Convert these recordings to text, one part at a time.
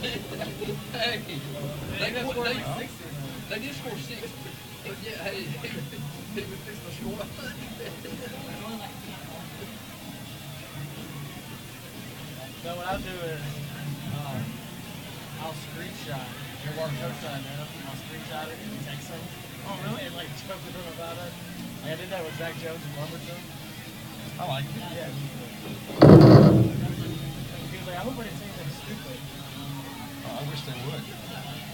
Hey, they did score 6. But yeah, hey, he was fixing to score 100. So what I'll do is I'll screenshot your work coach I know. I'll screenshot it and text him. Oh, really? And like joke with him about it. Like I did that with Zach Jones and Lumberton. I like it. Yeah. He was like, I hope I didn't say anything stupid. Oh, I wish they would.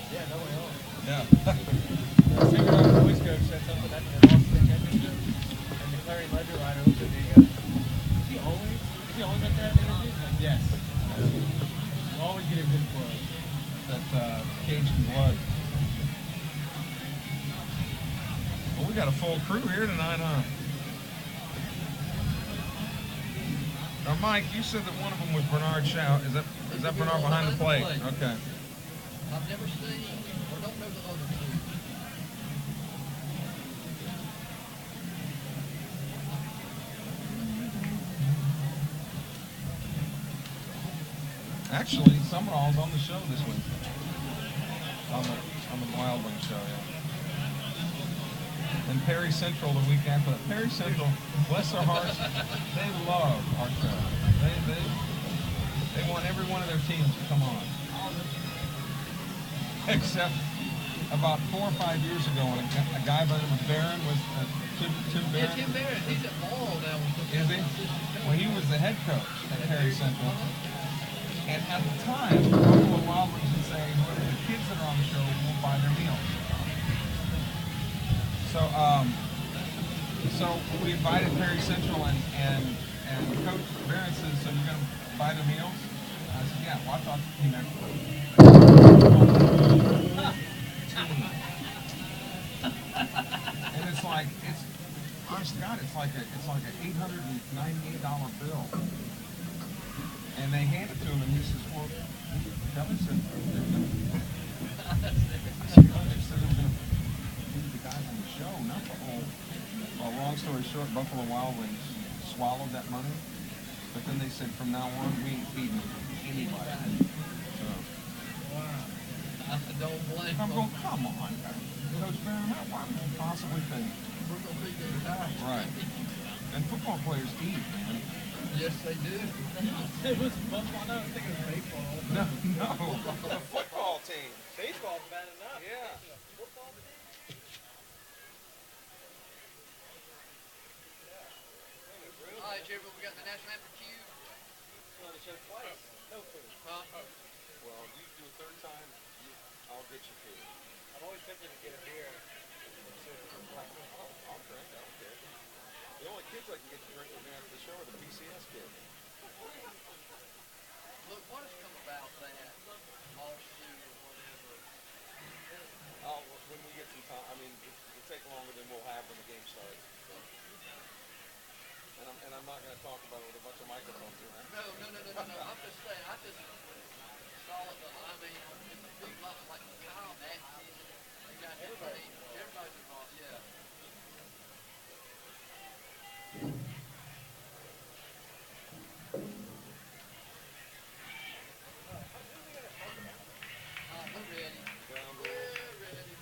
Yeah, no way else. Yeah. The Sumrall boys coach said something after they lost the championship, and the Clarion Ledger writer looked at me and goes, is he always like that in interviews? I'm like, yes. You always get a good quote. That Cajun blood. Well, we got a full crew here tonight, huh? Now, Mike, you said that one of them was Bernard Shaw. Is that Bernard behind the plate? Okay. I've never seen or don't know the other two. Actually, Sumrall's on the show this week. On the Wild Wings show, yeah. And Perry Central the week after that. Perry Central, bless their hearts, they love our show. They want every one of their teams to come on. Except about 4 or 5 years ago when a guy by the name of Barrett was Tim Barrett. Yeah, Tim Barrett, he's at Laurel now. Is he? Well, he was the head coach at Perry Central. And at the time, the Buffalo Wild Wings would say, the kids that are on the show will buy their meals. So we invited Perry Central and Coach Barrett says, so you're going to buy the meals? I said, yeah, well, I thought he meant and it's honest to God, it's like an $898 bill. And they hand it to him, and he says, well, Kelly said, they said they were going to feed the guys on the show, not the whole. Well, long story short, Buffalo Wild Wings swallowed that money, but then they said, from now on, we ain't feeding anybody. So, I don't blame I'm them. going, come on, Coach Barrett, why would you possibly think? We're going to be good guys. Right. And football players eat, man. Yes, they do. It was football. No, I was thinking it was baseball. No, the football team. Baseball's bad enough. Yeah. Football team? All right, Jerry, we got the national anthem cue. You want to show twice? No food. Huh? Well, you do a third time, I'll get you food. I'm always tempted to get a beer. I'll drink, I don't care. The only kids I can get to drink with me after the show are the PCS kids. Look, what has come about that lawsuit or whatever? When we get some time, I mean, it'll take longer than we'll have when the game starts. And I'm not going to talk about it with a bunch of microphones around. No. I'm just saying, I just saw it. I mean, it's a big lot like Kyle Matthews. They got everybody's involved, yeah. We're ready. We're ready.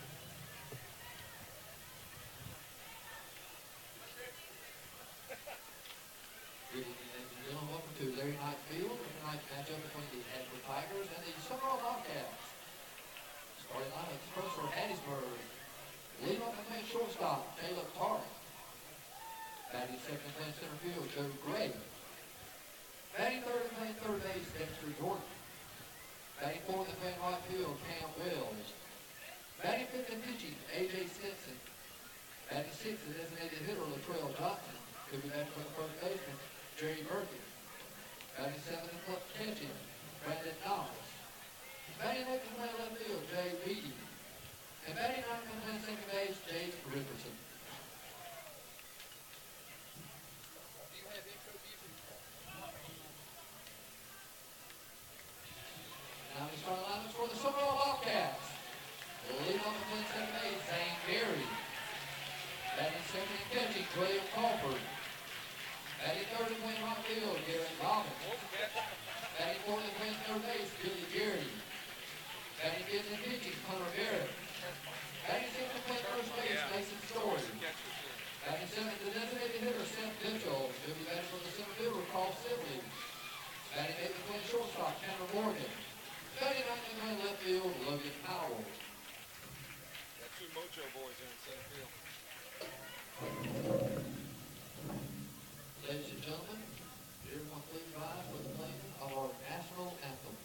Good evening, ladies and gentlemen. Welcome to Larry Knight Field. Tonight's matchup between the Hattiesburg Tigers and the Sumrall Bobcats. Starting lineup first for Hattiesburg. Leading off and playing shortstop, Caleb Tartt. Batting second and playing center field, Joe Gray. Batting third and playing third base, Dexter Jordan. Batting fourth and playing right field, Cam Wells. Batting fifth and pitching, A.J. Stinson. Batting sixth, the designated hitter, Latrell Johnson. Could be batting for the first baseman, Jerry Murphy. Batting seventh and catching, Brandon Knowles. Batting eighth and playing left field, Jay Reedy. And batting ninth and playing second base, Jake Richardson. Do you have intro music? Now we start lineups for the Sumrall Bobcats. Leading off and playing second base, Zane Berry. Batting second and catching, William Crawford. Batting third and playing right field, Garrett Robbins. Batting fourth and playing third base, Billy Show boys here in center field. Ladies and gentlemen, here comes please rise for the playing of our national anthem.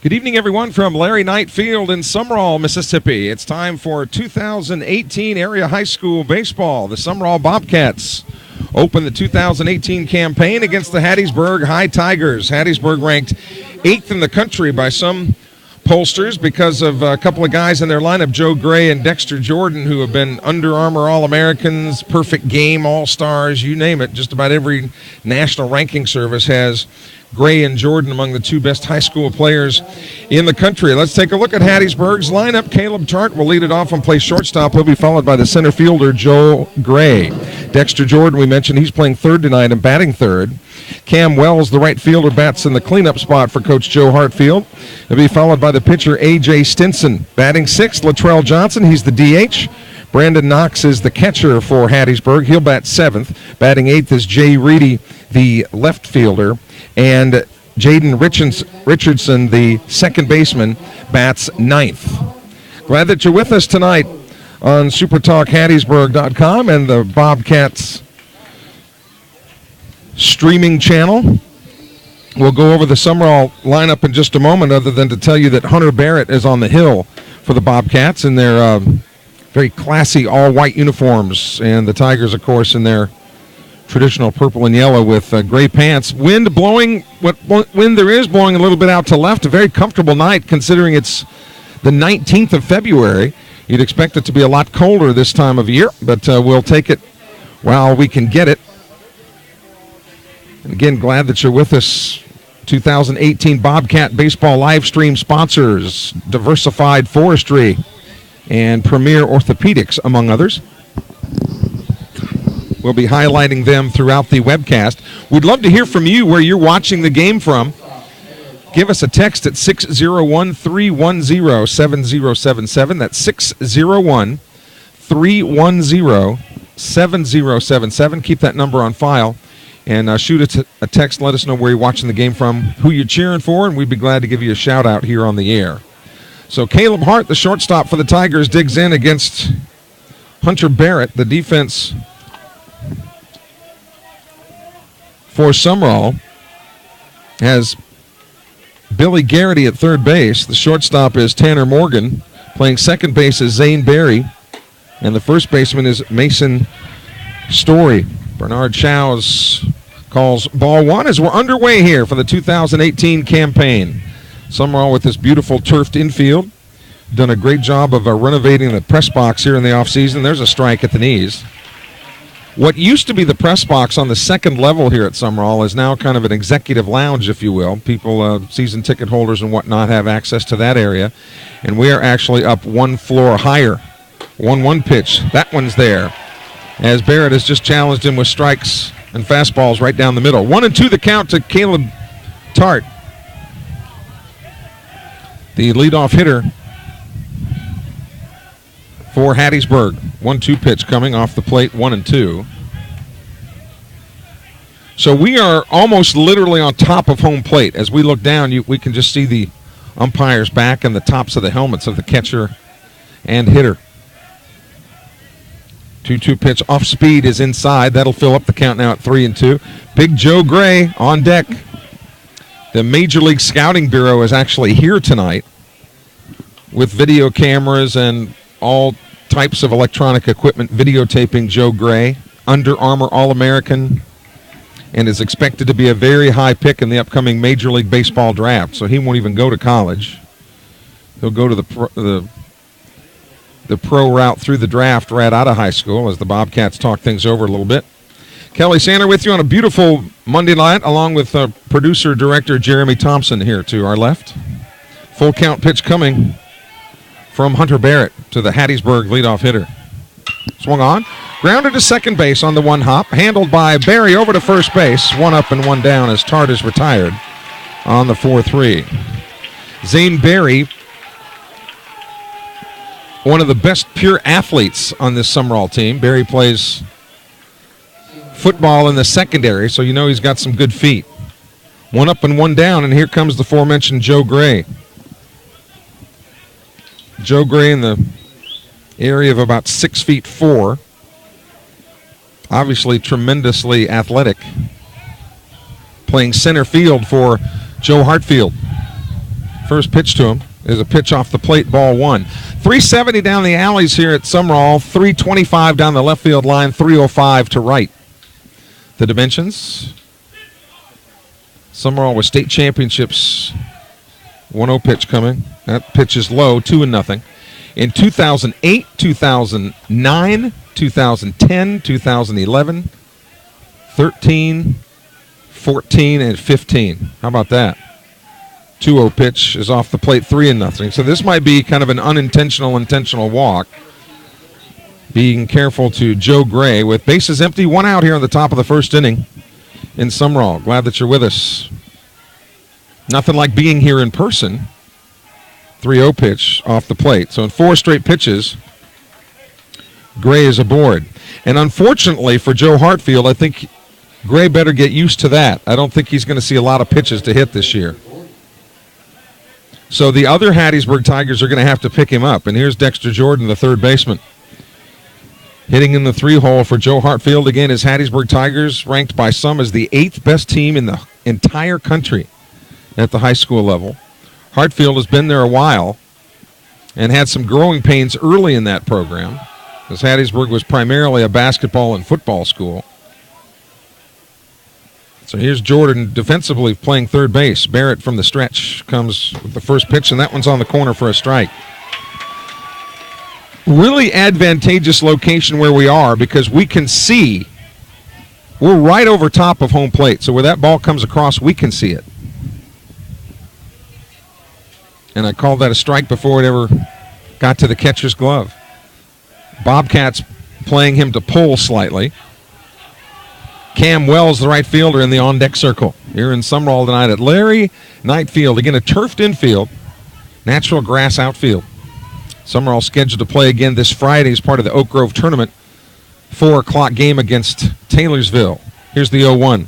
Good evening, everyone, from Larry Knight Field in Sumrall, Mississippi. It's time for 2018 Area High School Baseball. The Sumrall Bobcats open the 2018 campaign against the Hattiesburg High Tigers. Hattiesburg ranked 8th in the country by some pollsters because of a couple of guys in their lineup, Joe Gray and Dexter Jordan, who have been Under Armour All-Americans, Perfect Game All-Stars, you name it. Just about every national ranking service has Gray and Jordan among the two best high school players in the country. Let's take a look at Hattiesburg's lineup. Caleb Tart will lead it off and play shortstop. He'll be followed by the center fielder, Joe Gray. Dexter Jordan, we mentioned, he's playing third tonight and batting third. Cam Wells, the right fielder, bats in the cleanup spot for Coach Joe Hartfield. He'll be followed by the pitcher, A.J. Stinson. Batting sixth, Latrell Johnson. He's the DH. Brandon Knox is the catcher for Hattiesburg. He'll bat seventh. Batting eighth is Jay Reedy, the left fielder. And Jaden Richardson, the second baseman, bats ninth. Glad that you're with us tonight on SuperTalkHattiesburg.com and the Bobcats streaming channel. We'll go over the Sumrall lineup in just a moment, other than to tell you that Hunter Barrett is on the hill for the Bobcats in their very classy all-white uniforms, and the Tigers, of course, in their traditional purple and yellow with gray pants. Wind blowing, what wind there is, blowing a little bit out to left. A very comfortable night considering it's the 19th of February. You'd expect it to be a lot colder this time of year, but we'll take it while we can get it. And again, glad that you're with us. 2018 Bobcat Baseball live stream sponsors, Diversified Forestry and Premier Orthopedics, among others. We'll be highlighting them throughout the webcast. We'd love to hear from you where you're watching the game from. Give us a text at 601-310-7077. That's 601-310-7077. Keep that number on file. And shoot a text. Let us know where you're watching the game from, who you're cheering for, and we'd be glad to give you a shout-out here on the air. So Caleb Hart, the shortstop for the Tigers, digs in against Hunter Barrett. The defense for Sumrall has Billy Garrity at third base. The shortstop is Tanner Morgan. Playing second base is Zane Berry. And the first baseman is Mason Story. Bernard Chow's calls ball one as we're underway here for the 2018 campaign. Sumrall with this beautiful turfed infield. Done a great job of renovating the press box here in the offseason. There's a strike at the knees. What used to be the press box on the second level here at Sumrall is now kind of an executive lounge, if you will. People, season ticket holders and whatnot, have access to that area. And we are actually up one floor higher. 1-1 pitch. That one's there, as Barrett has just challenged him with strikes and fastballs right down the middle. 1-2 the count to Caleb Tart, the leadoff hitter for Hattiesburg. 1-2 pitch coming off the plate, 1-2. So we are almost literally on top of home plate. As we look down, we can just see the umpire's back and the tops of the helmets of the catcher and hitter. 2-2 pitch off speed is inside. That'll fill up the count now at 3-2. Big Joe Gray on deck. The Major League Scouting Bureau is actually here tonight with video cameras and all types of electronic equipment videotaping Joe Gray, Under Armour All-American, and is expected to be a very high pick in the upcoming Major League Baseball draft. So he won't even go to college. He'll go to the pro route through the draft right out of high school as the Bobcats talk things over a little bit. Kelly Sander with you on a beautiful Monday night, along with producer-director Jeremy Thompson here to our left. Full count pitch coming from Hunter Barrett to the Hattiesburg leadoff hitter. Swung on. Grounded to second base on the one hop. Handled by Barry over to first base. One up and one down as Tart is retired on the 4-3. Zane Barry, one of the best pure athletes on this Sumrall team. Barry plays football in the secondary, so you know he's got some good feet. One up and one down, and here comes the aforementioned Joe Gray. Joe Gray in the area of about 6'4". Obviously tremendously athletic. Playing center field for Joe Hartfield. First pitch to him is a pitch off the plate, ball one. 370 down the alleys here at Sumrall, 325 down the left field line, 305 to right. The dimensions. Sumrall with state championships. 1-0 pitch coming. That pitch is low, 2-0. In 2008, 2009, 2010, 2011, 13, 14, and 15. How about that? 2-0 pitch is off the plate, 3-0. So this might be kind of an intentional walk. Being careful to Joe Gray with bases empty, one out here on the top of the first inning in Sumrall. Glad that you're with us. Nothing like being here in person. 3-0 pitch off the plate. So in 4 straight pitches, Gray is aboard. And unfortunately for Joe Hartfield, I think Gray better get used to that. I don't think he's going to see a lot of pitches to hit this year. So the other Hattiesburg Tigers are going to have to pick him up. And here's Dexter Jordan, the third baseman. Hitting in the 3-hole for Joe Hartfield. Again, his Hattiesburg Tigers ranked by some as the 8th best team in the entire country at the high school level. Hartfield has been there a while and had some growing pains early in that program, as Hattiesburg was primarily a basketball and football school. So here's Jordan defensively playing third base. Barrett from the stretch comes with the first pitch, and that one's on the corner for a strike. Really advantageous location where we are because we can see. We're right over top of home plate, so where that ball comes across, we can see it. And I called that a strike before it ever got to the catcher's glove. Bobcats playing him to pull slightly. Cam Wells, the right fielder, in the on-deck circle here in Sumrall tonight at Larry Knight Field. Again, a turfed infield, natural grass outfield. Sumrall scheduled to play again this Friday as part of the Oak Grove tournament. 4 o'clock game against Taylorsville. Here's the 0-1.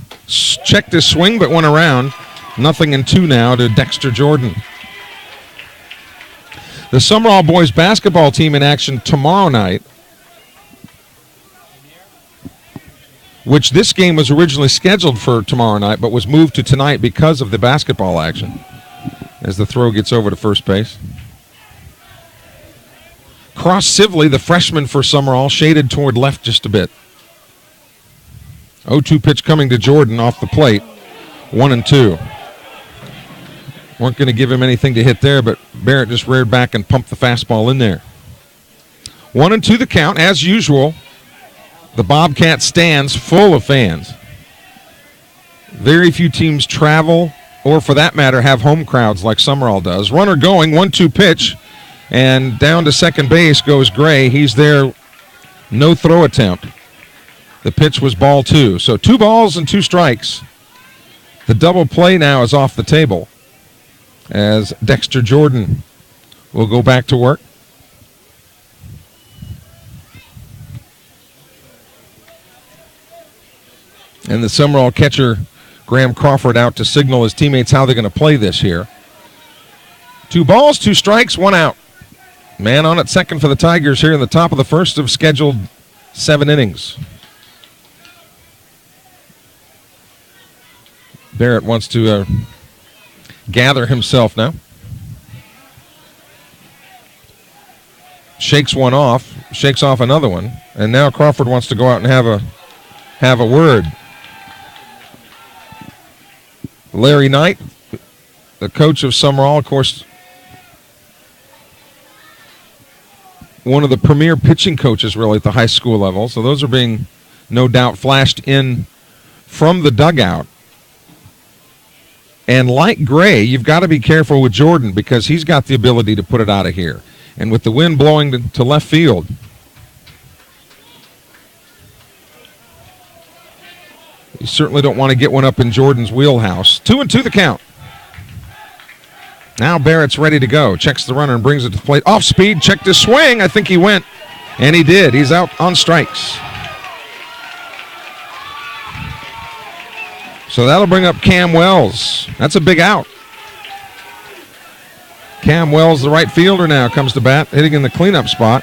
Checked his swing, but went around. 0-2 now to Dexter Jordan. The Sumrall boys basketball team in action tomorrow night, which this game was originally scheduled for tomorrow night, but was moved to tonight because of the basketball action, as the throw gets over to first base. Cross Sibley, the freshman for Sumrall, shaded toward left just a bit. 0-2 pitch coming to Jordan off the plate, 1-2. Weren't going to give him anything to hit there, but Barrett just reared back and pumped the fastball in there. 1-2 the count, as usual. The Bobcat stands full of fans. Very few teams travel, or for that matter, have home crowds like Sumrall does. Runner going, 1-2 pitch, and down to second base goes Gray. He's there, no throw attempt. The pitch was ball 2. So 2 balls and 2 strikes. The double play now is off the table, as Dexter Jordan will go back to work. And the Sumrall catcher, Graham Crawford, out to signal his teammates how they're going to play this here. 2 balls, 2 strikes, 1 out. Man on at second for the Tigers here in the top of the first of scheduled 7 innings. Barrett wants to gather himself now. Shakes one off, shakes off another one, and now Crawford wants to go out and have a word. Larry Knight, the coach of Sumrall, of course, one of the premier pitching coaches really at the high school level. So those are being, no doubt, flashed in from the dugout. And like Gray, you've got to be careful with Jordan because he's got the ability to put it out of here. And with the wind blowing to left field, you certainly don't want to get one up in Jordan's wheelhouse. 2-2 the count. Now Barrett's ready to go. Checks the runner and brings it to the plate. Off speed, checked his swing. I think he went. And he did. He's out on strikes. So that'll bring up Cam Wells. That's a big out. Cam Wells, the right fielder now, comes to bat, hitting in the cleanup spot.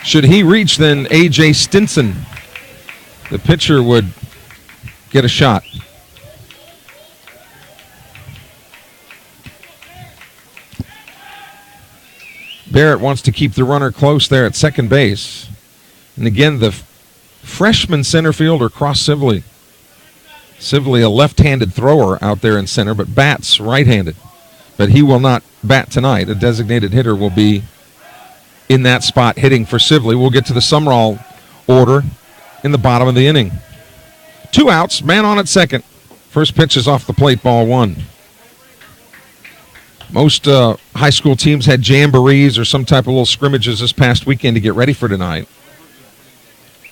Should he reach, then A.J. Stinson, the pitcher, would get a shot. Barrett wants to keep the runner close there at second base. And again, the freshman center fielder, Cross Sibley. Sibley, a left-handed thrower out there in center, but bats right-handed. But he will not bat tonight. A designated hitter will be in that spot hitting for Sibley. We'll get to the Sumrall order in the bottom of the inning. 2 outs, man on at second. First pitch is off the plate, ball 1. Most high school teams had jamborees or some type of little scrimmages this past weekend to get ready for tonight.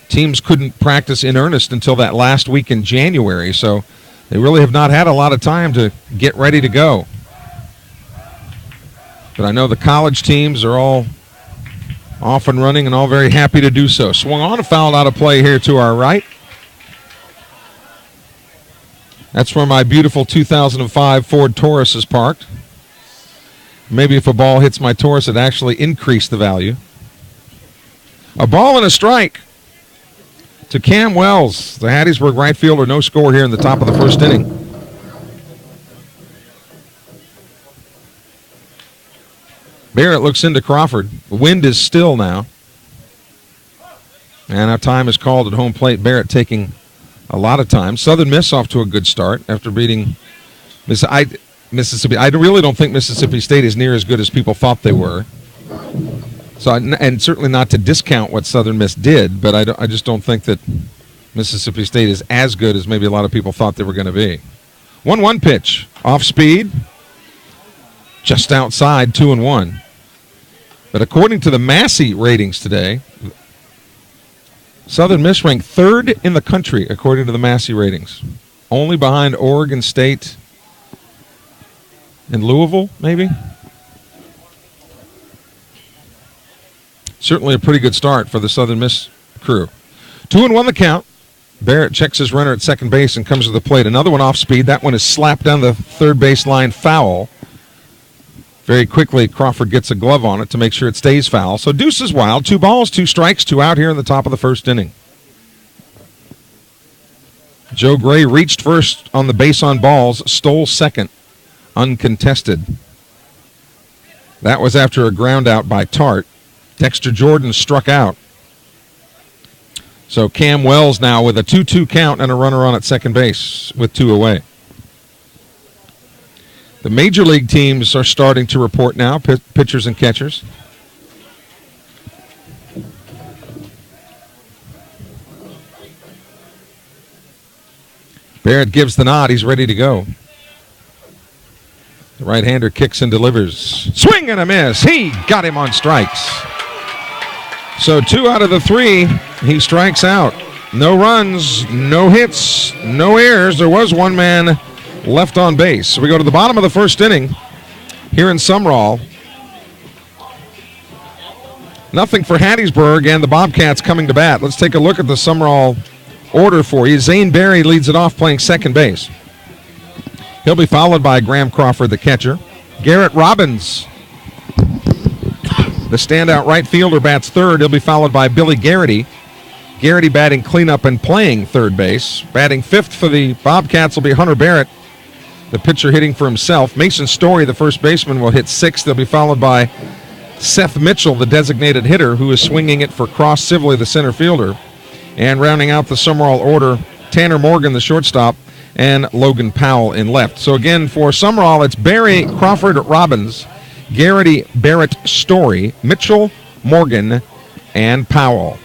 Teams couldn't practice in earnest until that last week in January, so they really have not had a lot of time to get ready to go. But I know the college teams are all off and running and all very happy to do so. Swung on, fouled out of play here to our right. That's where my beautiful 2005 Ford Taurus is parked. Maybe if a ball hits my Taurus, it actually increased the value. A ball and a strike to Cam Wells, the Hattiesburg right fielder. No score here in the top of the first inning. Barrett looks into Crawford. The wind is still now. And our time is called at home plate. Barrett taking a lot of time. Southern Miss off to a good start after beating Mississippi. I really don't think Mississippi State is near as good as people thought they were. So, and certainly not to discount what Southern Miss did, but I just don't think that Mississippi State is as good as maybe a lot of people thought they were going to be. 1-1 pitch, off speed, just outside, 2-1. But according to the Massey ratings today, Southern Miss ranked 3rd in the country according to the Massey ratings, only behind Oregon State and Louisville, maybe. Certainly a pretty good start for the Southern Miss crew. 2-1 the count. Barrett checks his runner at second base and comes to the plate. Another one off speed. That one is slapped down the third base line foul. Very quickly, Crawford gets a glove on it to make sure it stays foul. So deuce is wild. 2 balls, 2 strikes, 2 out here in the top of the first inning. Joe Gray reached first on the base on balls, stole second, uncontested. That was after a ground out by Tart. Dexter Jordan struck out. So Cam Wells now with a 2-2 count and a runner on at second base with 2 away. The major league teams are starting to report now, pitchers and catchers. Barrett gives the nod. He's ready to go. The right-hander kicks and delivers. Swing and a miss. He got him on strikes. So 2 out of the 3, he strikes out. No runs, no hits, no errors. There was 1 man left on base. So we go to the bottom of the first inning here in Sumrall. Nothing for Hattiesburg and the Bobcats coming to bat. Let's take a look at the Sumrall order for you. Zane Barry leads it off playing second base. He'll be followed by Graham Crawford, the catcher. Garrett Robbins, the standout right fielder, bats third. He'll be followed by Billy Garrity. Garrity batting cleanup and playing third base. Batting fifth for the Bobcats will be Hunter Barrett, the pitcher hitting for himself. Mason Story, the first baseman, will hit sixth. They'll be followed by Seth Mitchell, the designated hitter, who is swinging it for Cross Sibley, the center fielder. And rounding out the Sumrall order, Tanner Morgan, the shortstop, and Logan Powell in left. So again, for Sumrall, it's Barry, Crawford, Robbins, Garrity, Barrett, Story, Mitchell, Morgan, and Powell.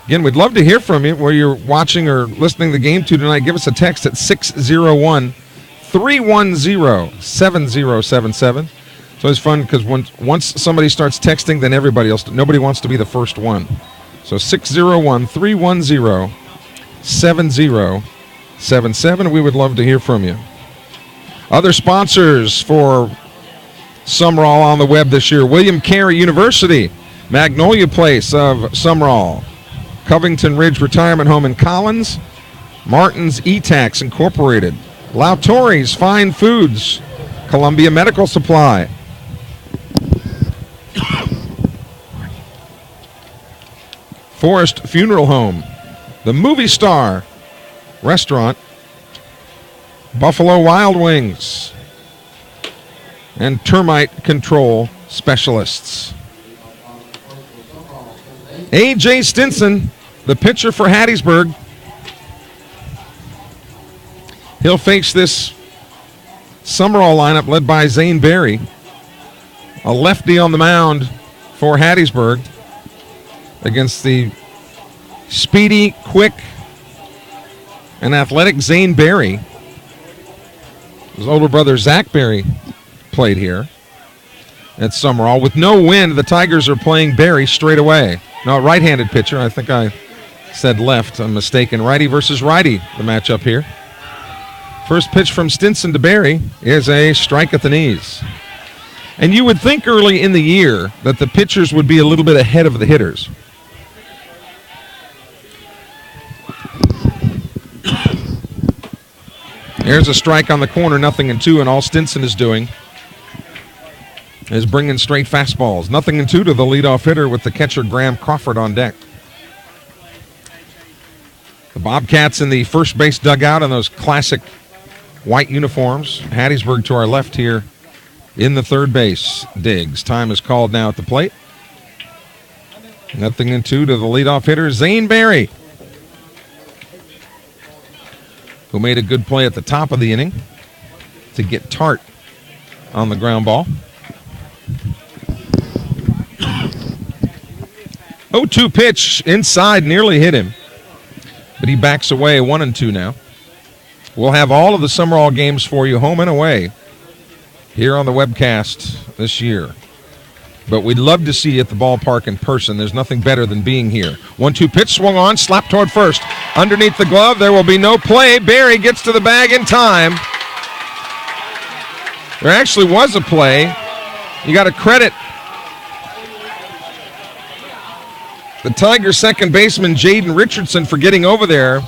Again, we'd love to hear from you where you're watching or listening to the game tonight. Give us a text at 601-310-7077. It's always fun because once somebody starts texting, then everybody else, nobody wants to be the first one. So 601-310-7077. We would love to hear from you. Other sponsors for Sumrall on the web this year: William Carey University, Magnolia Place of Sumrall, Covington Ridge Retirement Home in Collins, Martin's E-Tax Incorporated, Lautori's Fine Foods, Columbia Medical Supply, Forest Funeral Home, the Movie Star Restaurant, Buffalo Wild Wings, and Termite Control Specialists. A.J. Stinson, the pitcher for Hattiesburg. He'll face this Sumrall lineup led by Zane Barry, a lefty on the mound for Hattiesburg, against the speedy, quick, and athletic Zane Barry. His older brother Zach Barry played here at Sumrall. With no wind, the Tigers are playing Barry straight away. No, right-handed pitcher. I think I said left. I'm mistaken. Righty versus righty, the matchup here. First pitch from Stinson to Barry is a strike at the knees. And you would think early in the year that the pitchers would be a little bit ahead of the hitters. There's a strike on the corner, 0-2, and all Stinson is doing is bringing straight fastballs. 0-2 to the leadoff hitter with the catcher Graham Crawford on deck. The Bobcats in the first base dugout in those classic white uniforms. Hattiesburg to our left here in the third base digs. Time is called now at the plate. 0-2 to the leadoff hitter Zane Barry, who made a good play at the top of the inning to get Tart on the ground ball. 0-2 pitch inside, nearly hit him, but he backs away. 1-2 now. We'll have all of the Sumrall games for you, home and away, here on the webcast this year. But we'd love to see you at the ballpark in person. There's nothing better than being here. 1-2 pitch swung on, slapped toward first. Underneath the glove, there will be no play. Barry gets to the bag in time. There actually was a play. You got to credit the Tigers second baseman Jaden Richardson for getting over there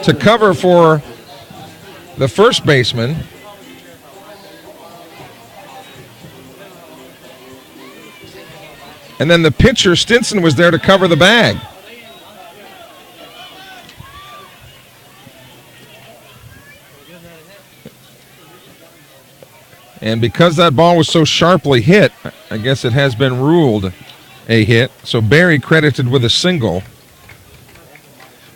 to cover for the first baseman. And then the pitcher, Stinson, was there to cover the bag. And because that ball was so sharply hit, I guess it has been ruled a hit. So Barry credited with a single.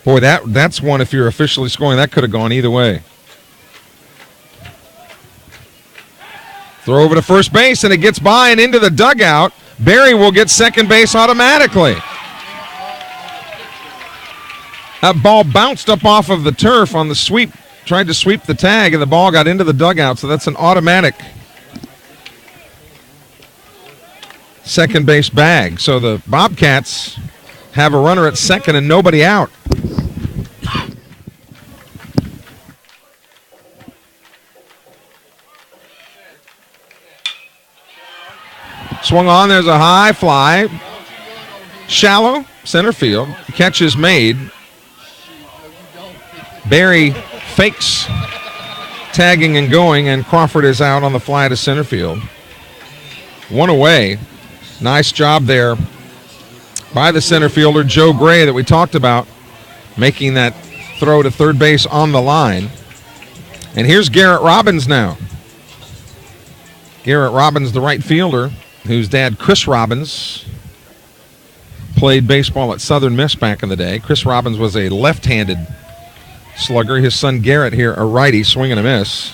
Boy, that's one, if you're officially scoring, that could have gone either way. Throw over to first base, and it gets by and into the dugout. Barry will get second base automatically. That ball bounced up off of the turf on the sweep, tried to sweep the tag, and the ball got into the dugout, so that's an automatic second base bag. So the Bobcats have a runner at second and nobody out. Swung on. There's a high fly. Shallow center field. Catch is made. Barry fakes tagging and going, and Crawford is out on the fly to center field. One away. Nice job there by the center fielder, Joe Gray, that we talked about, making that throw to third base on the line. And here's Garrett Robbins now. Garrett Robbins, the right fielder, whose dad, Chris Robbins, played baseball at Southern Miss back in the day. Chris Robbins was a left-handed slugger. His son Garrett here, a righty, swing and a miss.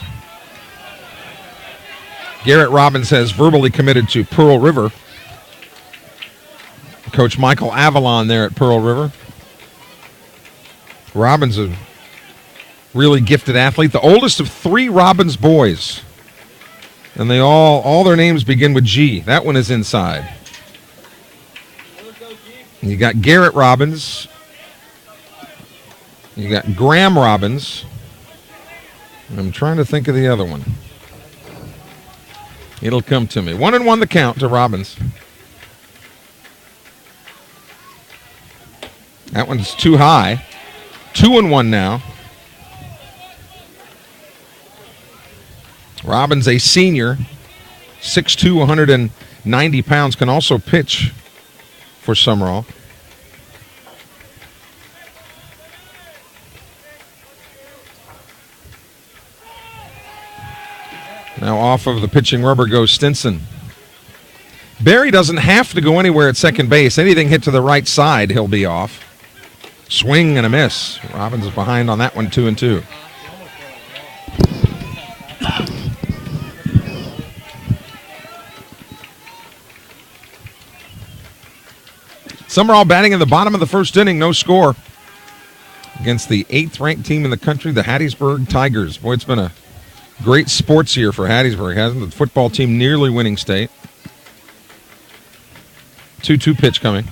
Garrett Robbins has verbally committed to Pearl River. Coach Michael Avalon there at Pearl River. Robbins, a really gifted athlete, the oldest of 3 Robbins boys. And they all their names begin with G. That one is inside. And you got Garrett Robbins. You got Graham Robbins. I'm trying to think of the other one. It'll come to me. 1-1 the count to Robbins. That one's too high. 2-1 now. Robbins, a senior, 6'2", 190 pounds, can also pitch for Sumrall. Now off of the pitching rubber goes Stinson. Barry doesn't have to go anywhere at second base. Anything hit to the right side, he'll be off. Swing and a miss. Robbins is behind on that one, 2-2. Sumrall batting in the bottom of the first inning, no score, against the 8th-ranked team in the country, the Hattiesburg Tigers. Boy, it's been a great sports year for Hattiesburg, hasn't it? The football team nearly winning state. 2-2 pitch coming.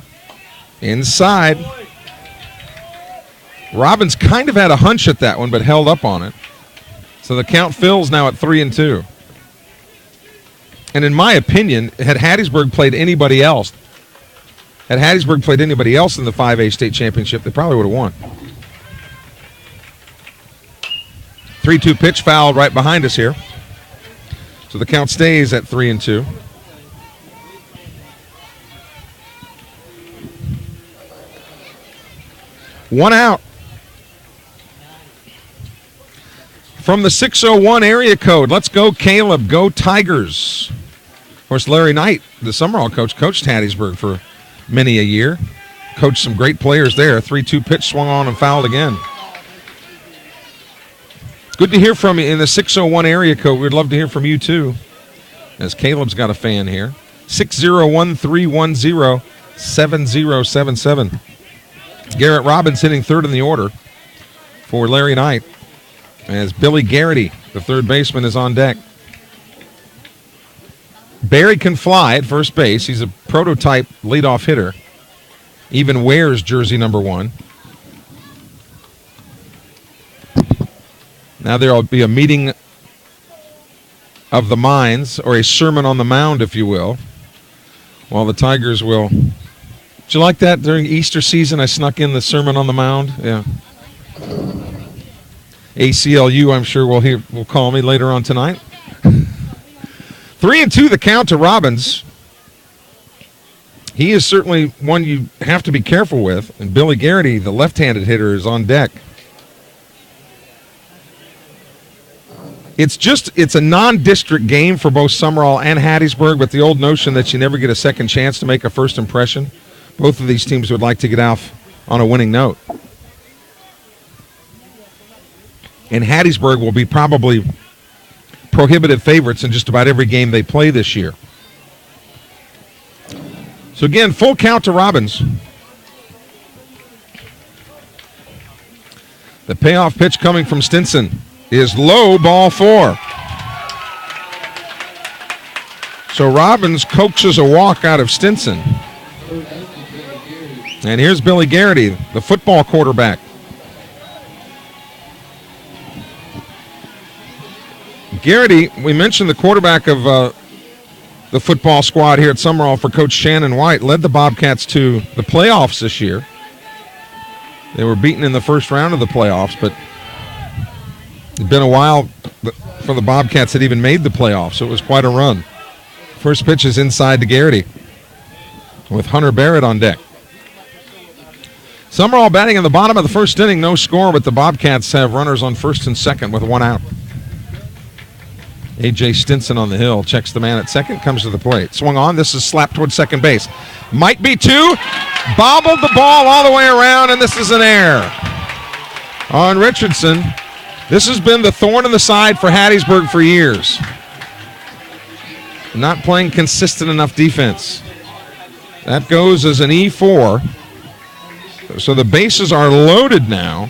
Inside. Robbins kind of had a hunch at that one, but held up on it. So the count fills now at 3-2. And in my opinion, had Hattiesburg played anybody else in the 5A state championship, they probably would have won. 3-2 pitch, fouled right behind us here. So the count stays at 3-2. One out. From the 601 area code, let's go Caleb, go Tigers. Of course, Larry Knight, the Sumrall coach, coached Hattiesburg for many a year. Coached some great players there. 3-2 pitch, swung on and fouled again. Good to hear from you in the 601 area code. We'd love to hear from you, too, as Caleb's got a fan here. 601-310-7077. Garrett Robbins hitting third in the order for Larry Knight, as Billy Garrity, the third baseman, is on deck. Barry can fly at first base. He's a prototype leadoff hitter. Even wears jersey number 1. Now there will be a meeting of the minds, or a sermon on the mound, if you will, while the Tigers will... Did you like that during Easter season? I snuck in the sermon on the mound. Yeah. ACLU, I'm sure, will call me later on tonight. 3-2 the count to Robbins. He is certainly one you have to be careful with. And Billy Garrity, the left-handed hitter, is on deck. It's a non-district game for both Sumrall and Hattiesburg, but the old notion that you never get a second chance to make a first impression. Both of these teams would like to get off on a winning note. And Hattiesburg will be probably prohibitive favorites in just about every game they play this year. So again, full count to Robbins. The payoff pitch coming from Stinson is low, ball 4. So Robbins coaxes a walk out of Stinson. And here's Billy Garrity, the football quarterback. Garrity, we mentioned the quarterback of the football squad here at Sumrall for Coach Shannon White, led the Bobcats to the playoffs this year. They were beaten in the first round of the playoffs, but it'd been a while for the Bobcats had even made the playoffs, so it was quite a run. First pitch is inside to Garrity with Hunter Barrett on deck. Sumrall batting in the bottom of the first inning, no score, but the Bobcats have runners on first and second with one out. A.J. Stinson on the hill, checks the man at second, comes to the plate. Swung on, this is slapped towards second base. Might be two, bobbled the ball all the way around, and this is an error on Richardson. This has been the thorn in the side for Hattiesburg for years. Not playing consistent enough defense. That goes as an E4. So the bases are loaded now.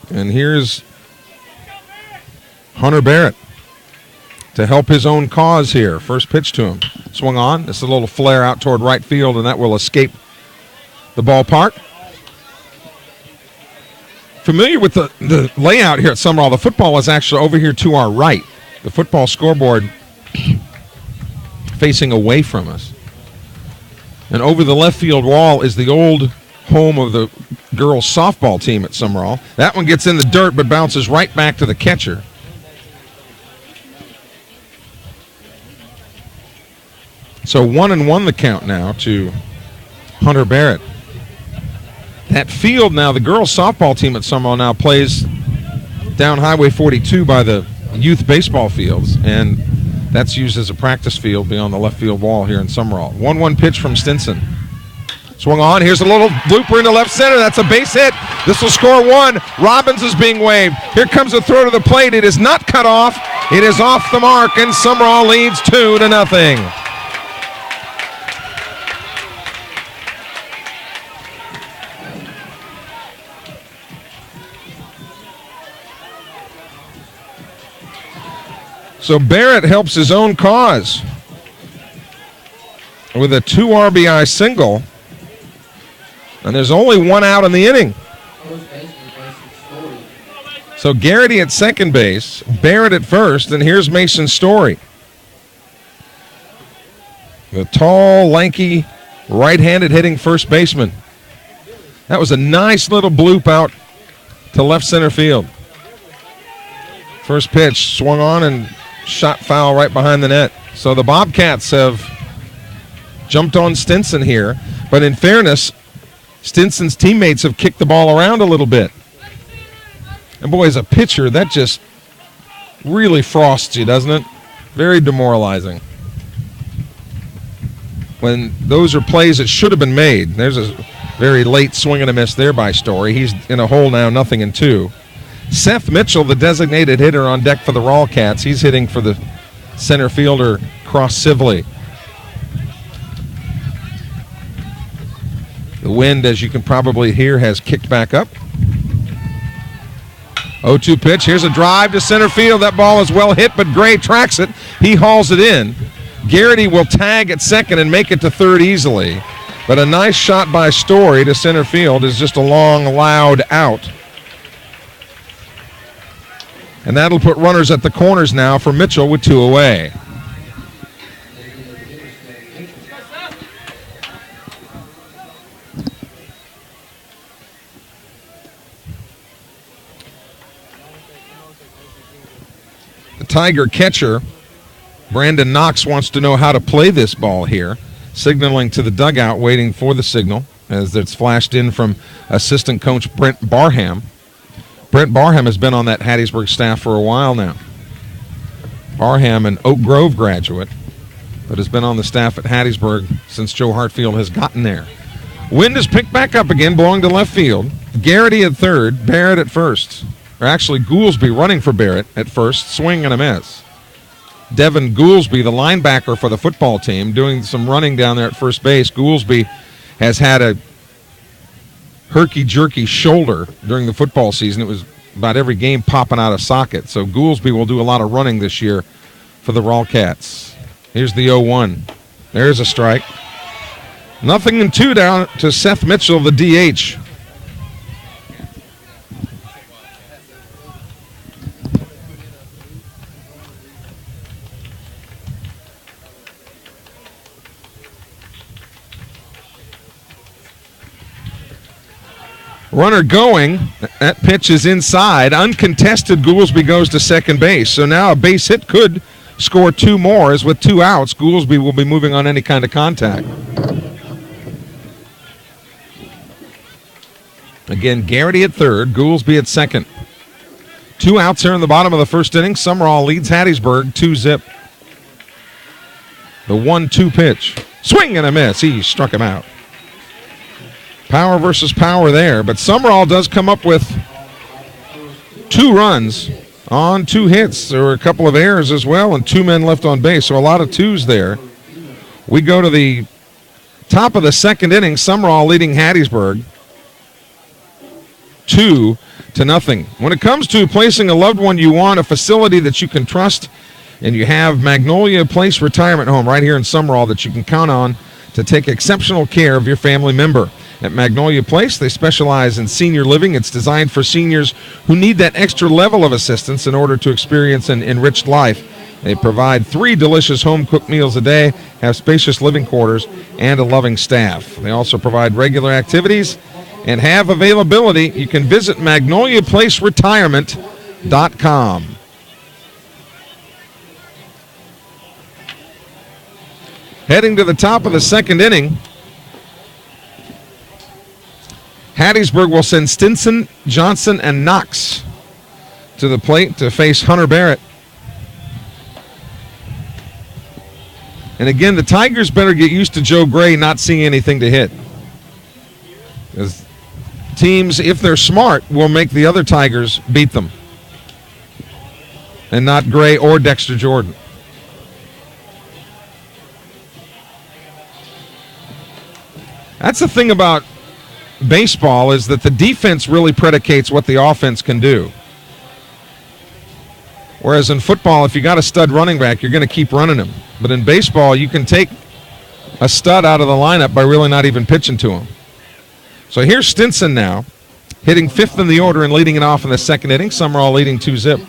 And here's Hunter Barrett to help his own cause here. First pitch to him. Swung on. This is a little flare out toward right field, and that will escape the ballpark. Familiar with the layout here at Sumrall, the football is actually over here to our right. The football scoreboard facing away from us. And over the left field wall is the old home of the girls softball team at Sumrall. That one gets in the dirt but bounces right back to the catcher. So 1-1 the count now to Hunter Barrett. That field now, the girls softball team at Sumrall now plays down Highway 42 by the youth baseball fields, and that's used as a practice field beyond the left field wall here in Sumrall. 1-1 pitch from Stinson. Swung on. Here's a little blooper into left center. That's a base hit. This will score one. Robbins is being waved. Here comes a throw to the plate. It is not cut off. It is off the mark, and Sumrall leads 2-0. So Barrett helps his own cause with a 2 RBI single. And there's only one out in the inning. So Garrity at second base, Barrett at first, and here's Mason Story. The tall, lanky, right-handed hitting first baseman. That was a nice little bloop out to left center field. First pitch swung on and shot foul right behind the net. So the Bobcats have jumped on Stinson here, but in fairness, Stinson's teammates have kicked the ball around a little bit. And boy, as a pitcher, that just really frosts you, doesn't it? Very demoralizing. When those are plays that should have been made. There's a very late swing and a miss there by Story. He's in a hole now, 0-2. Seth Mitchell, the designated hitter on deck for the Rawcats. He's hitting for the center fielder, Cross Sibley. The wind, as you can probably hear, has kicked back up. 0-2 pitch. Here's a drive to center field. That ball is well hit, but Gray tracks it. He hauls it in. Garrity will tag at second and make it to third easily. But a nice shot by Story to center field is just a long, loud out. And that'll put runners at the corners now for Mitchell with 2 away. The Tiger catcher, Brandon Knox, wants to know how to play this ball here, signaling to the dugout, waiting for the signal, as it's flashed in from assistant coach Brent Barham. Brent Barham has been on that Hattiesburg staff for a while now. Barham, an Oak Grove graduate, but has been on the staff at Hattiesburg since Joe Hartfield has gotten there. Wind is picked back up again, blowing to left field. Garrity at third, Barrett at first. Or actually, Goolsby running for Barrett at first, swing and a miss. Devin Goolsby, the linebacker for the football team, doing some running down there at first base. Goolsby has had a herky-jerky shoulder during the football season. It was about every game popping out of socket. So Goolsby will do a lot of running this year for the Rawcats. Here's the 0-1. There's a strike. 0-2 down to Seth Mitchell, the DH. Runner going. That pitch is inside. Uncontested, Goolsby goes to second base. So now a base hit could score 2 more, as with 2 outs, Goolsby will be moving on any kind of contact. Again, Garrity at third, Goolsby at second. 2 outs here in the bottom of the first inning. Sumrall leads Hattiesburg 2-0. The 1-2 pitch. Swing and a miss. He struck him out. Power versus power there, but Sumrall does come up with 2 runs on 2 hits. There were a couple of errors as well and 2 men left on base, so a lot of 2s there. We go to the top of the second inning. Sumrall leading Hattiesburg 2-0. When it comes to placing a loved one, you want a facility that you can trust, and you have Magnolia Place Retirement Home right here in Sumrall that you can count on to take exceptional care of your family member. At Magnolia Place, they specialize in senior living. It's designed for seniors who need that extra level of assistance in order to experience an enriched life. They provide 3 delicious home-cooked meals a day, have spacious living quarters, and a loving staff. They also provide regular activities and have availability. You can visit magnoliaplaceretirement.com. Heading to the top of the second inning, Hattiesburg will send Stinson, Johnson, and Knox to the plate to face Hunter Barrett. And again, the Tigers better get used to Joe Gray not seeing anything to hit. Because teams, if they're smart, will make the other Tigers beat them. And not Gray or Dexter Jordan. That's the thing about baseball, is that the defense really predicates what the offense can do. Whereas in football, if you got a stud running back, you're going to keep running him. But in baseball, you can take a stud out of the lineup by really not even pitching to him. So here's Stinson now, hitting 5th in the order and leading it off in the second inning. Sumrall leading 2-0.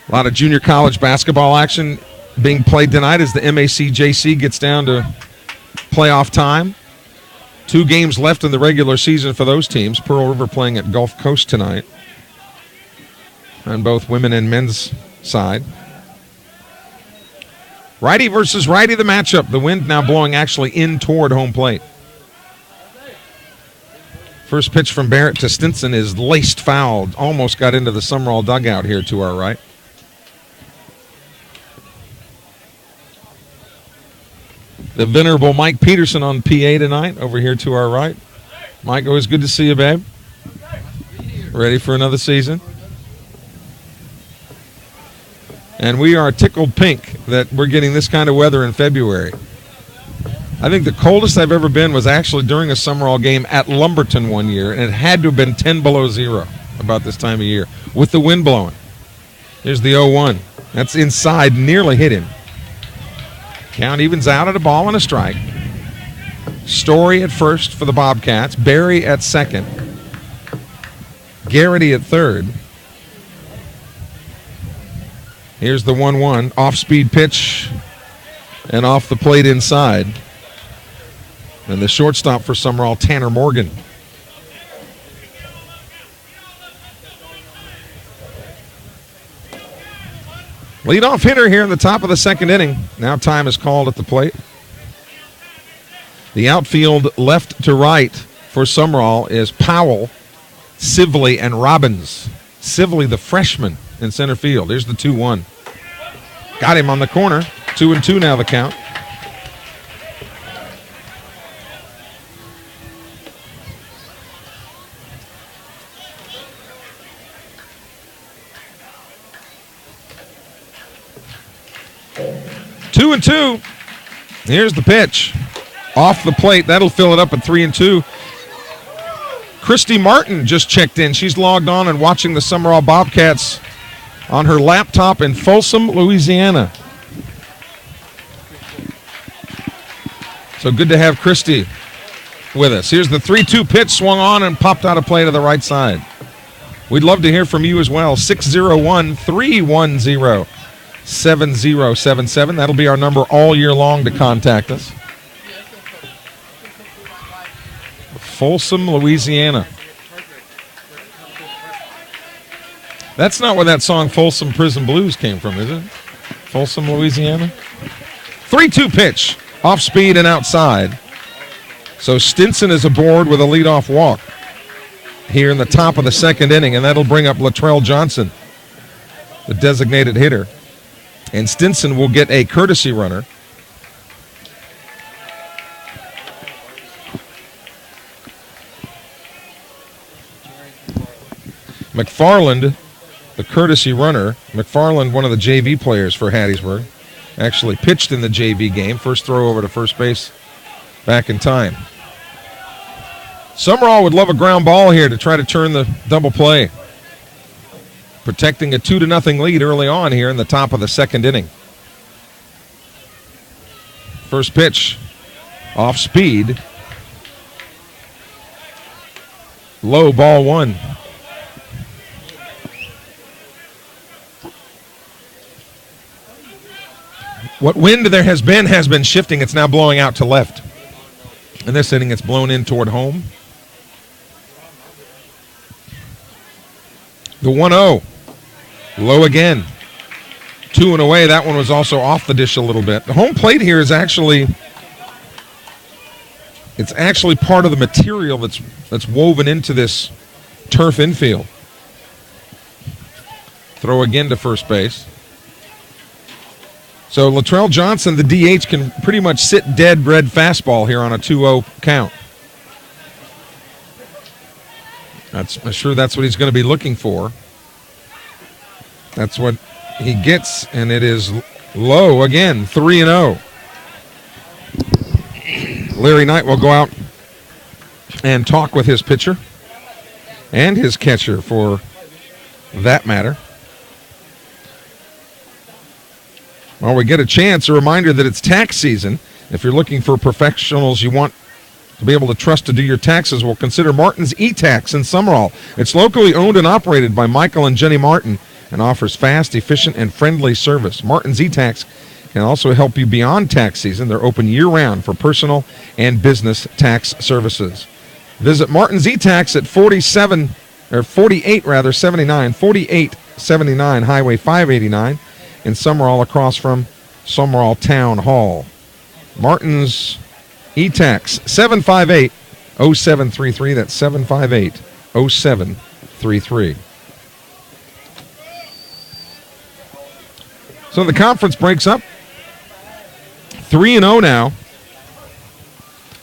A lot of junior college basketball action being played tonight as the MAC-JC gets down to playoff time. 2 games left in the regular season for those teams. Pearl River playing at Gulf Coast tonight on both women and men's side. Righty versus righty, the matchup. The wind now blowing actually in toward home plate. First pitch from Barrett to Stinson is laced foul. Almost got into the Sumrall dugout here to our right. The venerable Mike Peterson on PA tonight over here to our right. Mike, always good to see you, babe. Ready for another season? And we are tickled pink that we're getting this kind of weather in February. I think the coldest I've ever been was actually during a Sumrall game at Lumberton one year, and it had to have been 10 below zero about this time of year with the wind blowing. Here's the 0-1. That's inside, nearly hit him. Count evens out at a ball and a strike. Story at first for the Bobcats. Barry at second. Garrity at third. Here's the 1-1. Off-speed pitch and off the plate inside. And the shortstop for Sumrall, Tanner Morgan. Leadoff hitter here in the top of the second inning. Now time is called at the plate. The outfield left to right for Sumrall is Powell, Sivley, and Robbins. Sivley, the freshman, in center field. Here's the 2-1. Got him on the corner. 2-2 now the count. Two and two. Here's the pitch. Off the plate. That'll fill it up at 3-2. Christy Martin just checked in. She's logged on and watching the Sumrall Bobcats on her laptop in Folsom, Louisiana. So good to have Christie with us. Here's the 3-2 pitch, swung on and popped out of play to the right side. We'd love to hear from you as well. 601-310-7077. That'll be our number all year long to contact us. Folsom, Louisiana. That's not where that song Folsom Prison Blues came from, is it? Folsom, Louisiana. 3-2 pitch, off speed and outside. So Stinson is aboard with a leadoff walk here in the top of the second inning, and that'll bring up Latrell Johnson, the designated hitter. And Stinson will get a courtesy runner. McFarland, the courtesy runner. McFarland, one of the JV players for Hattiesburg, actually pitched in the JV game. First throw over to first base back in time. Sumrall would love a ground ball here to try to turn the double play. Protecting a 2-0 lead early on here in the top of the second inning. First pitch, off speed. Low, ball one. What wind there has been shifting. It's now blowing out to left. In this inning, it's blown in toward home. The 1-0. Low again. 2 and away. That one was also off the dish a little bit. The home plate here is actually part of the material that's woven into this turf infield. Throw again to first base. So Latrell Johnson, the DH, can pretty much sit dead red fastball here on a 2-0 count. I'm sure that's what he's going to be looking for. That's what he gets, and it is low again, 3-0. Larry Knight will go out and talk with his pitcher and his catcher for that matter. While we get a chance, a reminder that it's tax season. If you're looking for professionals you want to be able to trust to do your taxes, well, consider Martin's E-Tax in Sumrall. It's locally owned and operated by Michael and Jenny Martin and offers fast, efficient, and friendly service. Martin's E-Tax can also help you beyond tax season. They're open year-round for personal and business tax services. Visit Martin's E-Tax at 4879 Highway 589 in Sumrall, across from Sumrall Town Hall. Martin's E-Tax, 758-0733. That's 758-0733. So the conference breaks up. 3-0 now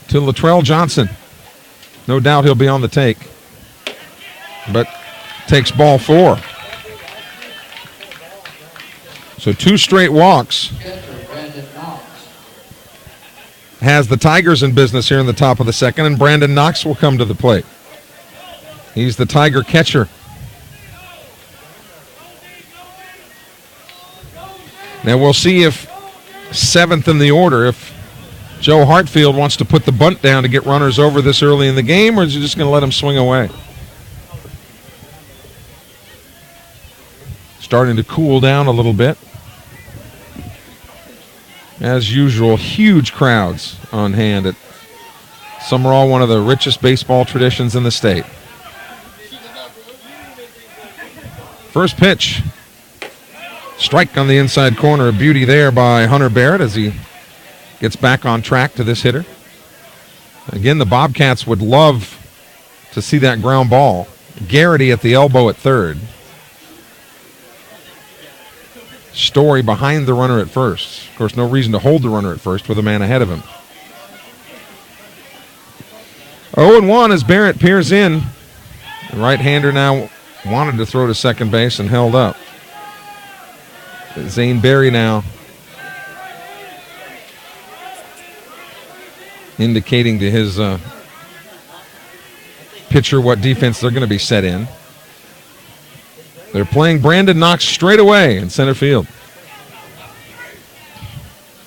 to Latrell Johnson. No doubt he'll be on the take, but takes ball 4. So 2 straight walks. Has the Tigers in business here in the top of the second, and Brandon Knox will come to the plate. He's the Tiger catcher. Now we'll see if 7th in the order, if Joe Hartfield wants to put the bunt down to get runners over this early in the game, or is he just going to let him swing away? Starting to cool down a little bit. As usual, huge crowds on hand at Sumrall, one of the richest baseball traditions in the state. First pitch. Strike on the inside corner. A beauty there by Hunter Barrett as he gets back on track to this hitter. Again, the Bobcats would love to see that ground ball. Garrity at the elbow at third. Story behind the runner at first. Of course, no reason to hold the runner at first with a man ahead of him. 0-1 as Barrett peers in. The right-hander now wanted to throw to second base and held up. Zane Berry now indicating to his pitcher what defense they're going to be set in. They're playing Brandon Knox straight away in center field.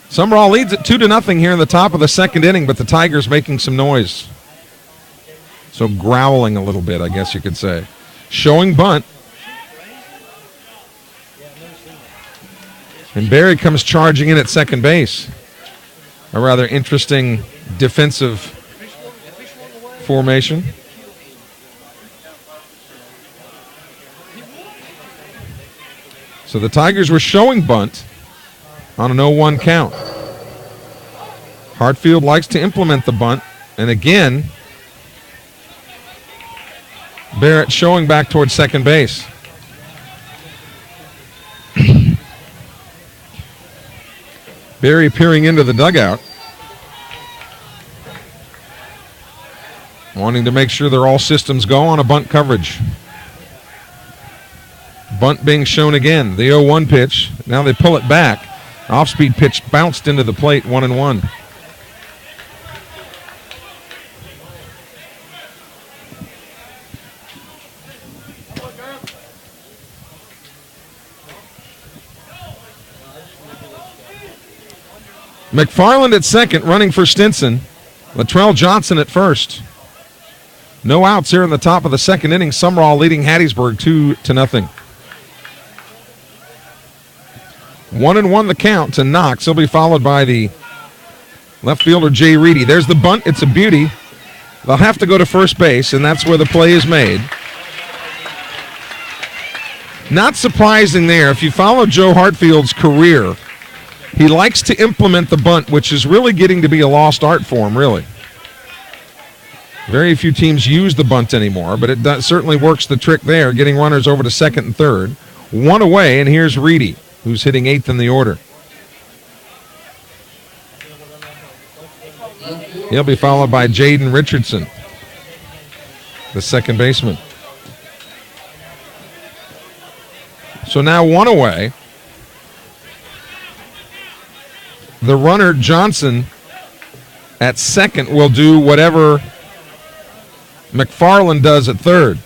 Sumrall leads it 2-0 here in the top of the second inning, but the Tigers making some noise. So growling a little bit, I guess you could say. Showing bunt. And Barrett comes charging in at second base. A rather interesting defensive formation. So the Tigers were showing bunt on an 0-1 count. Hartfield likes to implement the bunt. And again, Barrett showing back towards second base. Barry peering into the dugout, wanting to make sure they're all systems go on a bunt coverage. Bunt being shown again. The 0-1 pitch. Now they pull it back. Off-speed pitch bounced into the plate, 1-1. McFarland at second, running for Stinson. Latrell Johnson at first. No outs here in the top of the second inning. Sumrall leading Hattiesburg 2-0. 1-1 the count to Knox. He'll be followed by the left fielder Jay Reedy. There's the bunt. It's a beauty. They'll have to go to first base, and that's where the play is made. Not surprising there. If you follow Joe Hartfield's career, he likes to implement the bunt, which is really getting to be a lost art for him, really. Very few teams use the bunt anymore, but it certainly works the trick there, getting runners over to second and third. One away, and here's Reedy, who's hitting 8th in the order. He'll be followed by Jaden Richardson, the second baseman. So now one away. The runner, Johnson, at second will do whatever McFarland does at third,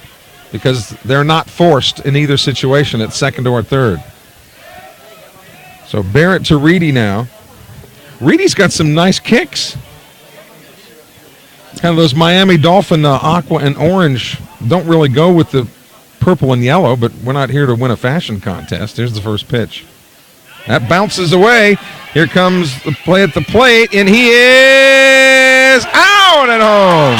because they're not forced in either situation at second or third. So Barrett to Reedy now. Reedy's got some nice kicks. Kind of those Miami Dolphin aqua and orange don't really go with the purple and yellow, but we're not here to win a fashion contest. Here's the first pitch. That bounces away. Here comes the play at the plate, and he is out at home.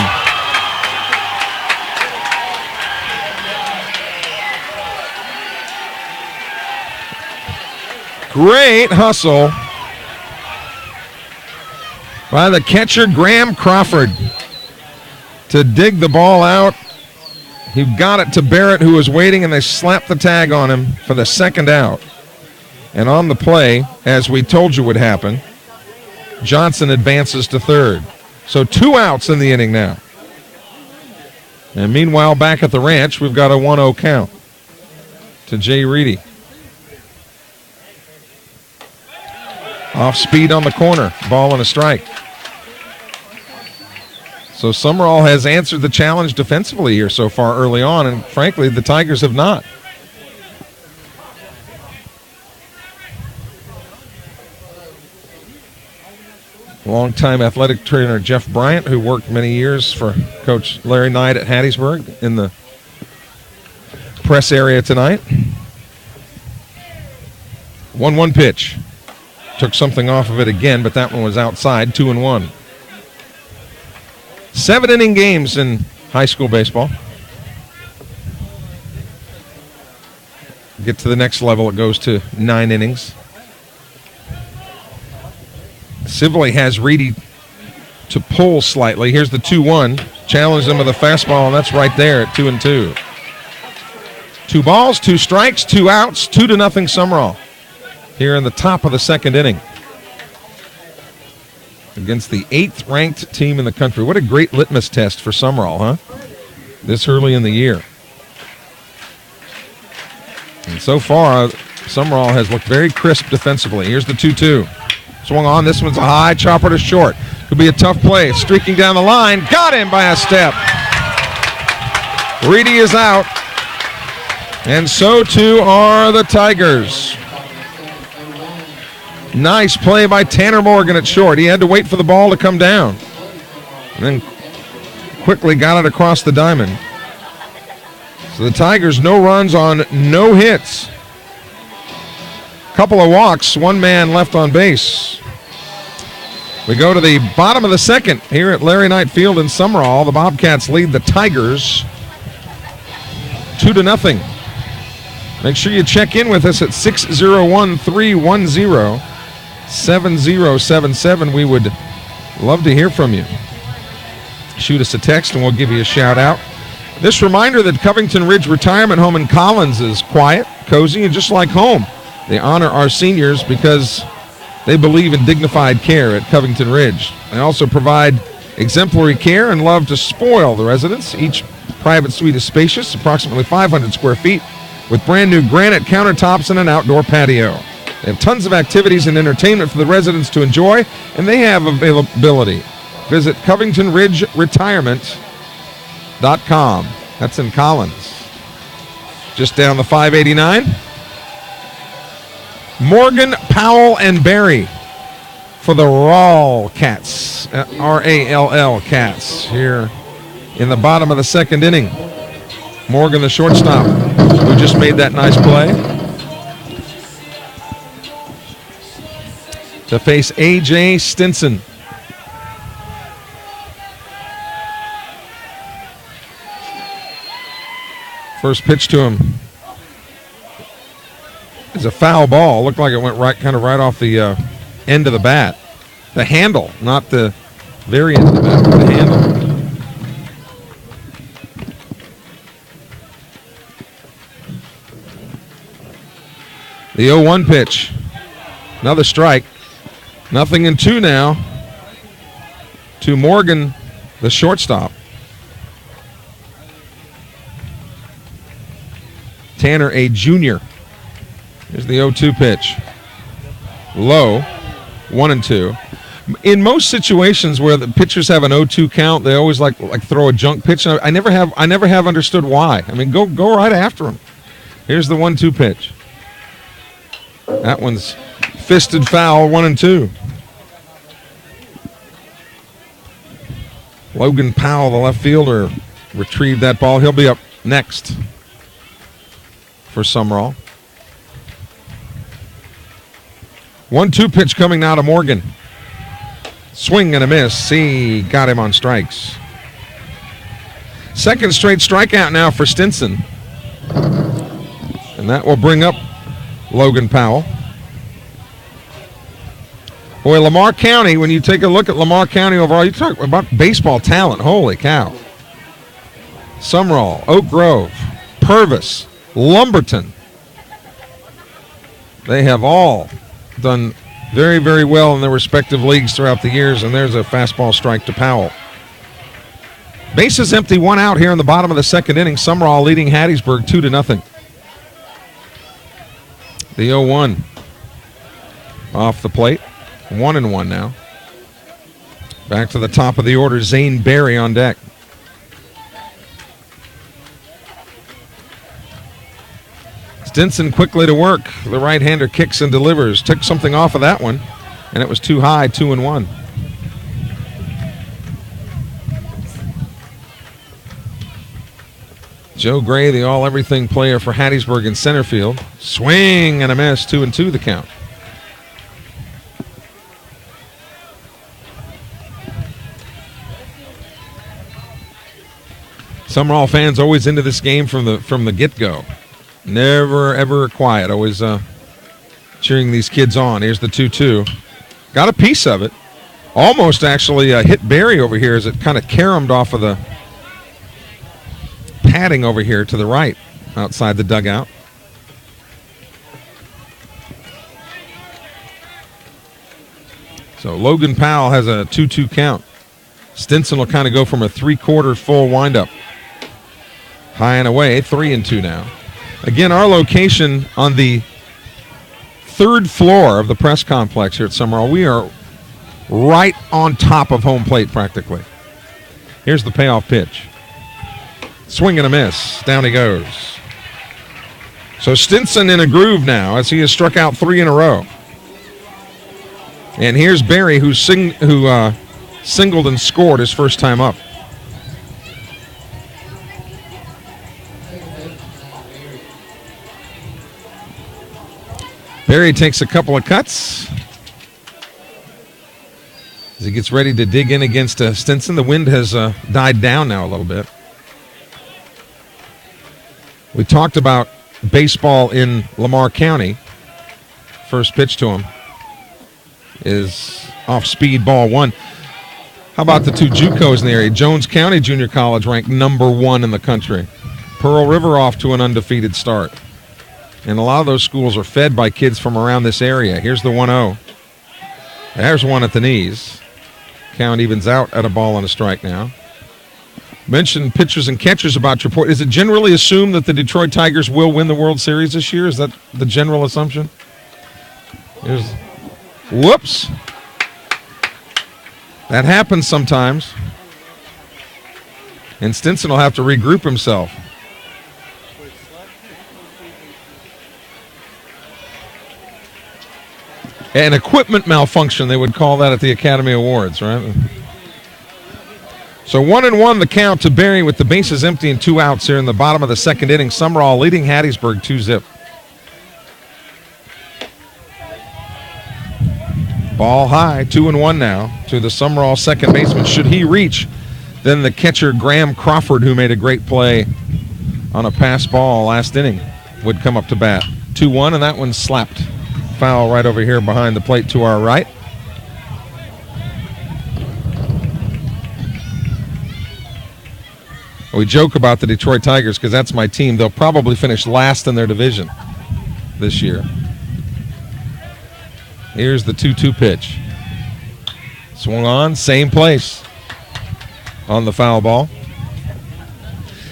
Great hustle by the catcher, Graham Crawford, to dig the ball out. He got it to Barrett, who was waiting, and they slapped the tag on him for the second out. And on the play, as we told you would happen, Johnson advances to third. So 2 outs in the inning now. And meanwhile, back at the ranch, we've got a 1-0 count to Jay Reedy. Off speed on the corner. Ball and a strike. So Sumrall has answered the challenge defensively here so far early on, and frankly, the Tigers have not. Longtime athletic trainer Jeff Bryant, who worked many years for Coach Larry Knight at Hattiesburg, in the press area tonight. 1-1 pitch. Took something off of it again, but that one was outside. 2-1. 7-inning games in high school baseball. Get to the next level, it goes to 9 innings. Sibley has Reedy to pull slightly. Here's the 2-1. Challenged him with a fastball, and that's right there at 2-2. 2 balls, 2 strikes, 2 outs, 2-0 Sumrall here in the top of the second inning against the 8th-ranked team in the country. What a great litmus test for Sumrall, huh? This early in the year. And so far, Sumrall has looked very crisp defensively. Here's the 2-2. Swung on. This one's a high chopper to short. Could be a tough play. Streaking down the line. Got him by a step. Reedy is out. And so too are the Tigers. Nice play by Tanner Morgan at short. He had to wait for the ball to come down. And then quickly got it across the diamond. So the Tigers, no runs on no hits. Couple of walks, one man left on base. We go to the bottom of the second here at Larry Knight Field in Sumrall. The Bobcats lead the Tigers 2-0. Make sure you check in with us at 601-310-7077. We would love to hear from you. Shoot us a text and we'll give you a shout out. This reminder that Covington Ridge Retirement Home in Collins is quiet, cozy, and just like home. They honor our seniors because they believe in dignified care at Covington Ridge. They also provide exemplary care and love to spoil the residents. Each private suite is spacious, approximately 500 square feet, with brand new granite countertops and an outdoor patio. They have tons of activities and entertainment for the residents to enjoy, and they have availability. Visit CovingtonRidgeRetirement.com. That's in Collins. Just down the 589. Morgan, Powell, and Barry for the Rall Cats, R-A-L-L Cats, here in the bottom of the second inning. Morgan, the shortstop, who just made that nice play, to face A.J. Stinson. First pitch to him is a foul ball. Looked like it went right off the end of the bat. The handle, not the very end of the bat, but the handle. The 0-1 pitch. Another strike. 0-2 now to Morgan, the shortstop. Tanner, a junior. Here's the 0-2 pitch. Low, 1-2. In most situations where the pitchers have an 0-2 count, they always like throw a junk pitch. I never have understood why. I mean, go right after him. Here's the 1-2 pitch. That one's fisted foul, 1-2. Logan Powell, the left fielder, retrieved that ball. He'll be up next for Sumrall. 1-2 pitch coming now to Morgan. Swing and a miss. He got him on strikes. Second straight strikeout now for Stinson. And that will bring up Logan Powell. Boy, Lamar County, when you take a look at Lamar County overall, you talk about baseball talent. Holy cow. Sumrall, Oak Grove, Purvis, Lumberton. They have all done very, very well in their respective leagues throughout the years, and there's a fastball strike to Powell. Bases empty, one out here in the bottom of the second inning. Sumrall leading Hattiesburg 2-0. The 0-1 off the plate. 1-1 now. Back to the top of the order, Zane Berry on deck. Stinson quickly to work. The right-hander kicks and delivers. Took something off of that one, and it was too high, 2-1. Joe Gray, the all-everything player for Hattiesburg in center field. Swing and a miss, 2-2 the count. Sumrall fans always into this game from the get-go. Never, ever quiet. Always cheering these kids on. Here's the 2-2. Got a piece of it. Almost actually hit Barry over here as it kind of caromed off of the padding over here to the right outside the dugout. So Logan Powell has a 2-2 count. Stinson will kind of go from a three-quarter full windup. High and away, 3-2 now. Again, our location on the third floor of the press complex here at Sumrall. We are right on top of home plate practically. Here's the payoff pitch. Swing and a miss. Down he goes. So Stinson in a groove now as he has struck out 3 in a row. And here's Barry, who singled and scored his first time up. Barry takes a couple of cuts as he gets ready to dig in against Stinson. The wind has died down now a little bit. We talked about baseball in Lamar County. First pitch to him is off speed, ball one. How about the two JUCOs in the area? Jones County Junior College ranked #1 in the country. Pearl River off to an undefeated start. And a lot of those schools are fed by kids from around this area. Here's the 1-0. There's one at the knees. Count evens out at a ball and a strike now. Mentioned pitchers and catchers about your point. Is it generally assumed that the Detroit Tigers will win the World Series this year? Is that the general assumption? Whoops. That happens sometimes. And Stinson will have to regroup himself. An equipment malfunction, they would call that at the Academy Awards, right? So 1-1 the count to Barry with the bases empty and 2 outs here in the bottom of the second inning. Sumrall leading Hattiesburg 2-0. Ball high, 2-1 now to the Sumrall second baseman. Should he reach, then the catcher Graham Crawford, who made a great play on a pass ball last inning, would come up to bat. 2-1, and that one's slapped. Foul right over here behind the plate to our right. We joke about the Detroit Tigers because that's my team. They'll probably finish last in their division this year. Here's the 2-2 pitch. Swung on, same place on the foul ball.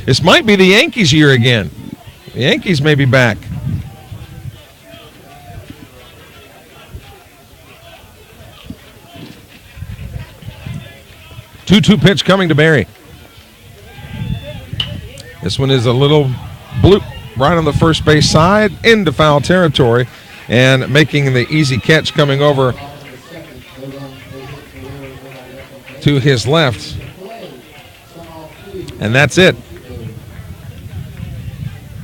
This might be the Yankees' year again. The Yankees may be back. 2-2 pitch coming to Barry. This one is a little bloop right on the first base side into foul territory, and making the easy catch coming over to his left. And that's it.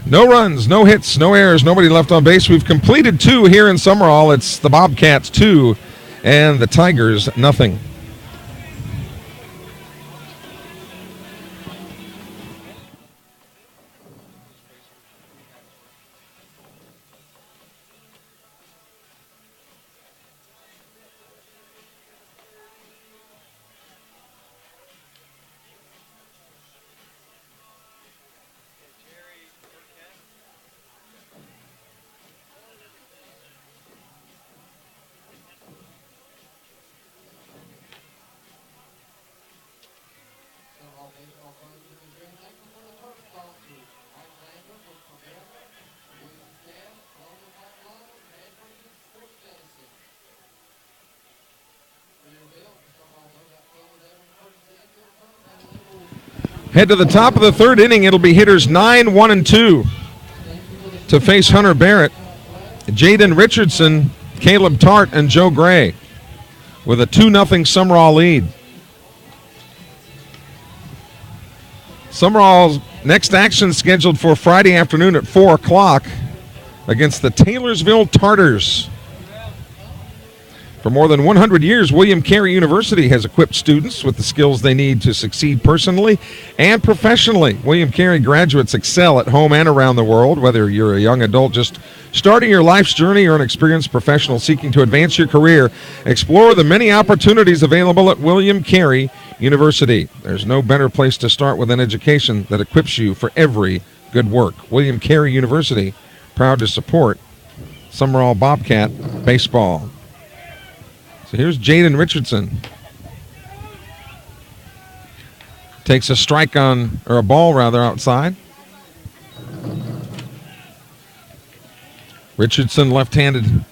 No runs, no hits, no errors, nobody left on base. We've completed 2 here in Sumrall. It's the Bobcats 2 and the Tigers nothing. Head to the top of the third inning. It'll be hitters 9, 1, and 2 to face Hunter Barrett, Jaden Richardson, Caleb Tart, and Joe Gray with a 2-0 Sumrall lead. Sumrall's next action scheduled for Friday afternoon at 4 o'clock against the Taylorsville Tartars. For more than 100 years, William Carey University has equipped students with the skills they need to succeed personally and professionally. William Carey graduates excel at home and around the world, whether you're a young adult just starting your life's journey or an experienced professional seeking to advance your career. Explore the many opportunities available at William Carey University. There's no better place to start with an education that equips you for every good work. William Carey University, proud to support Sumrall Bobcat baseball. So here's Jaden Richardson. Takes a strike on, or a ball rather, outside. Richardson, left-handed,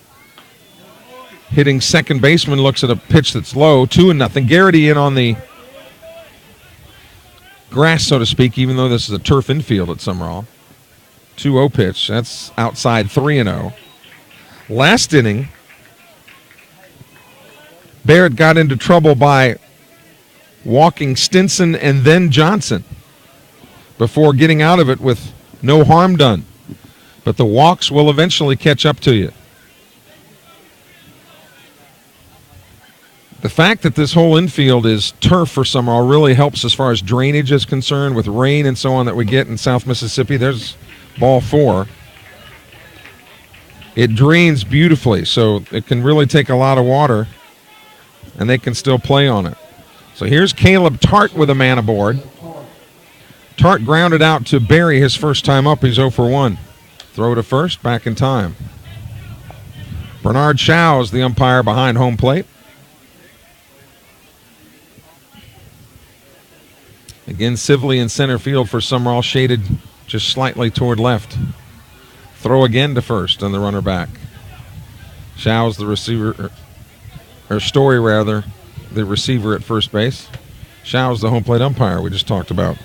hitting second baseman, looks at a pitch that's low, 2-0. Garrity in on the grass, so to speak, even though this is a turf infield at Sumrall. 2-0 pitch, that's outside, 3-0. Last inning, Barrett got into trouble by walking Stinson and then Johnson before getting out of it with no harm done. But the walks will eventually catch up to you. The fact that this whole infield is turf for Sumrall really helps as far as drainage is concerned with rain and so on that we get in South Mississippi. There's ball 4. It drains beautifully, so it can really take a lot of water, and they can still play on it. So here's Caleb Tart with a man aboard. Tart grounded out to Barry his first time up. He's 0 for 1. Throw to first, back in time. Bernard Show's the umpire behind home plate. Again, Sibley in center field for Sumrall, shaded just slightly toward left. Throw again to first and the runner back. Show's the receiver, or Story rather, the receiver at first base. Show's the home plate umpire we just talked about.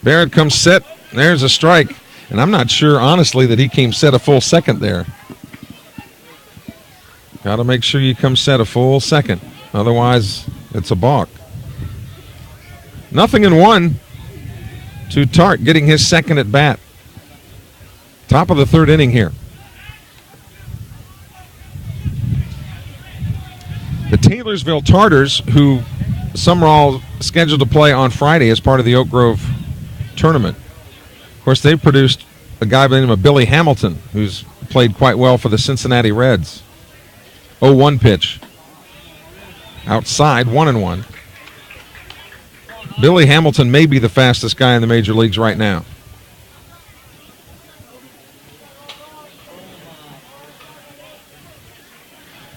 Barrett comes set. There's a strike. And I'm not sure, honestly, that he came set a full second there. Got to make sure you come set a full second. Otherwise, it's a balk. 0-1 to Tart, getting his second at bat. Top of the third inning here. The Taylorsville Tartars, who Sumrall scheduled to play on Friday as part of the Oak Grove tournament. Of course, they've produced a guy by the name of Billy Hamilton, who's played quite well for the Cincinnati Reds. 0-1 pitch. Outside, 1-1. Billy Hamilton may be the fastest guy in the major leagues right now.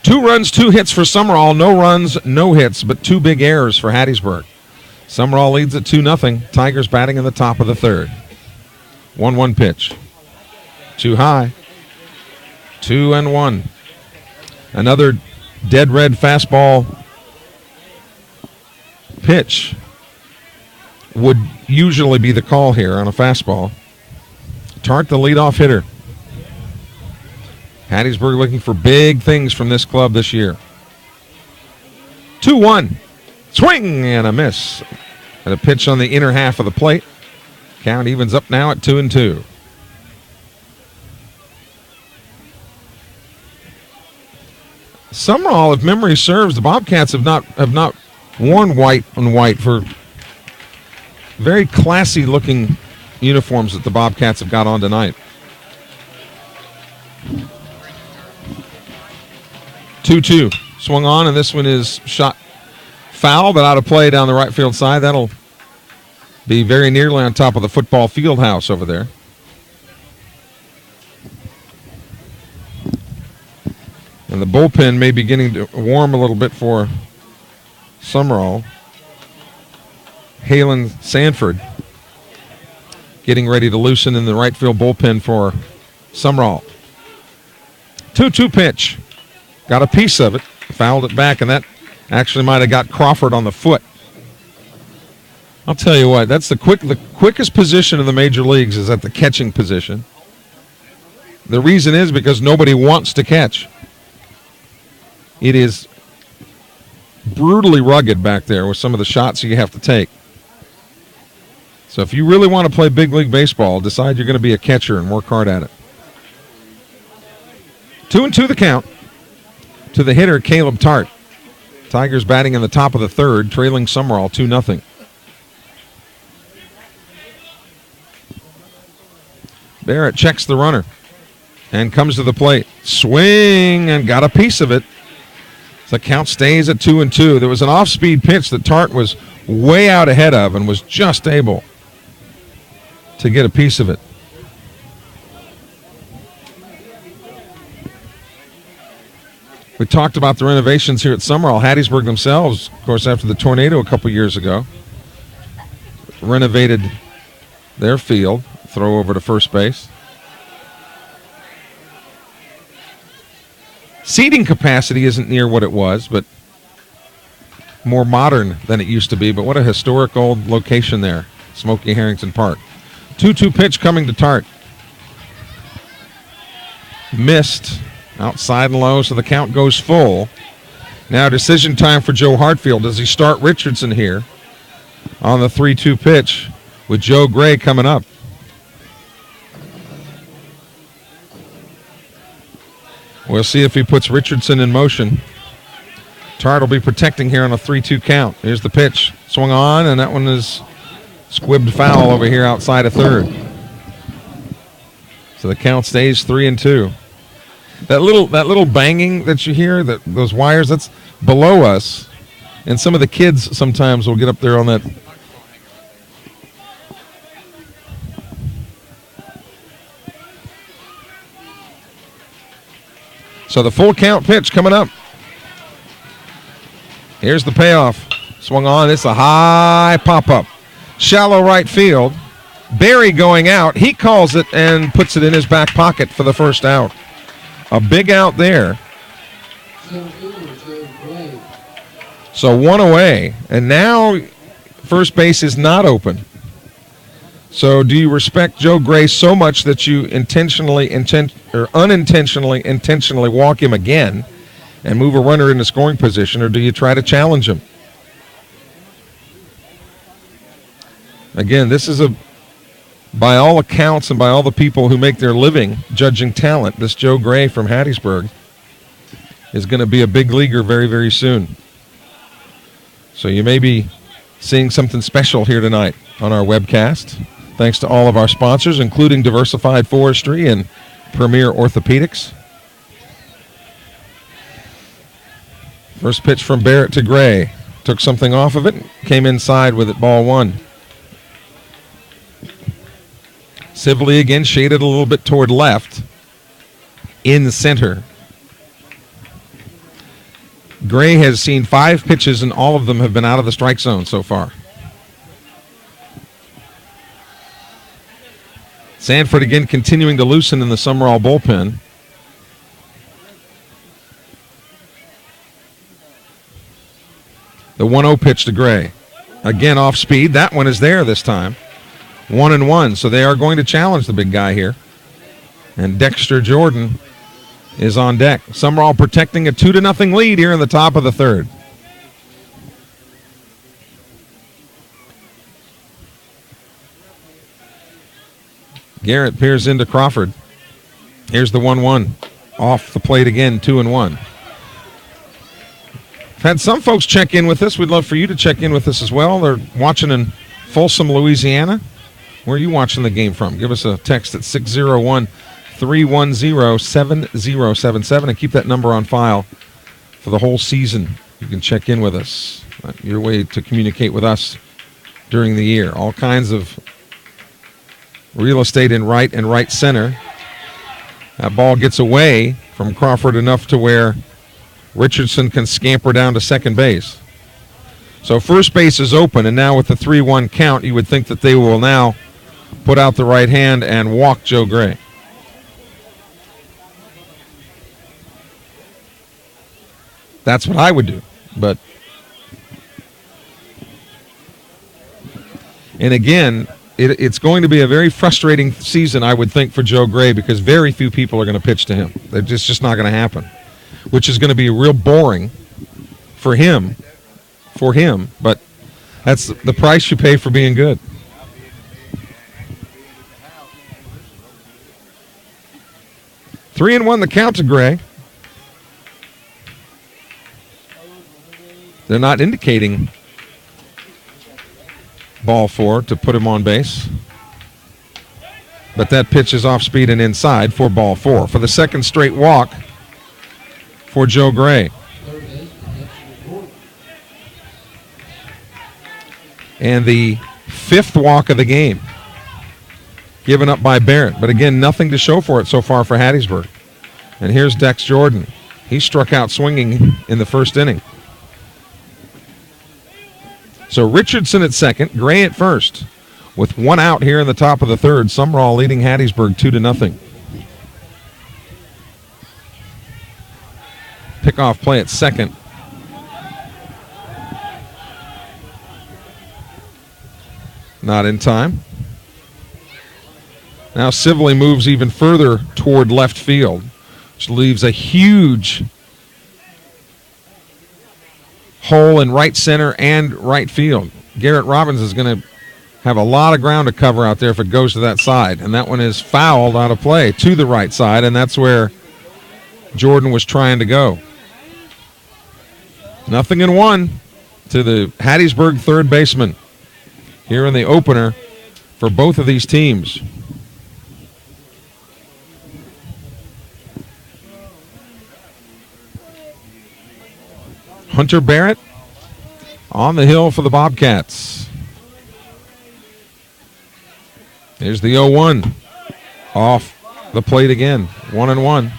Two runs, 2 hits for Sumrall. No runs, no hits, but 2 big errors for Hattiesburg. Sumrall leads at 2-0. Tigers batting in the top of the third. 1-1 pitch. Too high. 2-1. Another dead red fastball pitch would usually be the call here on a fastball. Tart, the leadoff hitter. Hattiesburg looking for big things from this club this year. 2-1. Swing and a miss. And a pitch on the inner half of the plate. Count evens up now at 2-2. Sumrall, if memory serves, the Bobcats have not worn white on white for very classy looking uniforms that the Bobcats have got on tonight. 2-2. Swung on, and this one is shot foul, but out of play down the right field side. That'll be very nearly on top of the football field house over there. And the bullpen may be beginning to warm a little bit for Sumrall. Halen Sanford getting ready to loosen in the right field bullpen for Sumrall. 2-2 pitch. Got a piece of it. Fouled it back, and that actually might have got Crawford on the foot. I'll tell you what, that's the quickest position in the major leagues is at the catching position. The reason is because nobody wants to catch. It is brutally rugged back there with some of the shots you have to take. So if you really want to play big league baseball, decide you're going to be a catcher and work hard at it. 2-2 the count to the hitter, Caleb Tart. Tigers batting in the top of the third, trailing Sumrall 2-0. Barrett checks the runner and comes to the plate. Swing, and got a piece of it. The count stays at 2-2. There was an off-speed pitch that Tart was way out ahead of and was just able to get a piece of it. We talked about the renovations here at Sumrall. Hattiesburg themselves, of course, after the tornado a couple years ago, renovated their field. Throw over to first base. Seating capacity isn't near what it was, but more modern than it used to be. But what a historic old location there, Smokey Harrington Park. 2-2 pitch coming to Tart. missed outside and low, so the count goes full. Now decision time for Joe Hartfield. Does he start Richardson here on the 3-2 pitch with Joe Gray coming up? We'll see if he puts Richardson in motion. Tart will be protecting here on a 3-2 count. Here's the pitch. Swung on, and that one is squibbed foul over here outside of third. So the count stays 3-2. That little banging that you hear, those wires, that's below us. And some of the kids sometimes will get up there on that. So the full count pitch coming up. Here's the payoff. Swung on. It's a high pop-up. Shallow right field. Barry going out. He calls it and puts it in his back pocket for the first out. A big out there. So one away. And now first base is not open. So do you respect Joe Gray so much that you unintentionally walk him again and move a runner into scoring position, or do you try to challenge him? Again, this is by all accounts and by all the people who make their living judging talent, this Joe Gray from Hattiesburg is going to be a big leaguer very, very soon. So you may be seeing something special here tonight on our webcast. Thanks to all of our sponsors, including Diversified Forestry and Premier Orthopedics. First pitch from Barrett to Gray. Took something off of it, came inside with it, ball one. Sibley again shaded a little bit toward left, in center. Gray has seen 5 pitches, and all of them have been out of the strike zone so far. Sanford again continuing to loosen in the Sumrall bullpen. The 1-0 pitch to Gray. Again off speed. That one is there this time. 1-1. So they are going to challenge the big guy here. And Dexter Jordan is on deck. Sumrall protecting a 2-0 lead here in the top of the third. Garrett peers into Crawford. Here's the 1-1. Off the plate again, 2-1. Had some folks check in with us. We'd love for you to check in with us as well. They're watching in Folsom, Louisiana. Where are you watching the game from? Give us a text at 601-310-7077 and keep that number on file for the whole season. You can check in with us. Your way to communicate with us during the year. All kinds of real estate in right and right center. That ball gets away from Crawford enough to where Richardson can scamper down to second base. So first base is open, and now with the 3-1 count, you would think that they will now put out the right hand and walk Joe Gray. That's what I would do. And again, it's going to be a very frustrating season, I would think, for Joe Gray, because very few people are going to pitch to him. It's just not going to happen, which is going to be real boring for him, but that's the price you pay for being good. Three and one, the count to Gray. They're not indicating ball 4 to put him on base. But that pitch is off speed and inside for ball 4. For the second straight walk for Joe Gray. And the 5th walk of the game given up by Barrett. But again, nothing to show for it so far for Hattiesburg. And here's Dex Jordan. He struck out swinging in the first inning. So Richardson at second, Gray at first. With one out here in the top of the third, Sumrall leading Hattiesburg 2-0. Pickoff play at second. Not in time. Now Sibley moves even further toward left field. which leaves a huge hole in right center and right field. Garrett Robbins is going to have a lot of ground to cover out there if it goes to that side. And that one is fouled out of play to the right side, and that's where Jordan was trying to go. 0-1 to the Hattiesburg third baseman here in the opener for both of these teams. Hunter Barrett on the hill for the Bobcats. Here's the 0-1 off the plate again. 1-1.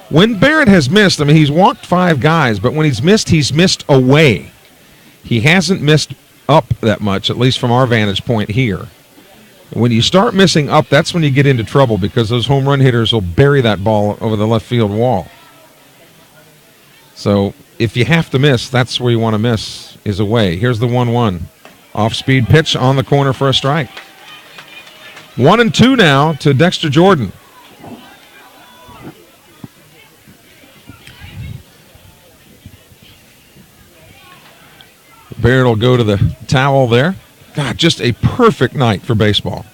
When Barrett has missed, I mean, he's walked 5 guys, but when he's missed away. He hasn't missed up that much, at least from our vantage point here. When you start missing up, that's when you get into trouble because those home run hitters will bury that ball over the left field wall. So if you have to miss, that's where you want to miss, is away. Here's the 1-1. Off-speed pitch on the corner for a strike. 1-2 now to Dexter Jordan. Barrett will go to the towel there. God, just a perfect night for baseball.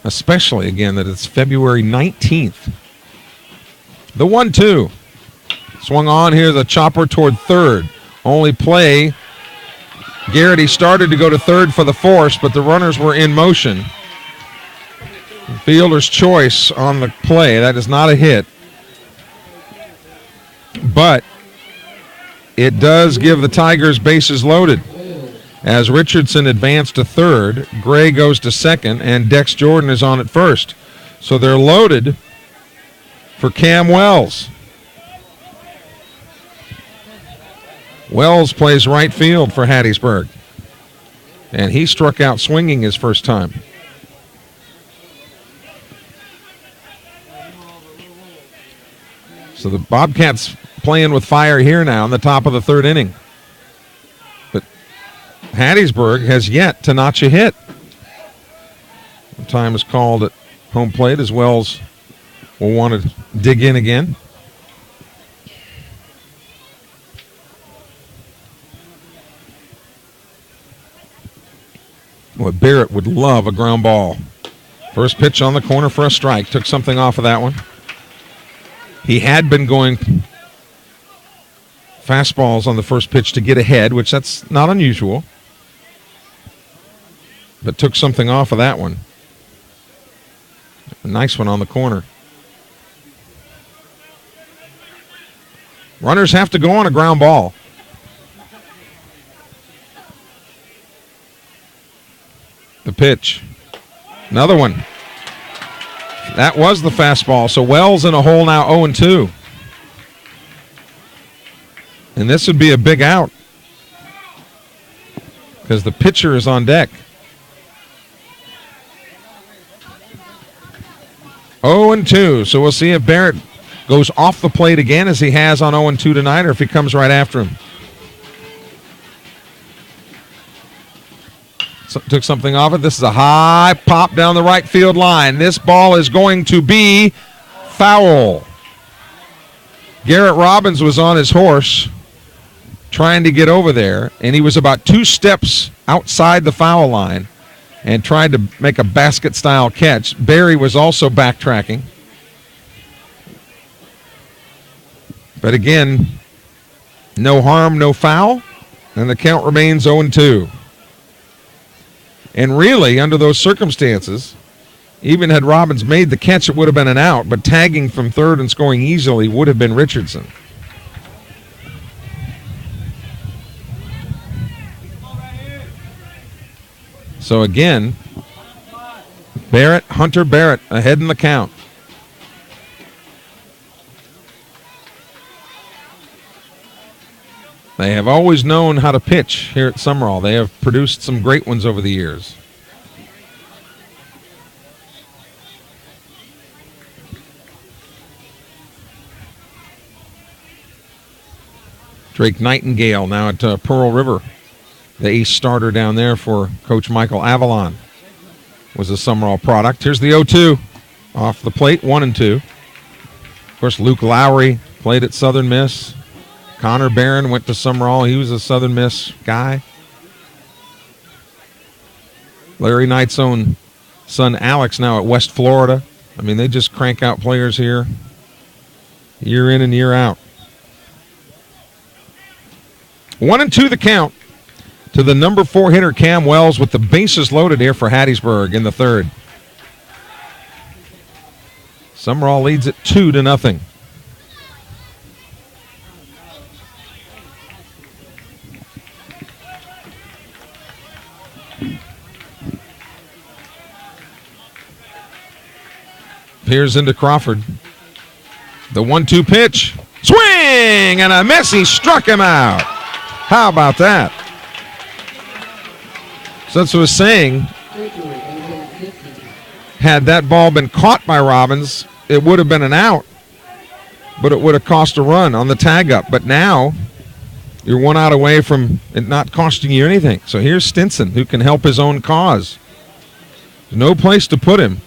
Especially, again, that it's February 19th. The 1-2. Swung on. Here's a chopper toward third. Only play. Garrett, he started to go to third for the force, but the runners were in motion. Fielder's choice on the play. That is not a hit. But it does give the Tigers bases loaded. As Richardson advanced to third, Gray goes to second, and Dex Jordan is on at first. So they're loaded for Cam Wells. Wells plays right field for Hattiesburg. And he struck out swinging his first time. So the Bobcats playing with fire here now in the top of the third inning. But Hattiesburg has yet to notch a hit. Time is called at home plate as Wells will want to dig in again. Boy, Barrett would love a ground ball. First pitch on the corner for a strike. Took something off of that one. He had been going fastballs on the first pitch to get ahead, which that's not unusual. But took something off of that one. A nice one on the corner. Runners have to go on a ground ball. The pitch. Another one. That was the fastball. So Wells in a hole now, 0-2. And this would be a big out because the pitcher is on deck. 0-2. So we'll see if Barrett goes off the plate again as he has on 0-2 tonight, or if he comes right after him. Took something off it. This is a high pop down the right field line. This ball is going to be foul. Garrett Robbins was on his horse trying to get over there, and he was about 2 steps outside the foul line and tried to make a basket-style catch. Barry was also backtracking. But again, no harm, no foul, and the count remains 0-2. And really, under those circumstances, even had Robbins made the catch, it would have been an out, but tagging from third and scoring easily would have been Richardson. So again, Hunter Barrett ahead in the count. They have always known how to pitch here at Sumrall. They have produced some great ones over the years. Drake Nightingale now at Pearl River, the ace starter down there for Coach Michael Avalon. was a Sumrall product. Here's the 0-2 off the plate, 1-2. Of course, Luke Lowry played at Southern Miss. Connor Barron went to Sumrall. He was a Southern Miss guy. Larry Knight's own son Alex now at West Florida. I mean, they just crank out players here year in and year out. 1-2 the count to the number 4 hitter, Cam Wells, with the bases loaded here for Hattiesburg in the third. Sumrall leads it 2-0. Here's into Crawford. The 1-2 pitch. Swing and a miss. He struck him out. How about that? So that's what I was saying. Had that ball been caught by Robbins, it would have been an out, but it would have cost a run on the tag up. But now you're 1 out away from it not costing you anything. So here's Stinson, who can help his own cause. There's no place to put him.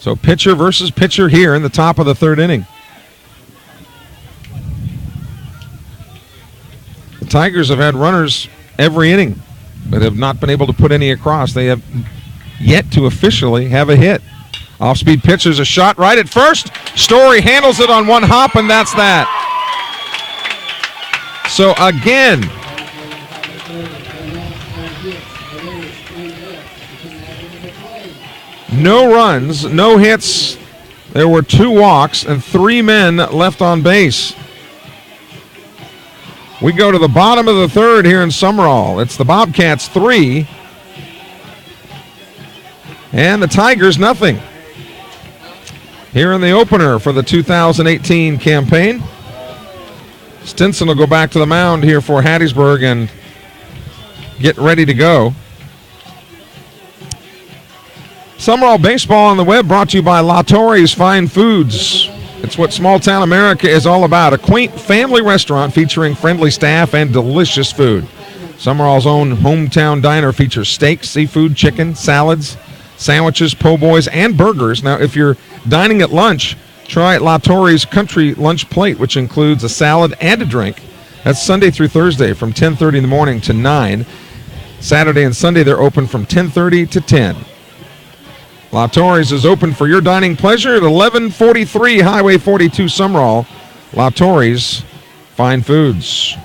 So pitcher versus pitcher here in the top of the third inning. The Tigers have had runners every inning, but have not been able to put any across. They have yet to officially have a hit. Off-speed pitch, there's a shot right at first. Story handles it on one hop, and that's that. So again, no runs, no hits. There were 2 walks and 3 men left on base. We go to the bottom of the third here in Sumrall. It's the Bobcats 3 and the Tigers nothing. Here in the opener for the 2018 campaign. Stinson will go back to the mound here for Hattiesburg and get ready to go. Sumrall Baseball on the web brought to you by La Torre's Fine Foods. It's what small town America is all about. A quaint family restaurant featuring friendly staff and delicious food. Sumrall's own hometown diner features steaks, seafood, chicken, salads, sandwiches, po' boys, and burgers. Now, if you're dining at lunch, try La Torre's Country Lunch Plate, which includes a salad and a drink. That's Sunday through Thursday from 10:30 in the morning to 9. Saturday and Sunday, they're open from 10:30 to 10. La Torre's is open for your dining pleasure at 1143 Highway 42 Sumrall. La Torre's Fine Foods.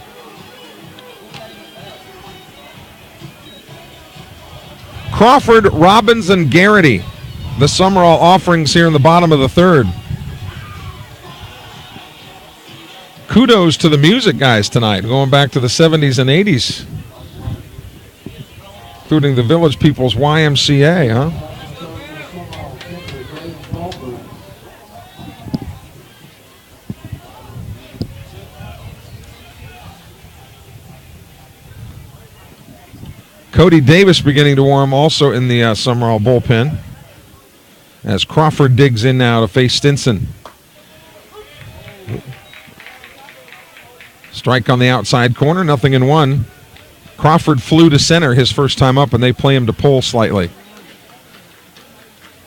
Crawford, Robbins, and Garrett, the Sumrall offerings here in the bottom of the third. Kudos to the music guys tonight, going back to the 70s and 80s, including the Village People's YMCA, huh? Cody Davis beginning to warm also in the Sumrall bullpen as Crawford digs in now to face Stinson. Strike on the outside corner, 0-1. Crawford flew to center his first time up, and they play him to pull slightly.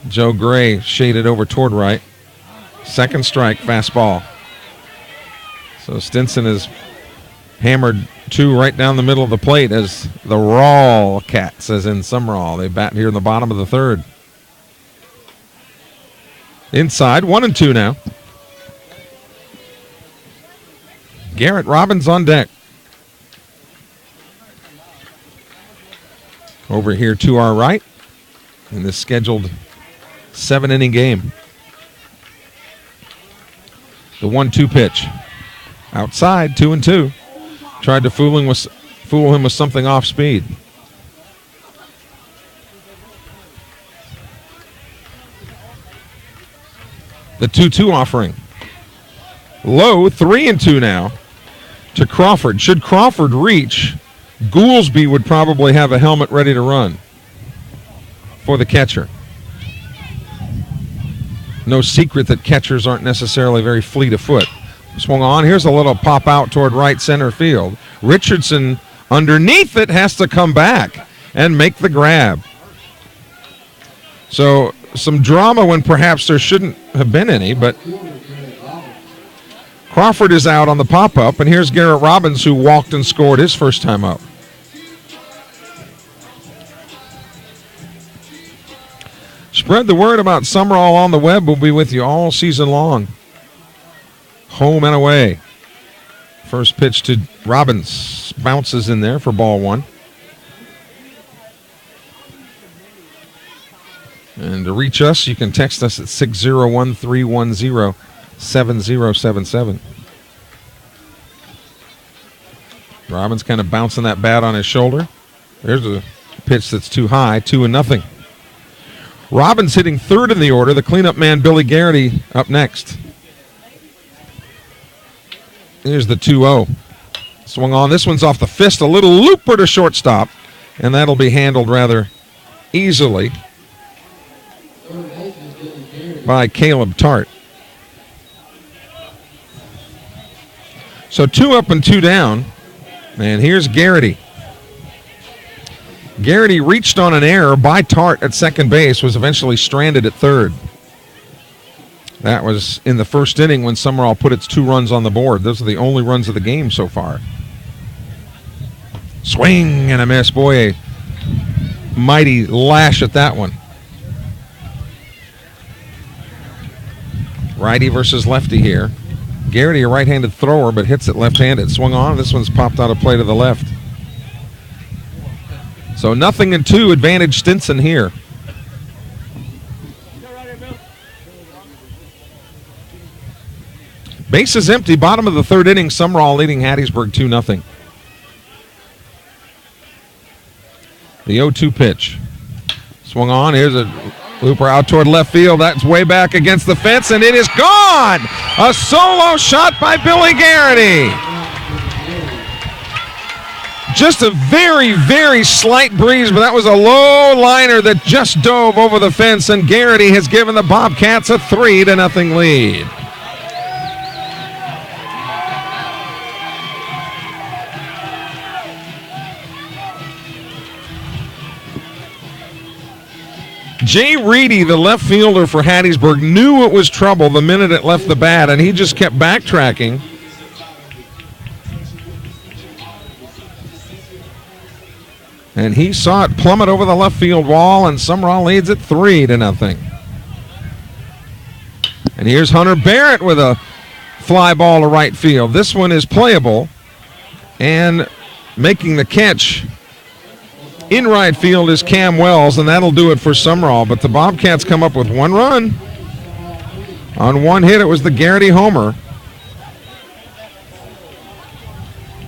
Joe Gray shaded over toward right. Second strike, fastball. So Stinson is hammered 2 right down the middle of the plate as the Raw Cats, as in Sumrall. They bat here in the bottom of the third. Inside, 1-2 now. Garrett Robbins on deck. Over here to our right in this scheduled 7-inning game. The 1-2 pitch. Outside, 2-2. Tried to fool him with something off speed. The 2-2 offering. Low, 3-2 now to Crawford. Should Crawford reach, Goolsby would probably have a helmet ready to run for the catcher. No secret that catchers aren't necessarily very fleet of foot. Swung on. Here's a little pop out toward right center field. Richardson underneath it has to come back and make the grab. So some drama when perhaps there shouldn't have been any, but Crawford is out on the pop-up, and here's Garrett Robbins, who walked and scored his first time up. Spread the word about Sumrall on the web. We'll be with you all season long. Home and away. First pitch to Robbins. Bounces in there for ball one. And to reach us, you can text us at 601-310-7077. Robbins kind of bouncing that bat on his shoulder. There's a pitch that's too high, 2-0. Robbins hitting third in the order. The cleanup man, Billy Garrity, up next. Here's the 2-0. Swung on. This one's off the fist. A little looper to shortstop, and that'll be handled rather easily by Caleb Tart. So 2 up and 2 down. And here's Garrity. Garrity reached on an error by Tart at second base, was eventually stranded at third. That was in the first inning when Sumrall put its 2 runs on the board. Those are the only runs of the game so far. Swing and a miss. Boy, a mighty lash at that one. Righty versus lefty here. Garrity, a right-handed thrower, but hits it left-handed. Swung on. This one's popped out of play to the left. So 0-2, advantage Stinson here. Base is empty, bottom of the third inning. Sumrall leading Hattiesburg 2-0. The 0-2 pitch. Swung on. Here's a looper out toward left field. That's way back against the fence, and it is gone! A solo shot by Billy Garrity. Just a very, very slight breeze, but that was a low liner that just dove over the fence, and Garrity has given the Bobcats a 3-0 lead. Jay Reedy, the left fielder for Hattiesburg, knew it was trouble the minute it left the bat, and he just kept backtracking. And he saw it plummet over the left field wall, and Sumrall leads it 3-0. And here's Hunter Barrett with a fly ball to right field. This one is playable, and making the catch in right field is Cam Wells, and that'll do it for Sumrall. But the Bobcats come up with 1 run. On 1 hit, it was the Garrity homer.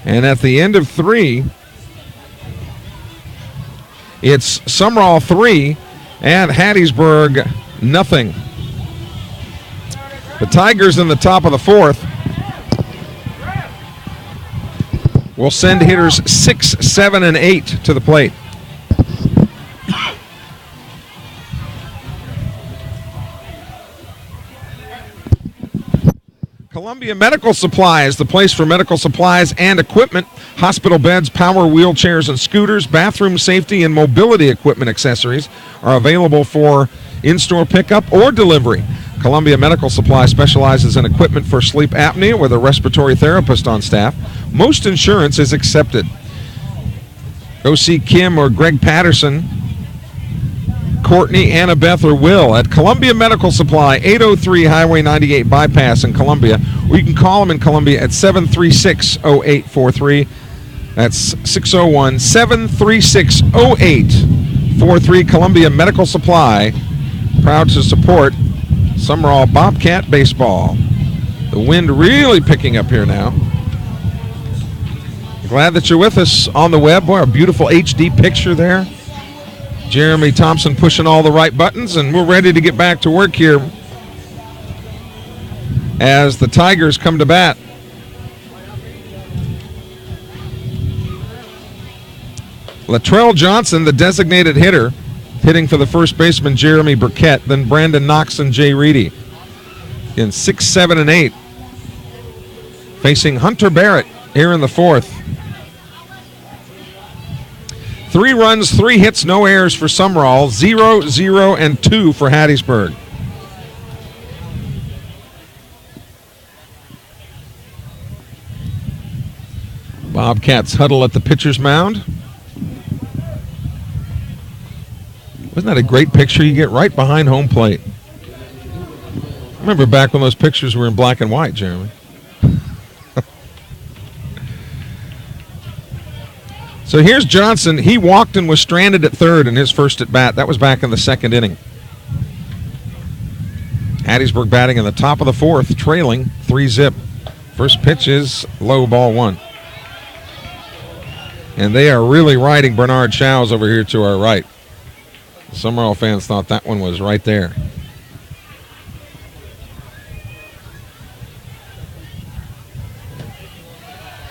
And at the end of 3, it's Sumrall 3 and Hattiesburg 0. The Tigers in the top of the 4th will send hitters 6, 7, and 8 to the plate. Columbia Medical Supply is the place for medical supplies and equipment. Hospital beds, power wheelchairs and scooters, bathroom safety and mobility equipment accessories are available for in-store pickup or delivery. Columbia Medical Supply specializes in equipment for sleep apnea with a respiratory therapist on staff. Most insurance is accepted. Go see Kim or Greg Patterson, Courtney, Annabeth, or Will at Columbia Medical Supply, 803 Highway 98 Bypass in Columbia, or you can call them in Columbia at 736-0843. That's 601-736-0843. Columbia Medical Supply, proud to support Sumrall Bobcat baseball. The wind really picking up here now. Glad that you're with us on the web. Boy, a beautiful HD picture there. Jeremy Thompson pushing all the right buttons, and we're ready to get back to work here as the Tigers come to bat. Latrell Johnson, the designated hitter, hitting for the first baseman Jeremy Burkett, then Brandon Knox and Jay Reedy. In 6, 7, and 8. Facing Hunter Barrett here in the 4th. 3 runs, 3 hits, no errors for Sumrall. 0, 0, and 2 for Hattiesburg. Bobcats huddle at the pitcher's mound. Wasn't that a great picture? You get right behind home plate. I remember back when those pictures were in black and white, Jeremy. So here's Johnson. He walked and was stranded at third in his first at bat. That was back in the 2nd inning. Hattiesburg batting in the top of the 4th, trailing 3-zip. First pitch is low, ball 1. And they are really riding Bernard Showes over here to our right. Sumrall fans thought that one was right there.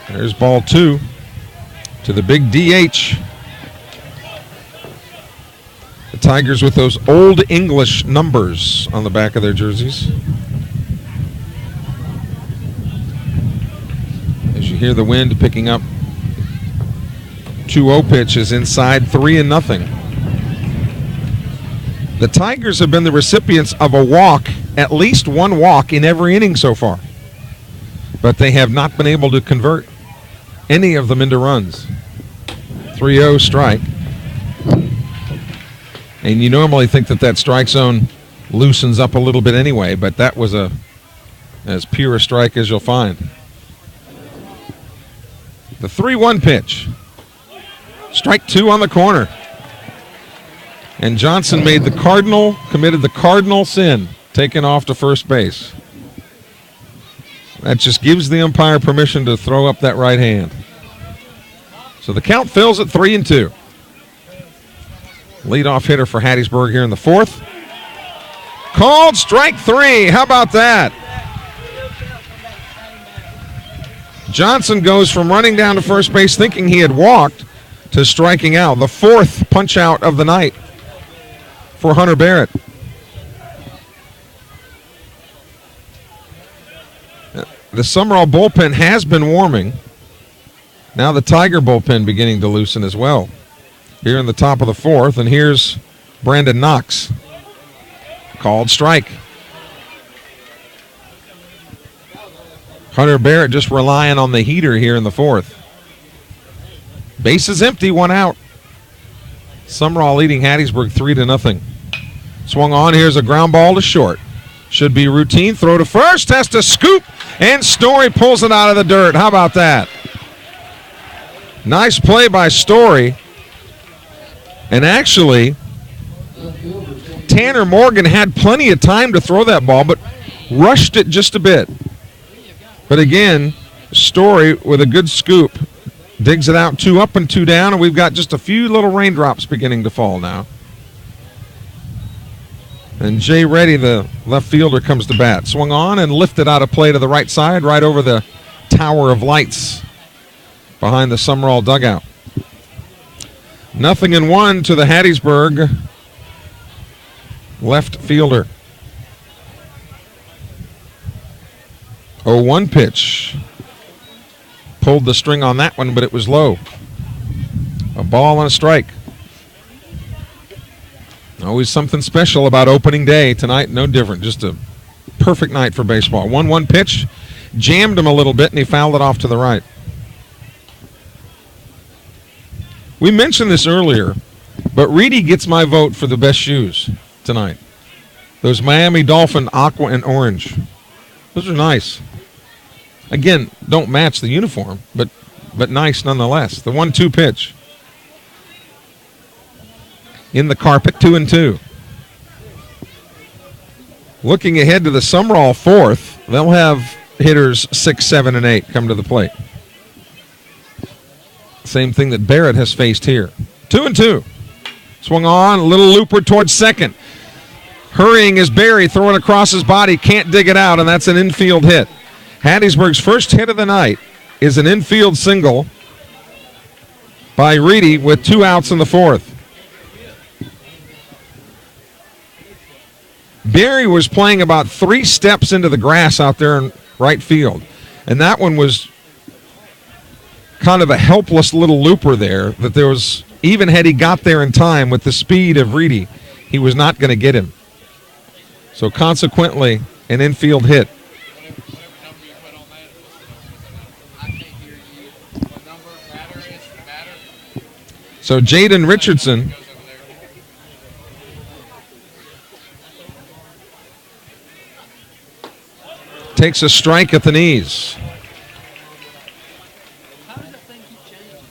There's ball 2 to the big DH. The Tigers with those old English numbers on the back of their jerseys. As you hear the wind picking up. 2-0 pitch is inside, 3-0. The Tigers have been the recipients of a walk, at least one walk in every inning so far. But they have not been able to convert any of them into runs. 3-0 strike. And you normally think that strike zone loosens up a little bit anyway, but that was as pure a strike as you'll find. The 3-1 pitch. Strike 2 on the corner. And Johnson committed the cardinal sin, taking off to first base. That just gives the umpire permission to throw up that right hand. So the count fills at 3-2. Leadoff hitter for Hattiesburg here in the 4th. Called strike 3. How about that? Johnson goes from running down to first base thinking he had walked to striking out. The 4th punch out of the night for Hunter Barrett. The Sumrall bullpen has been warming. Now the Tiger bullpen beginning to loosen as well. Here in the top of the 4th, and here's Brandon Knox. Called strike. Hunter Barrett just relying on the heater here in the 4th. Base is empty, 1 out. Sumrall leading Hattiesburg 3-0. Swung on, here's a ground ball to short. Should be routine, throw to first, has to scoop, and Story pulls it out of the dirt. How about that? Nice play by Story. And actually, Tanner Morgan had plenty of time to throw that ball, but rushed it just a bit. But again, Story with a good scoop. Digs it out, 2 up and 2 down, and we've got just a few little raindrops beginning to fall now. And Jay Reddy, the left fielder, comes to bat. Swung on and lifted out of play to the right side, right over the tower of lights behind the Sumrall dugout. 0-1 to the Hattiesburg left fielder. 0-1 pitch. Pulled the string on that one, but it was low. A ball and a strike. Always something special about opening day. Tonight, no different. Just a perfect night for baseball. 1-1 pitch. Jammed him a little bit, and he fouled it off to the right. We mentioned this earlier, but Reedy gets my vote for the best shoes tonight. Those Miami Dolphin aqua and orange. Those are nice. Again, don't match the uniform, but nice nonetheless. The 1-2 pitch. In the carpet, 2-2. Looking ahead to the Sumrall 4th, they'll have hitters 6, 7, and 8 come to the plate. Same thing that Barrett has faced here. 2-2. Swung on, a little looper towards second. Hurrying is Barry, throwing across his body, can't dig it out, and that's an infield hit. Hattiesburg's first hit of the night is an infield single by Reedy with 2 outs in the 4th. Barry was playing about 3 steps into the grass out there in right field, and that one was kind of a helpless little looper there that there was even had he got there in time with the speed of Reedy, he was not going to get him. So consequently, an infield hit. So Jaden Richardson takes a strike at the knees.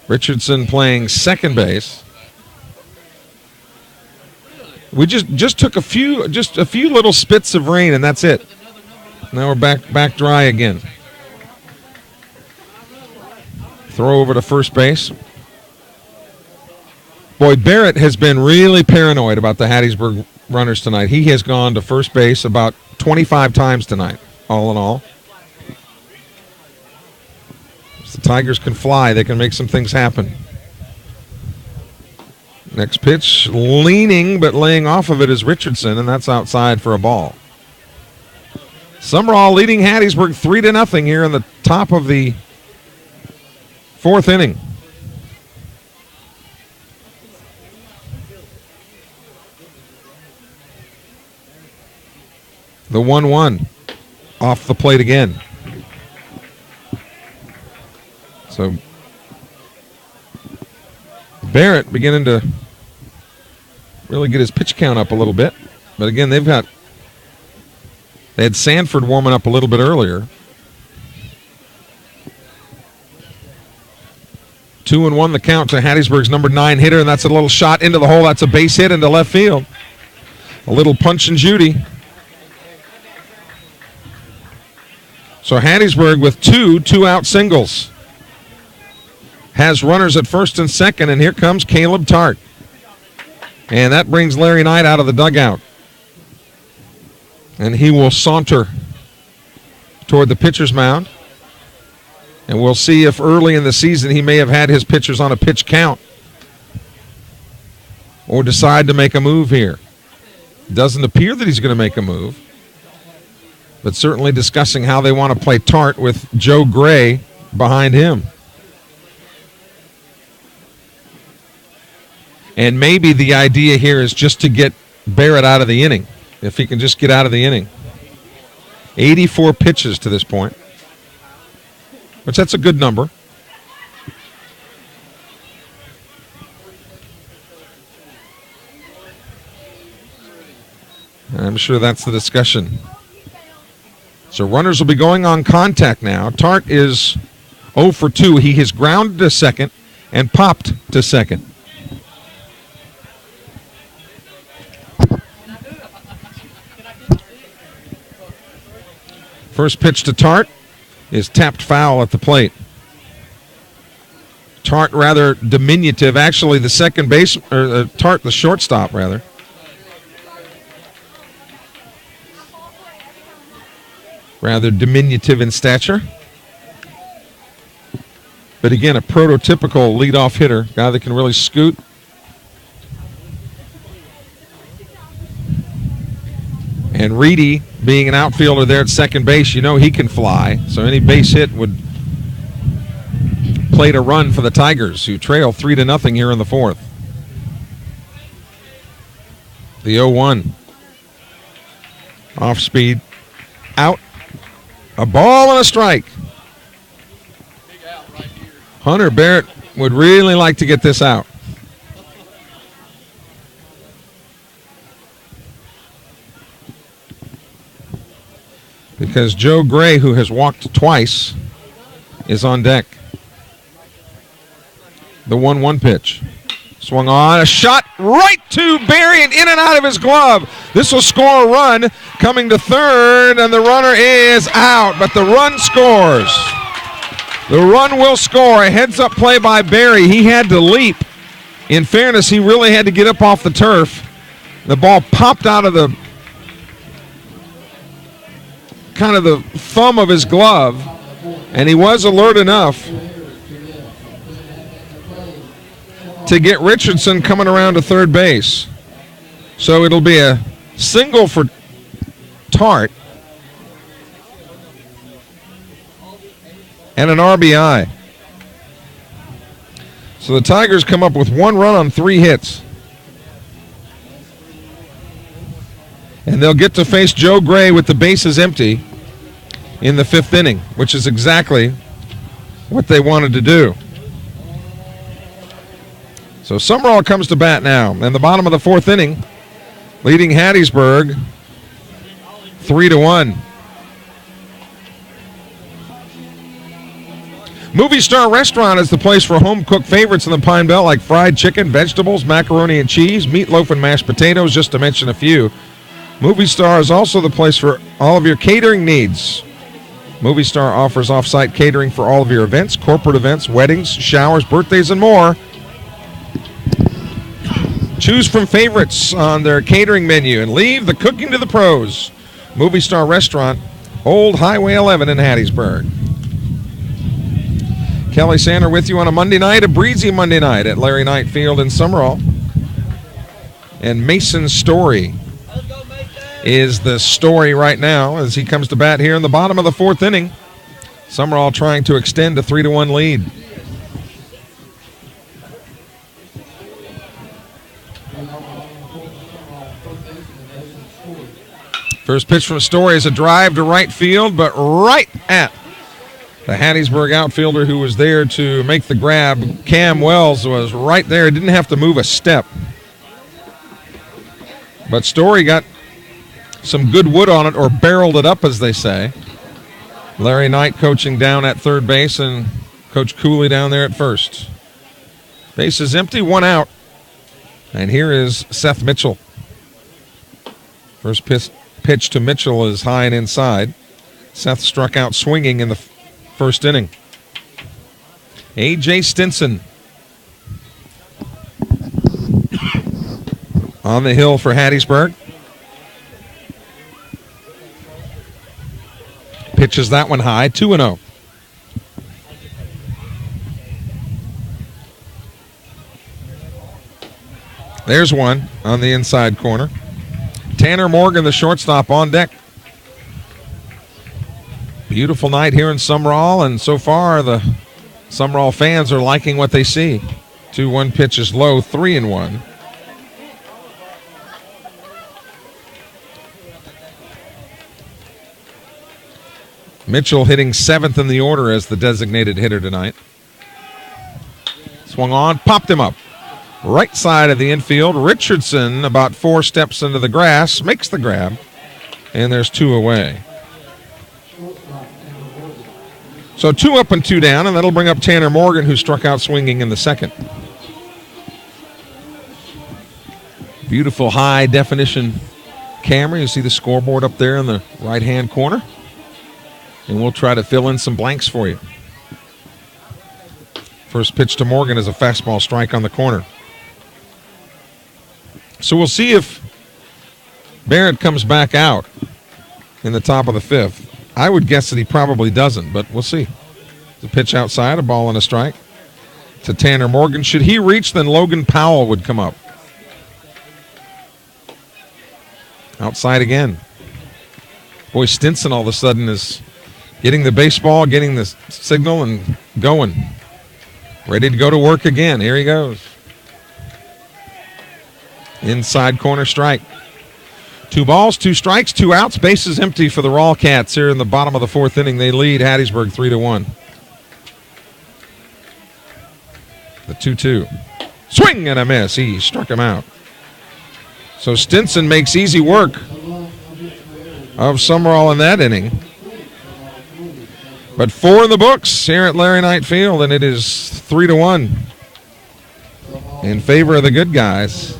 Richardson playing second base. We just took a few little spits of rain, and that's it. Now we're back dry again. Throw over to first base. Boy, Barrett has been really paranoid about the Hattiesburg runners tonight. He has gone to first base about 25 times tonight, all in all. If the Tigers can fly, they can make some things happen. Next pitch, leaning but laying off of it is Richardson, and that's outside for a ball. Sumrall leading Hattiesburg 3-0 here in the top of the fourth inning. The 1-1 off the plate again. So Barrett beginning to really get his pitch count up a little bit. But again, they had Sanford warming up a little bit earlier. 2-1 the count to Hattiesburg's number 9 hitter, and that's a little shot into the hole. That's a base hit into left field. A little punch and Judy. So Hattiesburg with two-out singles. Has runners at first and second, and here comes Caleb Tart. And that brings Larry Knight out of the dugout. And he will saunter toward the pitcher's mound. And we'll see if early in the season he may have had his pitchers on a pitch count or decide to make a move here. Doesn't appear that he's going to make a move, but certainly discussing how they want to play Tart with Joe Gray behind him. And maybe the idea here is just to get Barrett out of the inning, if he can just get out of the inning. 84 pitches to this point, which that's a good number. I'm sure that's the discussion. So runners will be going on contact now. Tart is 0 for 2. He has grounded to second and popped to second. First pitch to Tart is tapped foul at the plate. Tart rather diminutive. Actually, the second base, or Tart, the shortstop, rather. Rather diminutive in stature. But again, a prototypical leadoff hitter, guy that can really scoot. And Reedy, being an outfielder there at second base, you know he can fly. So any base hit would play to run for the Tigers, who trail 3-0 here in the fourth. The 0-1. Off speed. Out. A ball and a strike. Hunter Barrett would really like to get this out. Because Joe Gray, who has walked twice, is on deck. The 1-1 pitch. Swung on, a shot right to Barry and in and out of his glove. This will score a run. Coming to third, and the runner is out, but the run scores. The run will score. A heads-up play by Barry. He had to leap. In fairness, he really had to get up off the turf. The ball popped out of the kind of the thumb of his glove, and he was alert enough to get Richardson coming around to third base. So it'll be a single for Tart and an RBI. So the Tigers come up with 1 run on 3 hits. And they'll get to face Joe Gray with the bases empty in the 5th inning, which is exactly what they wanted to do. So Sumrall comes to bat now. In the bottom of the 4th inning, leading Hattiesburg 3-1. Movie Star Restaurant is the place for home-cooked favorites in the Pine Belt like fried chicken, vegetables, macaroni and cheese, meatloaf and mashed potatoes, just to mention a few. Movie Star is also the place for all of your catering needs. Movie Star offers off-site catering for all of your events, corporate events, weddings, showers, birthdays, and more. Choose from favorites on their catering menu and leave the cooking to the pros. Movie Star Restaurant, Old Highway 11 in Hattiesburg. Kelly Sander with you on a Monday night, a breezy Monday night at Larry Knight Field in Sumrall. And Mason Story is the story right now as he comes to bat here in the bottom of the 4th inning. Sumrall trying to extend a 3-1 lead. First pitch from Story is a drive to right field, but right at the Hattiesburg outfielder who was there to make the grab. Cam Wells was right there, didn't have to move a step. But Story got some good wood on it, or barreled it up, as they say. Larry Knight coaching down at third base, and Coach Cooley down there at first. Base is empty, 1 out. And here is Seth Mitchell. First pitch to Mitchell is high and inside. Seth struck out swinging in the first inning. A.J. Stinson on the hill for Hattiesburg. Pitches that one high, 2-0. There's one on the inside corner. Tanner Morgan, the shortstop, on deck. Beautiful night here in Sumrall, and so far the Sumrall fans are liking what they see. 2-1 pitch is low, 3-1. Mitchell hitting 7th in the order as the designated hitter tonight. Swung on, popped him up. Right side of the infield, Richardson about 4 steps into the grass, makes the grab, and there's 2 away. So 2 up and 2 down, and that'll bring up Tanner Morgan, who struck out swinging in the second. Beautiful high-definition camera. You see the scoreboard up there in the right-hand corner. And we'll try to fill in some blanks for you. First pitch to Morgan is a fastball strike on the corner. So we'll see if Barrett comes back out in the top of the 5th. I would guess that he probably doesn't, but we'll see. The pitch outside, a ball and a strike to Tanner Morgan. Should he reach, then Logan Powell would come up. Outside again. Boy, Stinson all of a sudden is getting the baseball, getting the signal, and going. Ready to go to work again. Here he goes. Inside corner strike. 2 balls, 2 strikes, 2 outs. Bases empty for the Rawcats here in the bottom of the 4th inning. They lead Hattiesburg 3-1. The 2-2. Swing and a miss. He struck him out. So Stinson makes easy work of Sumrall in that inning. But 4 in the books here at Larry Knight Field, and it is 3-1 in favor of the good guys.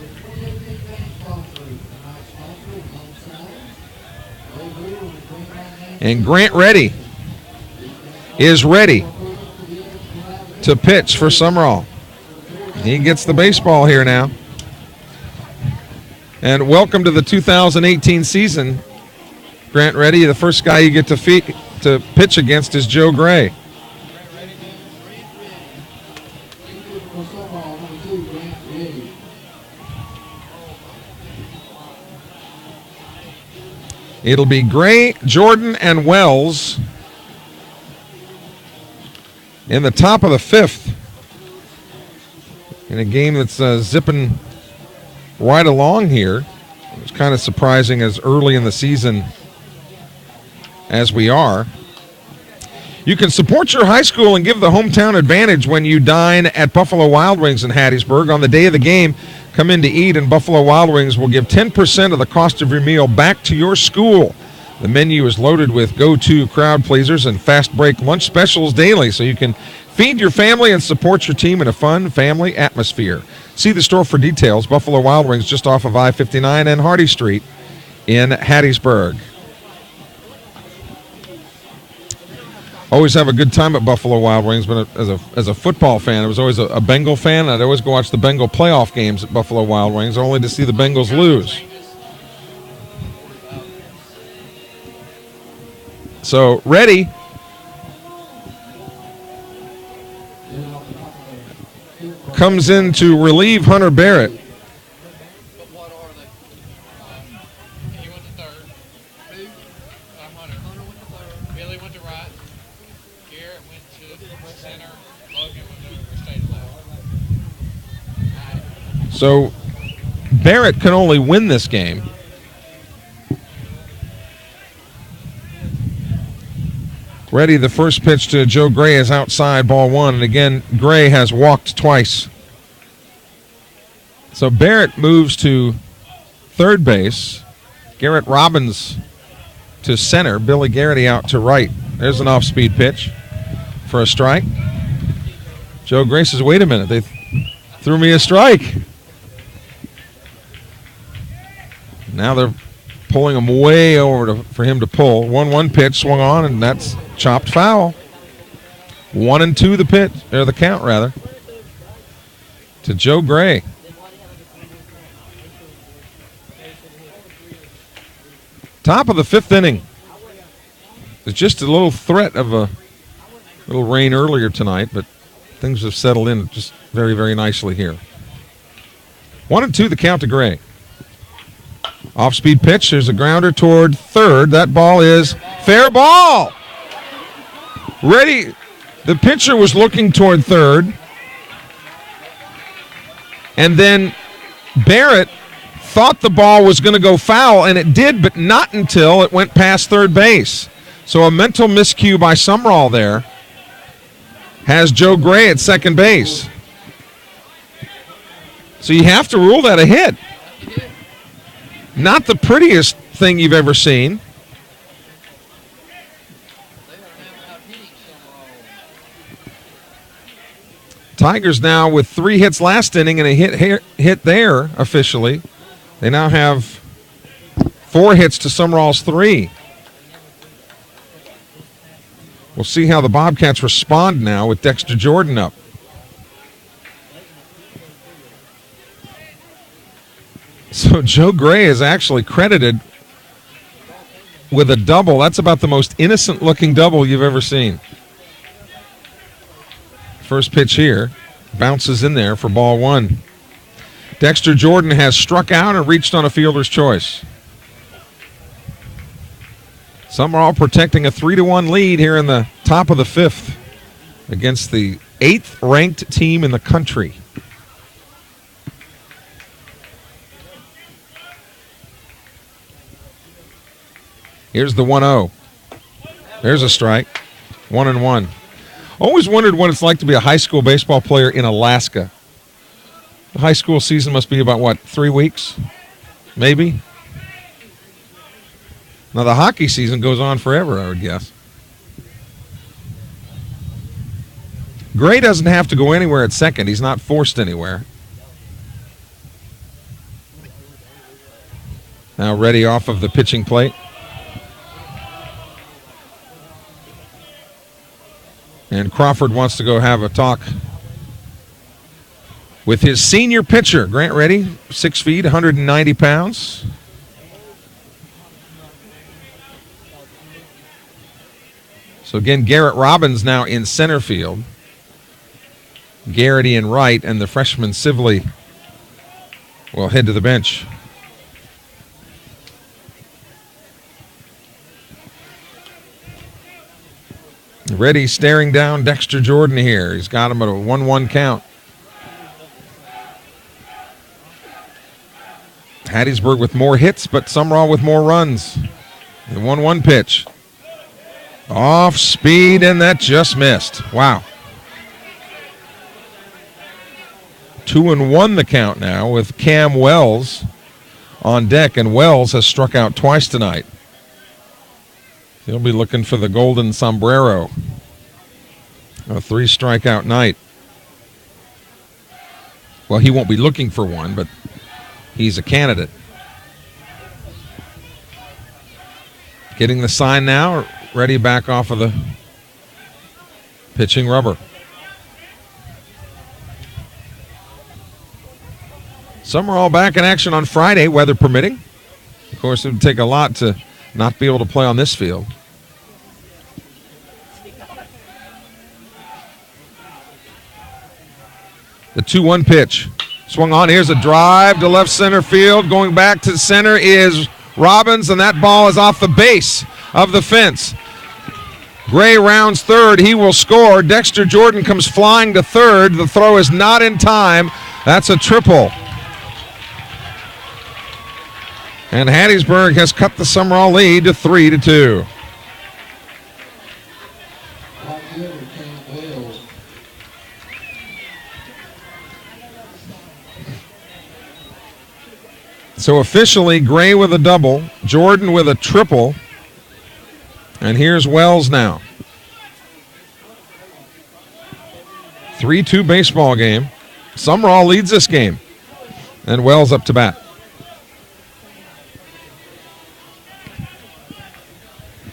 And Grant Reddy is ready to pitch for Sumrall. He gets the baseball here now. And welcome to the 2018 season, Grant Reddy. The first guy you get to pitch against is Joe Gray. It'll be Gray, Jordan, and Wells in the top of the 5th in a game that's zipping right along here. It's kind of surprising as early in the season as we are. You can support your high school and give the hometown advantage when you dine at Buffalo Wild Wings in Hattiesburg. On the day of the game, come in to eat, and Buffalo Wild Wings will give 10% of the cost of your meal back to your school. The menu is loaded with go-to crowd pleasers and fast break lunch specials daily, so you can feed your family and support your team in a fun family atmosphere. See the store for details. Buffalo Wild Wings, just off of I-59 and Hardy Street in Hattiesburg. Always have a good time at Buffalo Wild Wings, but as a football fan, I was always a Bengal fan. I'd always go watch the Bengal playoff games at Buffalo Wild Wings, only to see the Bengals lose. So, ready. Comes in to relieve Hunter Barrett. But what are they? He went to third. Who? Hunter. Hunter went to third. Billy went to right. Garrett went to center. Logan went to state left. So, Barrett can only win this game. Ready, the first pitch to Joe Gray is outside, ball one. And again, Gray has walked twice. So Barrett moves to third base. Garrett Robbins to center. Billy Garrity out to right. There's an off-speed pitch for a strike. Joe Gray says, wait a minute, they threw me a strike. Now they're pulling him way over for him to pull. 1-1 pitch swung on, and that's chopped foul. 1-2 the pitch, or the count rather, to Joe Gray. Top of the fifth inning. There's just a little threat of a little rain earlier tonight, but things have settled in just very, very nicely here. 1-2 the count to Gray. Off-speed pitch. There's a grounder toward third. That ball is fair ball. Ready. The pitcher was looking toward third. And then Barrett thought the ball was going to go foul, and it did, but not until it went past third base. So a mental miscue by Sumrall there has Joe Gray at second base. So you have to rule that a hit. Not the prettiest thing you've ever seen. Tigers now with 3 hits last inning and a hit there officially. They now have 4 hits to Sumrall's 3. We'll see how the Bobcats respond now with Dexter Jordan up. So Joe Gray is actually credited with a double. That's about the most innocent-looking double you've ever seen. First pitch here. Bounces in there for ball one. Dexter Jordan has struck out and reached on a fielder's choice. Sumrall protecting a 3-1 lead here in the top of the fifth against the 8th-ranked team in the country. Here's the 1-0. There's a strike. 1-1. Always wondered what it's like to be a high school baseball player in Alaska. The high school season must be about, 3 weeks? Maybe? Now, the hockey season goes on forever, I would guess. Gray doesn't have to go anywhere at second. He's not forced anywhere. Now ready off of the pitching plate. And Crawford wants to go have a talk with his senior pitcher, Grant Reddy, 6 feet, 190 pounds. So again, Garrett Robbins now in center field. Garrity in right, and the freshman Sibley will head to the bench. Reddy staring down Dexter Jordan here. He's got him at a 1-1 count. Hattiesburg with more hits, but Sumrall with more runs. The 1-1 pitch. Off speed, and that just missed. Wow. 2-1 the count now with Cam Wells on deck, and Wells has struck out twice tonight. He'll be looking for the golden sombrero. A 3-strikeout night. Well, he won't be looking for one, but he's a candidate. Getting the sign now, ready back off of the pitching rubber. Sumrall back in action on Friday, weather permitting. Of course, it would take a lot to not be able to play on this field. The 2-1 pitch. Swung on. Here's a drive to left center field. Going back to center is Robbins, and that ball is off the base of the fence. Gray rounds third. He will score. Dexter Jordan comes flying to third. The throw is not in time. That's a triple. And Hattiesburg has cut the Sumrall lead to 3-2. So officially, Gray with a double, Jordan with a triple, and here's Wells now. 3-2 baseball game. Sumrall leads this game, and Wells up to bat.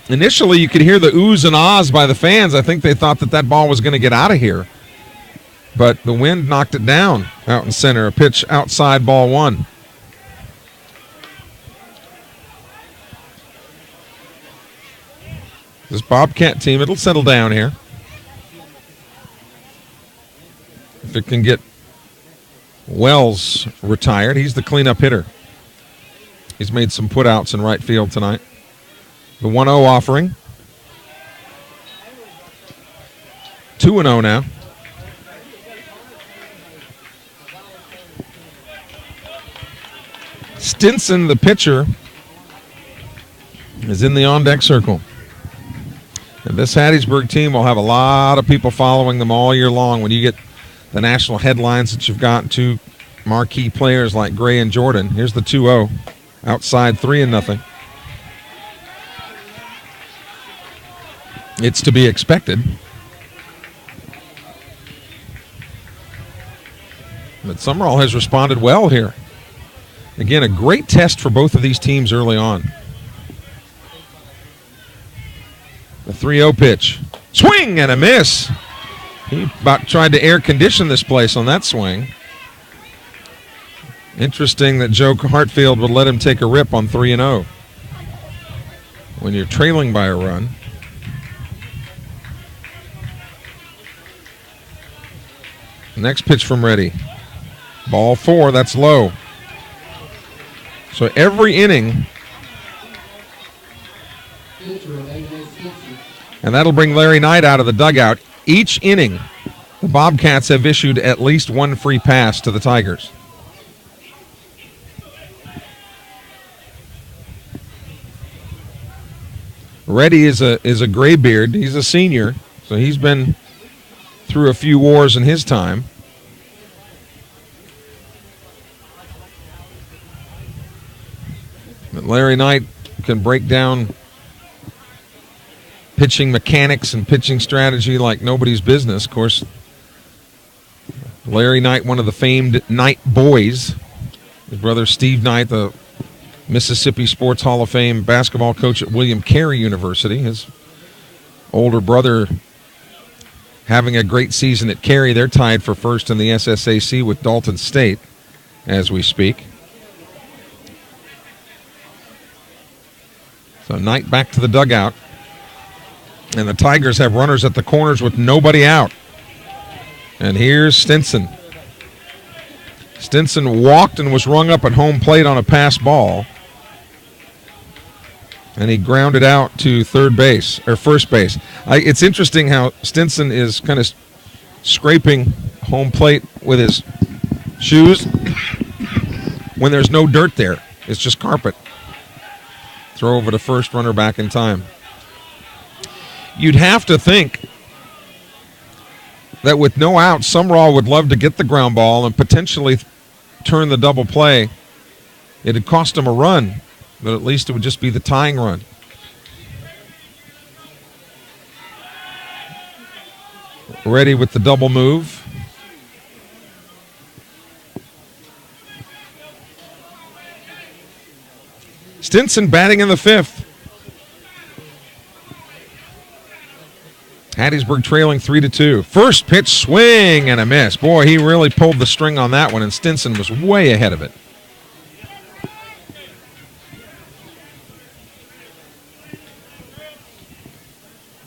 Initially, you could hear the oohs and ahs by the fans. I think they thought that ball was going to get out of here, but the wind knocked it down out in center. A pitch outside, ball one. This Bobcat team, it'll settle down here. If it can get Wells retired, he's the cleanup hitter. He's made some putouts in right field tonight. The 1-0 offering. 2-0 now. Stinson, the pitcher, is in the on-deck circle. And this Hattiesburg team will have a lot of people following them all year long. When you get the national headlines that you've got, two marquee players like Gray and Jordan. Here's the 2-0. Outside 3-0. It's to be expected. But Sumrall has responded well here. Again, a great test for both of these teams early on. The 3-0 pitch. Swing and a miss. He about tried to air condition this place on that swing. Interesting that Joe Hartfield would let him take a rip on 3-0. When you're trailing by a run. Next pitch from Reddy. Ball 4, that's low. So every inning, and that'll bring Larry Knight out of the dugout. Each inning, the Bobcats have issued at least one free pass to the Tigers. Reddy is a graybeard. He's a senior, so he's been through a few wars in his time. But Larry Knight can break down pitching mechanics and pitching strategy like nobody's business. Of course, Larry Knight, one of the famed Knight boys. His brother Steve Knight, the Mississippi Sports Hall of Fame basketball coach at William Carey University. His older brother having a great season at Carey. They're tied for first in the SSAC with Dalton State as we speak. So Knight back to the dugout. And the Tigers have runners at the corners with nobody out. And here's Stinson. Stinson walked and was rung up at home plate on a pass ball. And he grounded out to third base, or first base. It's interesting how Stinson is kind of scraping home plate with his shoes when there's no dirt there. It's just carpet. Throw over to first, runner back in time. You'd have to think that with no outs, Sumrall would love to get the ground ball and potentially turn the double play. It'd cost him a run, but at least it would just be the tying run. Ready with the double move. Stinson batting in the fifth. Hattiesburg trailing 3-2. First pitch swing and a miss. Boy, he really pulled the string on that one, and Stinson was way ahead of it.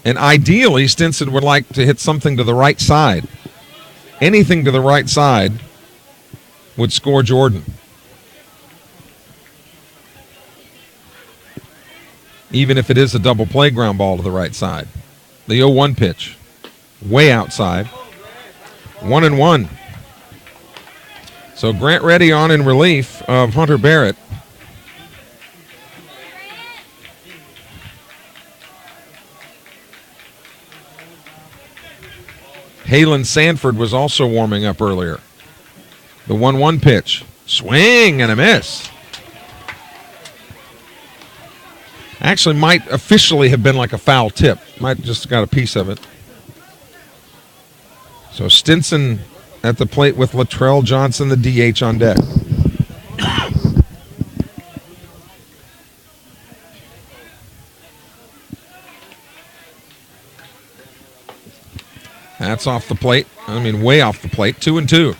And ideally, Stinson would like to hit something to the right side. Anything to the right side would score Jordan. Even if it is a double play ground ball to the right side. The 0-1 pitch, way outside. 1-1. So Grant Reddy on in relief of Hunter Barrett. Halen Sanford was also warming up earlier. The 1-1 pitch, swing and a miss. Actually might officially have been like a foul tip. Might just got a piece of it. So Stinson at the plate with Latrell Johnson, the DH, on deck. That's off the plate. I mean, way off the plate. 2-2.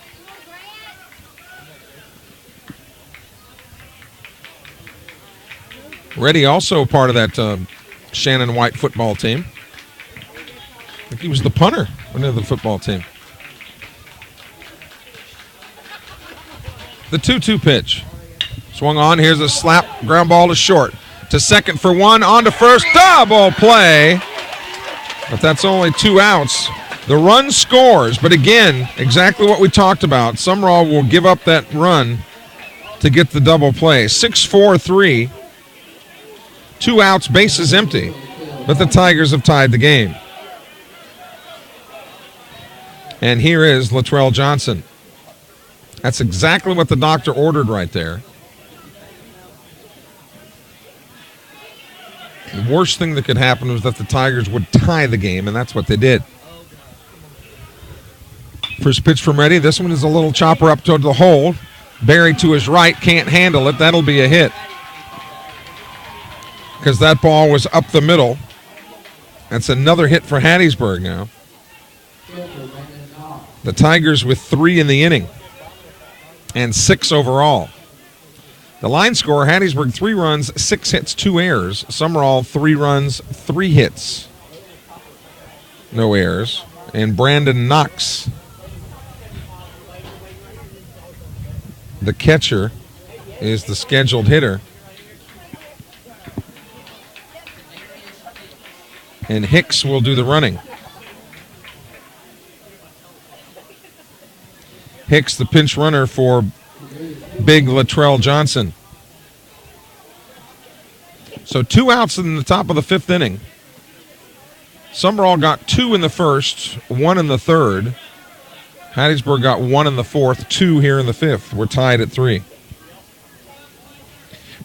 Reddy also part of that Shannon White football team. I think he was the punter of the football team. The 2-2 pitch. Swung on. Here's a slap. Ground ball to short. To second for one. On to first. Double play. But that's only 2 outs. The run scores. But again, exactly what we talked about. Sumrall will give up that run to get the double play. 6-4-3. 2 outs, bases empty, but the Tigers have tied the game. And here is Latrell Johnson. That's exactly what the doctor ordered right there. The worst thing that could happen was that the Tigers would tie the game, and that's what they did. First pitch from Reddy. This one is a little chopper up toward the hole. Barry to his right, can't handle it. That'll be a hit. Because that ball was up the middle. That's another hit for Hattiesburg now. The Tigers with 3 in the inning and 6 overall. The line score, Hattiesburg 3 runs, 6 hits, 2 errors. Sumrall 3 runs, 3 hits, no errors. And Brandon Knox, the catcher, is the scheduled hitter. And Hicks will do the running. Hicks, the pinch runner for big Latrell Johnson. So 2 outs in the top of the 5th inning. Sumrall got 2 in the first, 1 in the third. Hattiesburg got 1 in the fourth, 2 here in the 5th. We're tied at 3.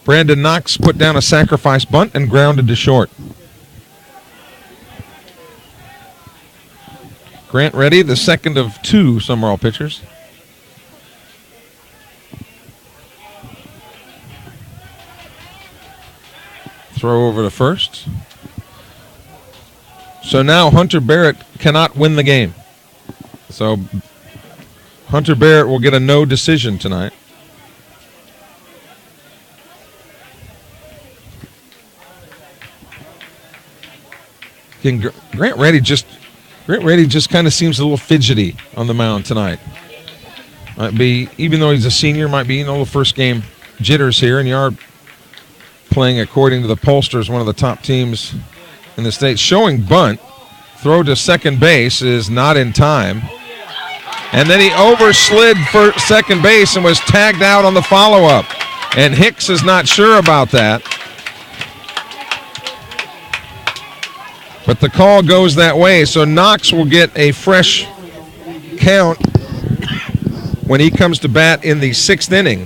Brandon Knox put down a sacrifice bunt and grounded to short. Grant Reddy, the second of 2 Sumrall pitchers. Throw over to first. So now Hunter Barrett cannot win the game. So Hunter Barrett will get a no decision tonight. Grant Reddy just kind of seems a little fidgety on the mound tonight. Might be, even though he's a senior, might be, the first game jitters here, and you are playing, according to the pollsters, one of the top teams in the state. Showing bunt. Throw to second base is not in time. And then he overslid for second base and was tagged out on the follow-up. And Hicks is not sure about that. But the call goes that way, so Knox will get a fresh count when he comes to bat in the 6th inning.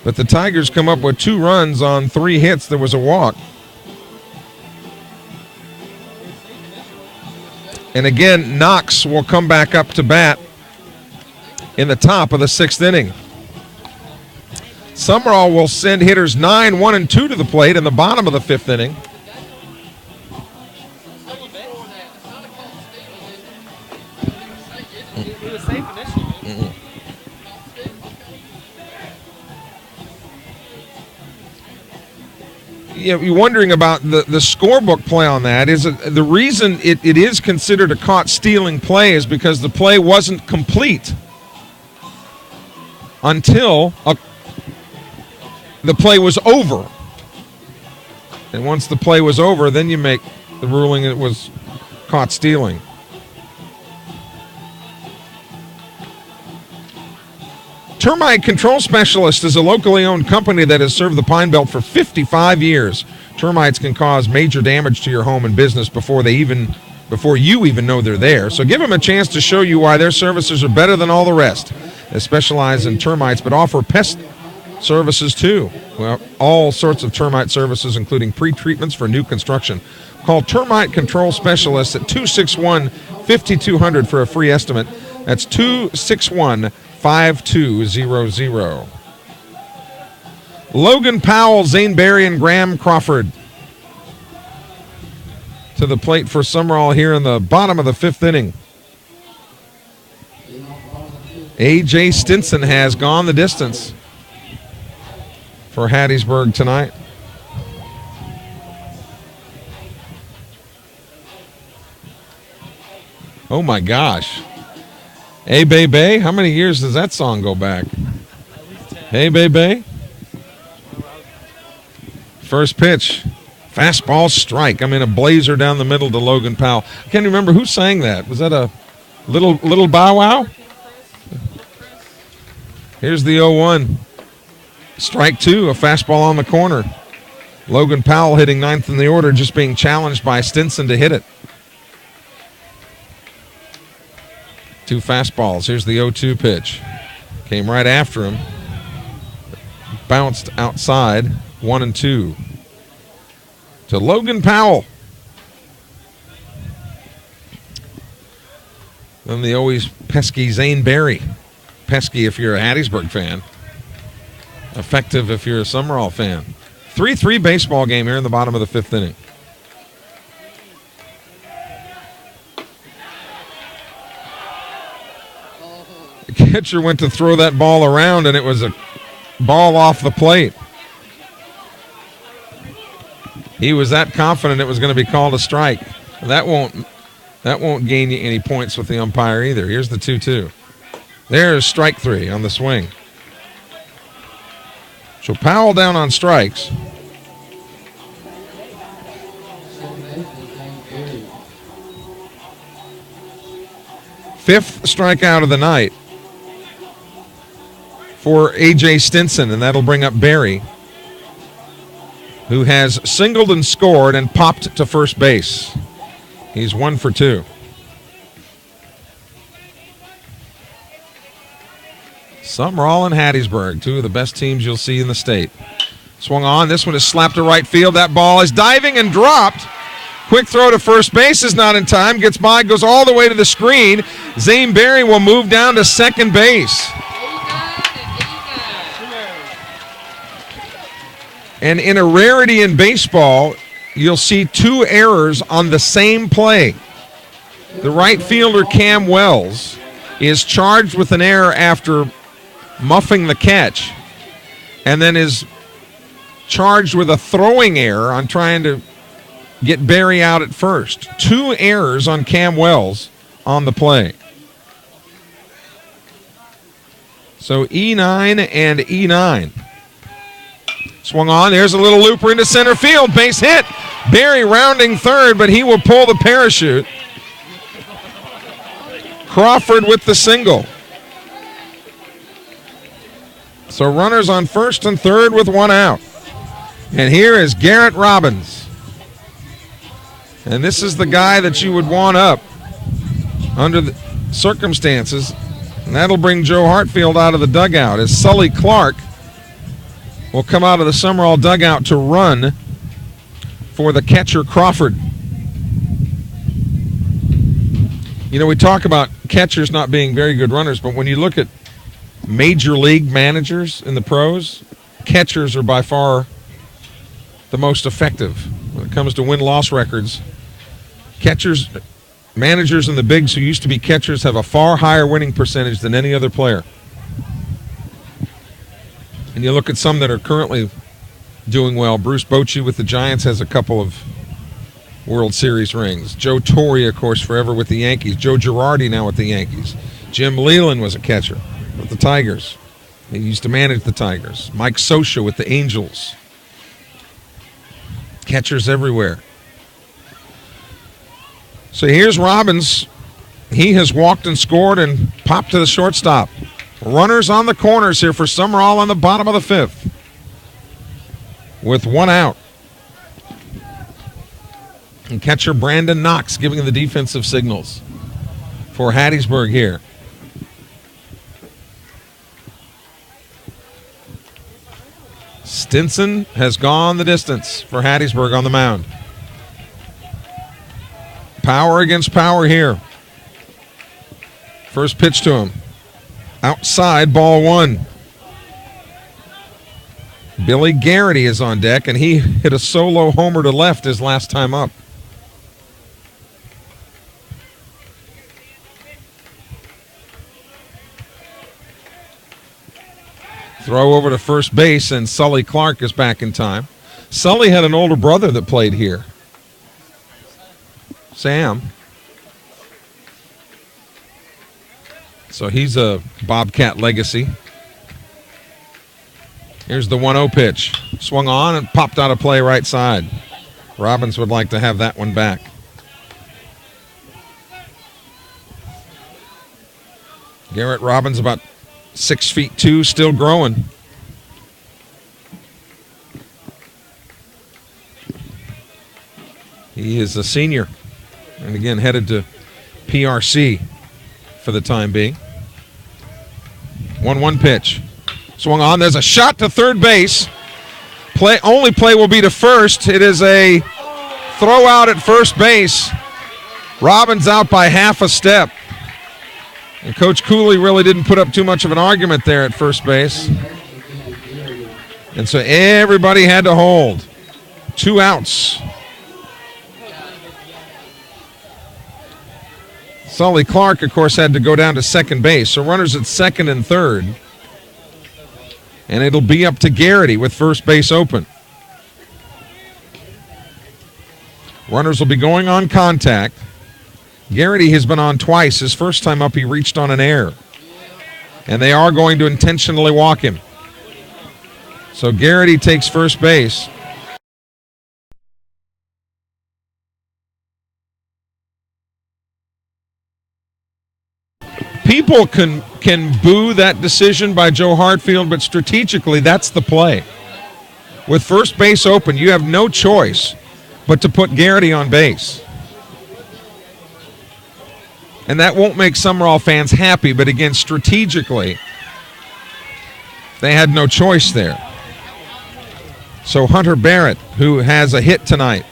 But the Tigers come up with 2 runs on 3 hits. There was a walk. And again, Knox will come back up to bat in the top of the 6th inning. Sumrall will send hitters 9, 1, and 2 to the plate in the bottom of the 5th inning. He was safe initially. Yeah, you're wondering about the scorebook play on that. The reason it is considered a caught stealing play is because the play wasn't complete until the play was over. And once the play was over, then you make the ruling it was caught stealing. Termite Control Specialist is a locally owned company that has served the Pine Belt for 55 years. Termites can cause major damage to your home and business before you even know they're there. So give them a chance to show you why their services are better than all the rest. They specialize in termites but offer pest services too. Well, all sorts of termite services, including pre-treatments for new construction. Call Termite Control Specialist at 261-5200 for a free estimate. That's 261-5200. Logan Powell, Zane Berry, and Graham Crawford to the plate for Sumrall here in the bottom of the 5th inning. A.J. Stinson has gone the distance for Hattiesburg tonight. Oh my gosh. Hey, Baby, how many years does that song go back? Hey, Baby. First pitch. Fastball strike. I mean, a blazer down the middle to Logan Powell. I can't remember who sang that. Was that a little Bow Wow? Here's the 0-1. Strike 2, a fastball on the corner. Logan Powell hitting 9th in the order, just being challenged by Stinson to hit it. 2 fastballs. Here's the 0-2 pitch. Came right after him. Bounced outside. 1-2 to Logan Powell. Then the always pesky Zane Berry. Pesky if you're a Hattiesburg fan. Effective if you're a Sumrall fan. 3-3 baseball game here in the bottom of the 5th inning. The catcher went to throw that ball around, and it was a ball off the plate. He was that confident it was going to be called a strike. That won't gain you any points with the umpire either. Here's the 2-2. There's strike 3 on the swing. So Powell down on strikes. Fifth strikeout of the night for A.J. Stinson, and that'll bring up Barry, who has singled and scored and popped to first base. He's 1 for 2. Sumrall and Hattiesburg, 2 of the best teams you'll see in the state. Swung on. This one is slapped to right field. That ball is diving and dropped. Quick throw to first base is not in time. Gets by, goes all the way to the screen. Zane Berry will move down to second base. And in a rarity in baseball, you'll see 2 errors on the same play. The right fielder, Cam Wells, is charged with an error after muffing the catch, and then is charged with a throwing error on trying to get Barry out at first. 2 errors on Cam Wells on the play. So E9 and E9. Swung on. There's a little looper into center field. Base hit. Barry rounding third, but he will pull the parachute. Crawford with the single. So runners on first and third with one out. And here is Garrett Robbins. And this is the guy that you would want up under the circumstances. And that'll bring Joe Hartfield out of the dugout as Sully Clark will come out of the Sumrall dugout to run for the catcher Crawford. You know, we talk about catchers not being very good runners, but when you look at major league managers in the pros, catchers are by far the most effective when it comes to win-loss records. Catchers, managers in the bigs who used to be catchers have a far higher winning percentage than any other player. And you look at some that are currently doing well. Bruce Bochy with the Giants has a couple of World Series rings. Joe Torre, of course, forever with the Yankees. Joe Girardi now with the Yankees. Jim Leyland was a catcher with the Tigers. He used to manage the Tigers. Mike Scioscia with the Angels. Catchers everywhere. So here's Robbins. He has walked and scored and popped to the shortstop. Runners on the corners here for Sumrall on the bottom of the fifth with one out. And catcher Brandon Knox giving the defensive signals for Hattiesburg here. Stinson has gone the distance for Hattiesburg on the mound. Power against power here. First pitch to him. Outside, ball one. Billy Garrity is on deck, and he hit a solo homer to left his last time up. Throw over to first base, and Sully Clark is back in time. Sully had an older brother that played here, Sam. So he's a Bobcat legacy. Here's the 1-0 pitch. Swung on and popped out of play right side. Robbins would like to have that one back. Garrett Robbins about 6'2", still growing. He is a senior, and again headed to PRC for the time being. 1-1 pitch. Swung on. There's a shot to third base. Only play will be to first. It is a throw out at first base. Robbins out by half a step. And Coach Cooley really didn't put up too much of an argument there at first base. And so everybody had to hold. 2 outs. Sully Clark, of course, had to go down to second base. So runners at second and third. And it'll be up to Garrity with first base open. Runners will be going on contact. Garrity has been on twice. His first time up, he reached on an error. And they are going to intentionally walk him. So Garrity takes first base. People can boo that decision by Joe Hartfield, but strategically, that's the play. With first base open, you have no choice but to put Garrity on base. And that won't make Sumrall fans happy, but again, strategically, they had no choice there. So Hunter Barrett, who has a hit tonight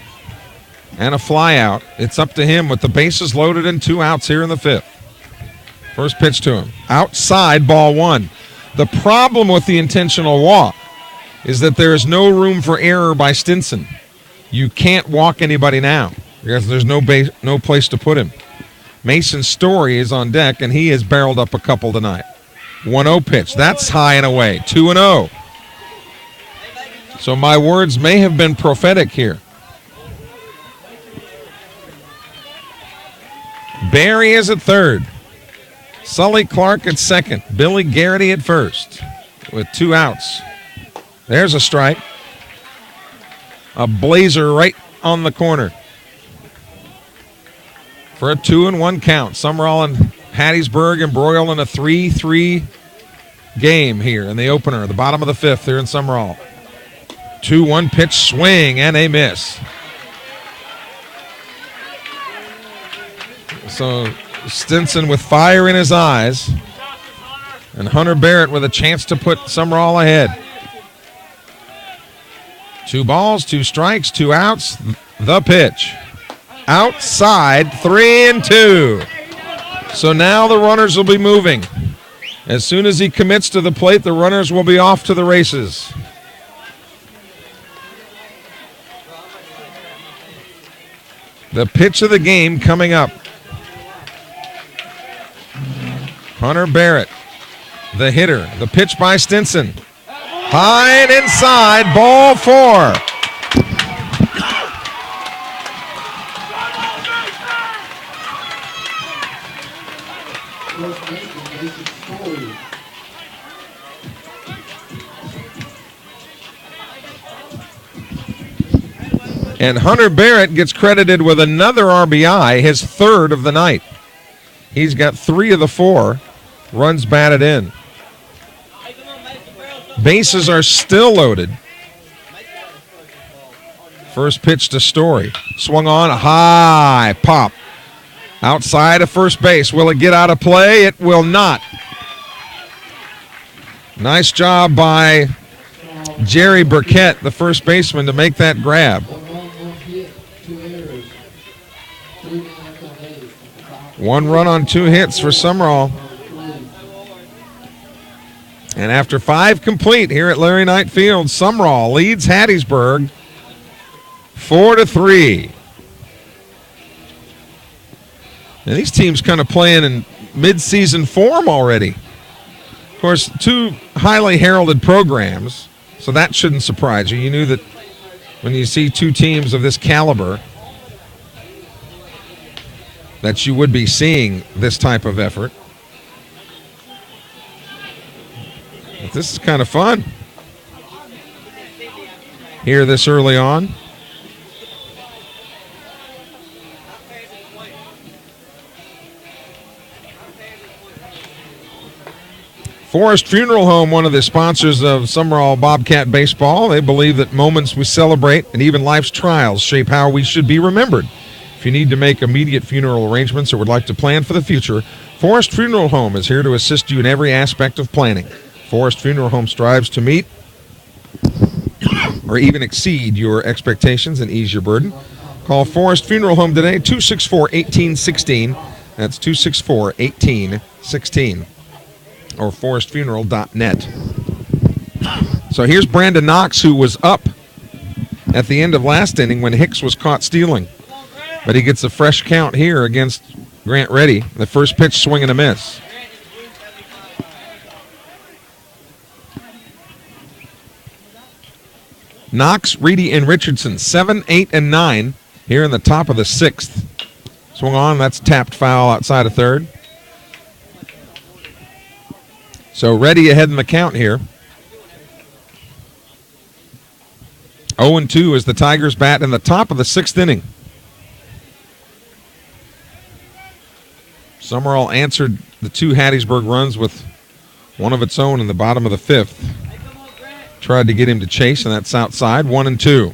and a fly out, it's up to him with the bases loaded and 2 outs here in the fifth. First pitch to him. Outside, ball one. The problem with the intentional walk is that there is no room for error by Stinson. You can't walk anybody now because there's no place to put him. Mason Story is on deck, and he has barreled up a couple tonight. 1-0 pitch. That's high and away. 2-0. So my words may have been prophetic here. Barry is at third. Sully Clark at second. Billy Garrity at first with 2 outs. There's a strike. A blazer right on the corner for a 2-1 count. Sumrall and Hattiesburg embroiled in a 3-3 game here in the opener, the bottom of the fifth here in Sumrall. 2-1 pitch swing and a miss. So Stinson with fire in his eyes, and Hunter Barrett with a chance to put Sumrall ahead. 2 balls, 2 strikes, 2 outs. The pitch. Outside, 3-2. So now the runners will be moving. As soon as he commits to the plate, the runners will be off to the races. The pitch of the game coming up. Hunter Barrett, the hitter. The pitch by Stinson. High and inside, ball 4. And Hunter Barrett gets credited with another RBI, his 3rd of the night. He's got 3 of the 4 runs batted in. Bases are still loaded. First pitch to Story. Swung on, a high pop. Outside of first base. Will it get out of play? It will not. Nice job by Jerry Burkett, the first baseman, to make that grab. 1 run on 2 hits for Sumrall. And after 5 complete here at Larry Knight Field, Sumrall leads Hattiesburg 4-3. And these teams kind of playing in mid-season form already. Of course, 2 highly heralded programs, so that shouldn't surprise you. You knew that when you see 2 teams of this caliber, that you would be seeing this type of effort. But this is kind of fun here this early on. Forest Funeral Home, one of the sponsors of Sumrall Bobcat Baseball. They believe that moments we celebrate and even life's trials shape how we should be remembered. If you need to make immediate funeral arrangements or would like to plan for the future, Forest Funeral Home is here to assist you in every aspect of planning. Forest Funeral Home strives to meet or even exceed your expectations and ease your burden. Call Forest Funeral Home today, 264-1816. That's 264-1816. Or forestfuneral.net. So here's Brandon Knox, who was up at the end of last inning when Hicks was caught stealing. But he gets a fresh count here against Grant Reddy. The first pitch, swing and a miss. Knox, Reedy, and Richardson, 7, 8, and 9 here in the top of the 6th. Swung on, that's tapped foul outside of third. So Reddy ahead in the count here. 0-2 as the Tigers bat in the top of the 6th inning. Sumrall answered the 2 Hattiesburg runs with one of its own in the bottom of the 5th. Tried to get him to chase, and that's outside, 1-2.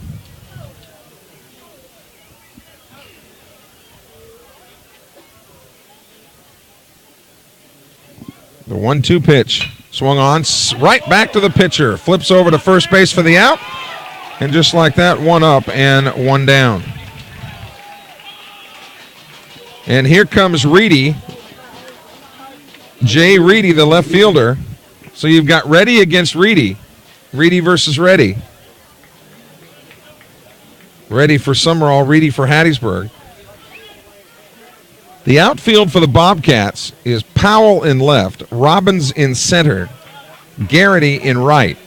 The 1-2 pitch. Swung on, right back to the pitcher. Flips over to first base for the out. And just like that, 1 up and 1 down. And here comes Reedy. Jay Reedy, the left fielder. So you've got Reddy against Reedy. Reedy versus Reddy. Reddy for Sumrall, Reedy for Hattiesburg. The outfield for the Bobcats is Powell in left, Robbins in center, Garrity in right.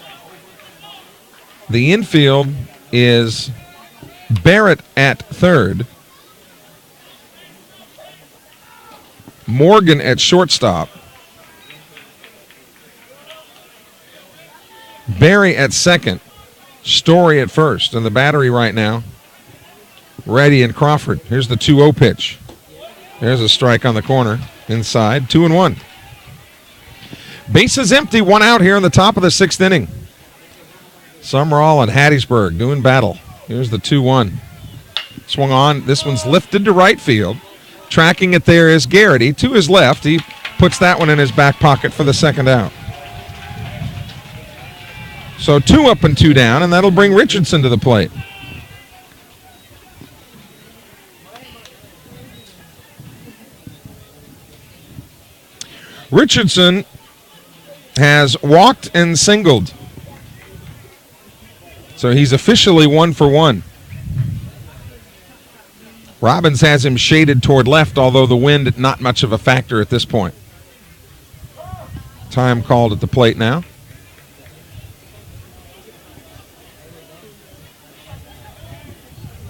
The infield is Barrett at third, Morgan at shortstop, Barry at second, Story at first, and the battery right now, Reddy and Crawford. Here's the 2-0 pitch. There's a strike on the corner, inside, 2-1. Bases empty, one out here in the top of the 6th inning. Sumrall and Hattiesburg doing battle. Here's the 2-1. Swung on. This one's lifted to right field. Tracking it there is Garrett. To his left. He puts that one in his back pocket for the 2nd out. So 2 up and 2 down, and that'll bring Richardson to the plate. Richardson has walked and singled. So he's officially 1 for 1. Robbins has him shaded toward left, although the wind not much of a factor at this point. Time called at the plate now.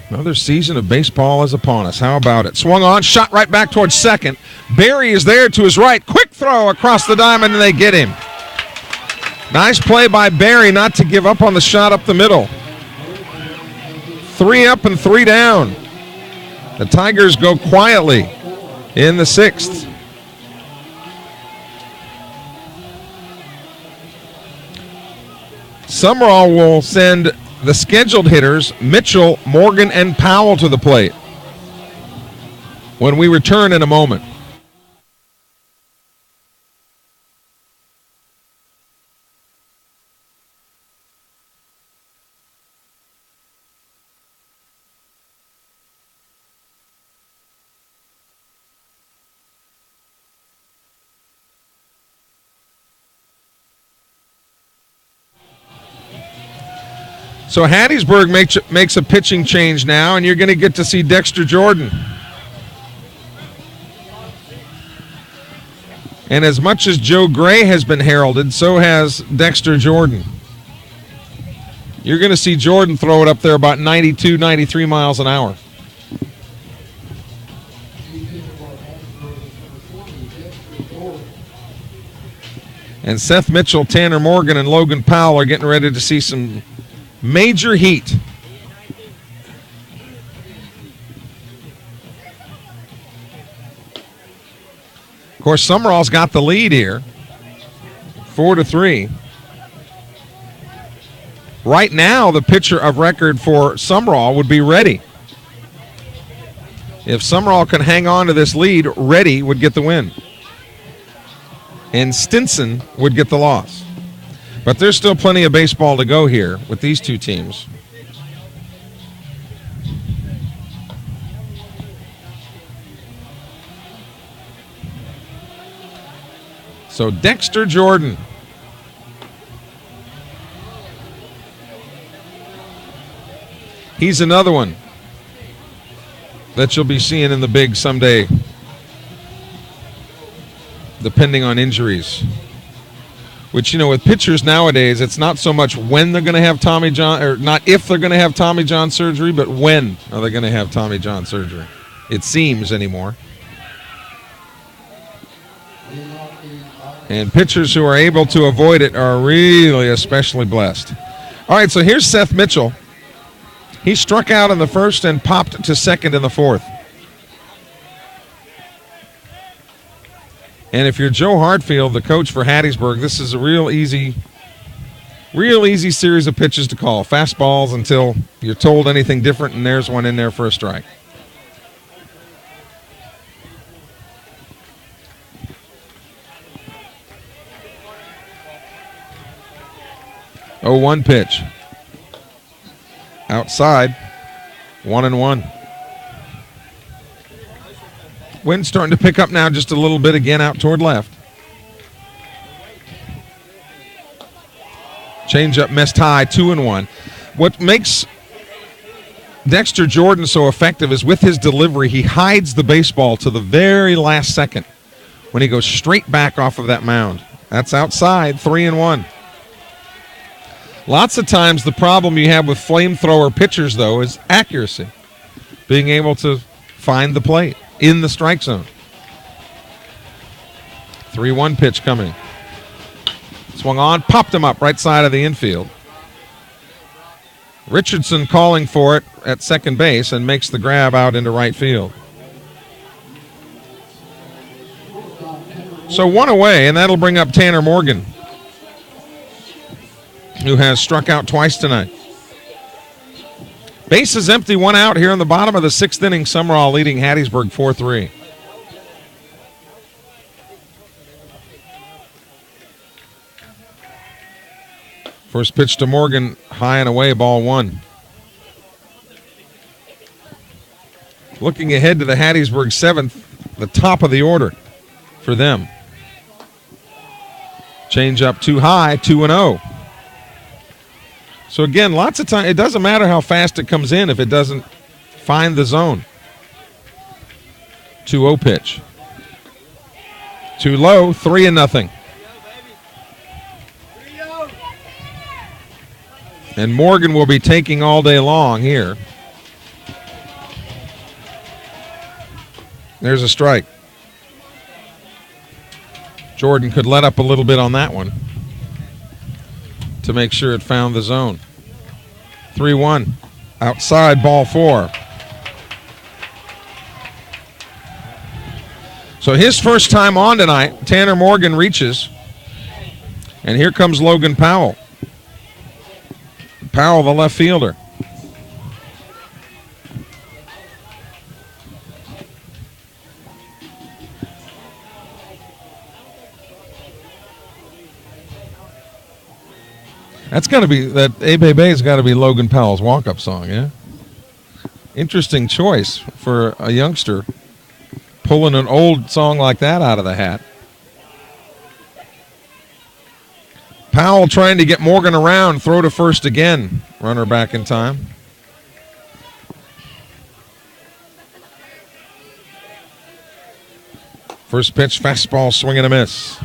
Another season of baseball is upon us. How about it? Swung on, shot right back towards second. Barry is there to his right. Quick throw across the diamond, and they get him. Nice play by Barry not to give up on the shot up the middle. 3 up and 3 down. The Tigers go quietly in the 6th. Sumrall will send the scheduled hitters, Mitchell, Morgan, and Powell to the plate when we return in a moment. So Hattiesburg makes a pitching change now, and you're going to get to see Dexter Jordan. And as much as Joe Gray has been heralded, so has Dexter Jordan. You're going to see Jordan throw it up there about 92, 93 miles an hour. And Seth Mitchell, Tanner Morgan, and Logan Powell are getting ready to see some major heat. Of course, Sumrall's got the lead here, 4-3. Right now, the pitcher of record for Sumrall would be Reddy. If Sumrall can hang on to this lead, Reddy would get the win. And Stinson would get the loss. But there's still plenty of baseball to go here with these two teams. So Dexter Jordan. He's another one that you'll be seeing in the big someday, depending on injuries. Which, you know, with pitchers nowadays, it's not so much when they're going to have Tommy John, or not if they're going to have Tommy John surgery, but when are they going to have Tommy John surgery? It seems anymore. And pitchers who are able to avoid it are really especially blessed. All right, so here's Seth Mitchell. He struck out in the first and popped to second in the fourth. And if you're Joe Hartfield, the coach for Hattiesburg, this is a real easy series of pitches to call. Fastballs until you're told anything different, and there's one in there for a strike. Oh, 1 pitch. Outside, 1-1. Wind's starting to pick up now just a little bit again out toward left. Change-up missed high, 2-1. What makes Dexter Jordan so effective is with his delivery, he hides the baseball to the very last second when he goes straight back off of that mound. That's outside, 3-1. Lots of times the problem you have with flamethrower pitchers, though, is accuracy. Being able to find the plate in the strike zone. 3-1 pitch coming. Swung on, popped him up right side of the infield. Richardson calling for it at second base and makes the grab out into right field. So one away, and that'll bring up Tanner Morgan, who has struck out twice tonight. Base is empty, one out here in the bottom of the 6th inning. Sumrall leading Hattiesburg 4-3. First pitch to Morgan, high and away, ball 1. Looking ahead to the Hattiesburg 7th, the top of the order for them. Change up too high, 2-0. So again, lots of time. It doesn't matter how fast it comes in if it doesn't find the zone. 2-0 pitch. Too low, 3-0. And Morgan will be taking all day long here. There's a strike. Jordan could let up a little bit on that one to make sure it found the zone. 3-1. Outside, ball 4. So his first time on tonight, Tanner Morgan reaches. And here comes Logan Powell. Powell, the left fielder. That's got to be, that Abebe's got to be Logan Powell's walk-up song, yeah? Interesting choice for a youngster, pulling an old song like that out of the hat. Powell trying to get Morgan around, throw to first again. Runner back in time. First pitch, fastball, swing and a miss.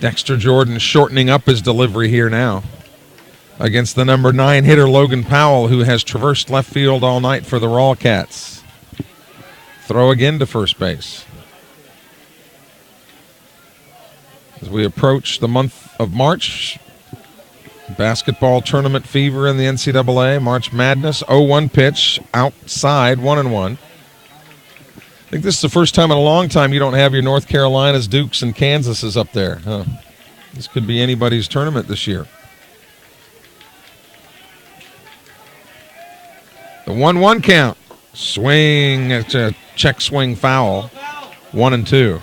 Dexter Jordan shortening up his delivery here now against the number 9 hitter Logan Powell, who has traversed left field all night for the Rawcats. Throw again to first base. As we approach the month of March, basketball tournament fever in the NCAA, March Madness, 0-1 pitch, outside, 1-1. I think this is the first time in a long time you don't have your North Carolinas, Dukes, and Kansases up there. Huh? This could be anybody's tournament this year. The 1-1 count. Swing, it's a check swing foul. 1-2.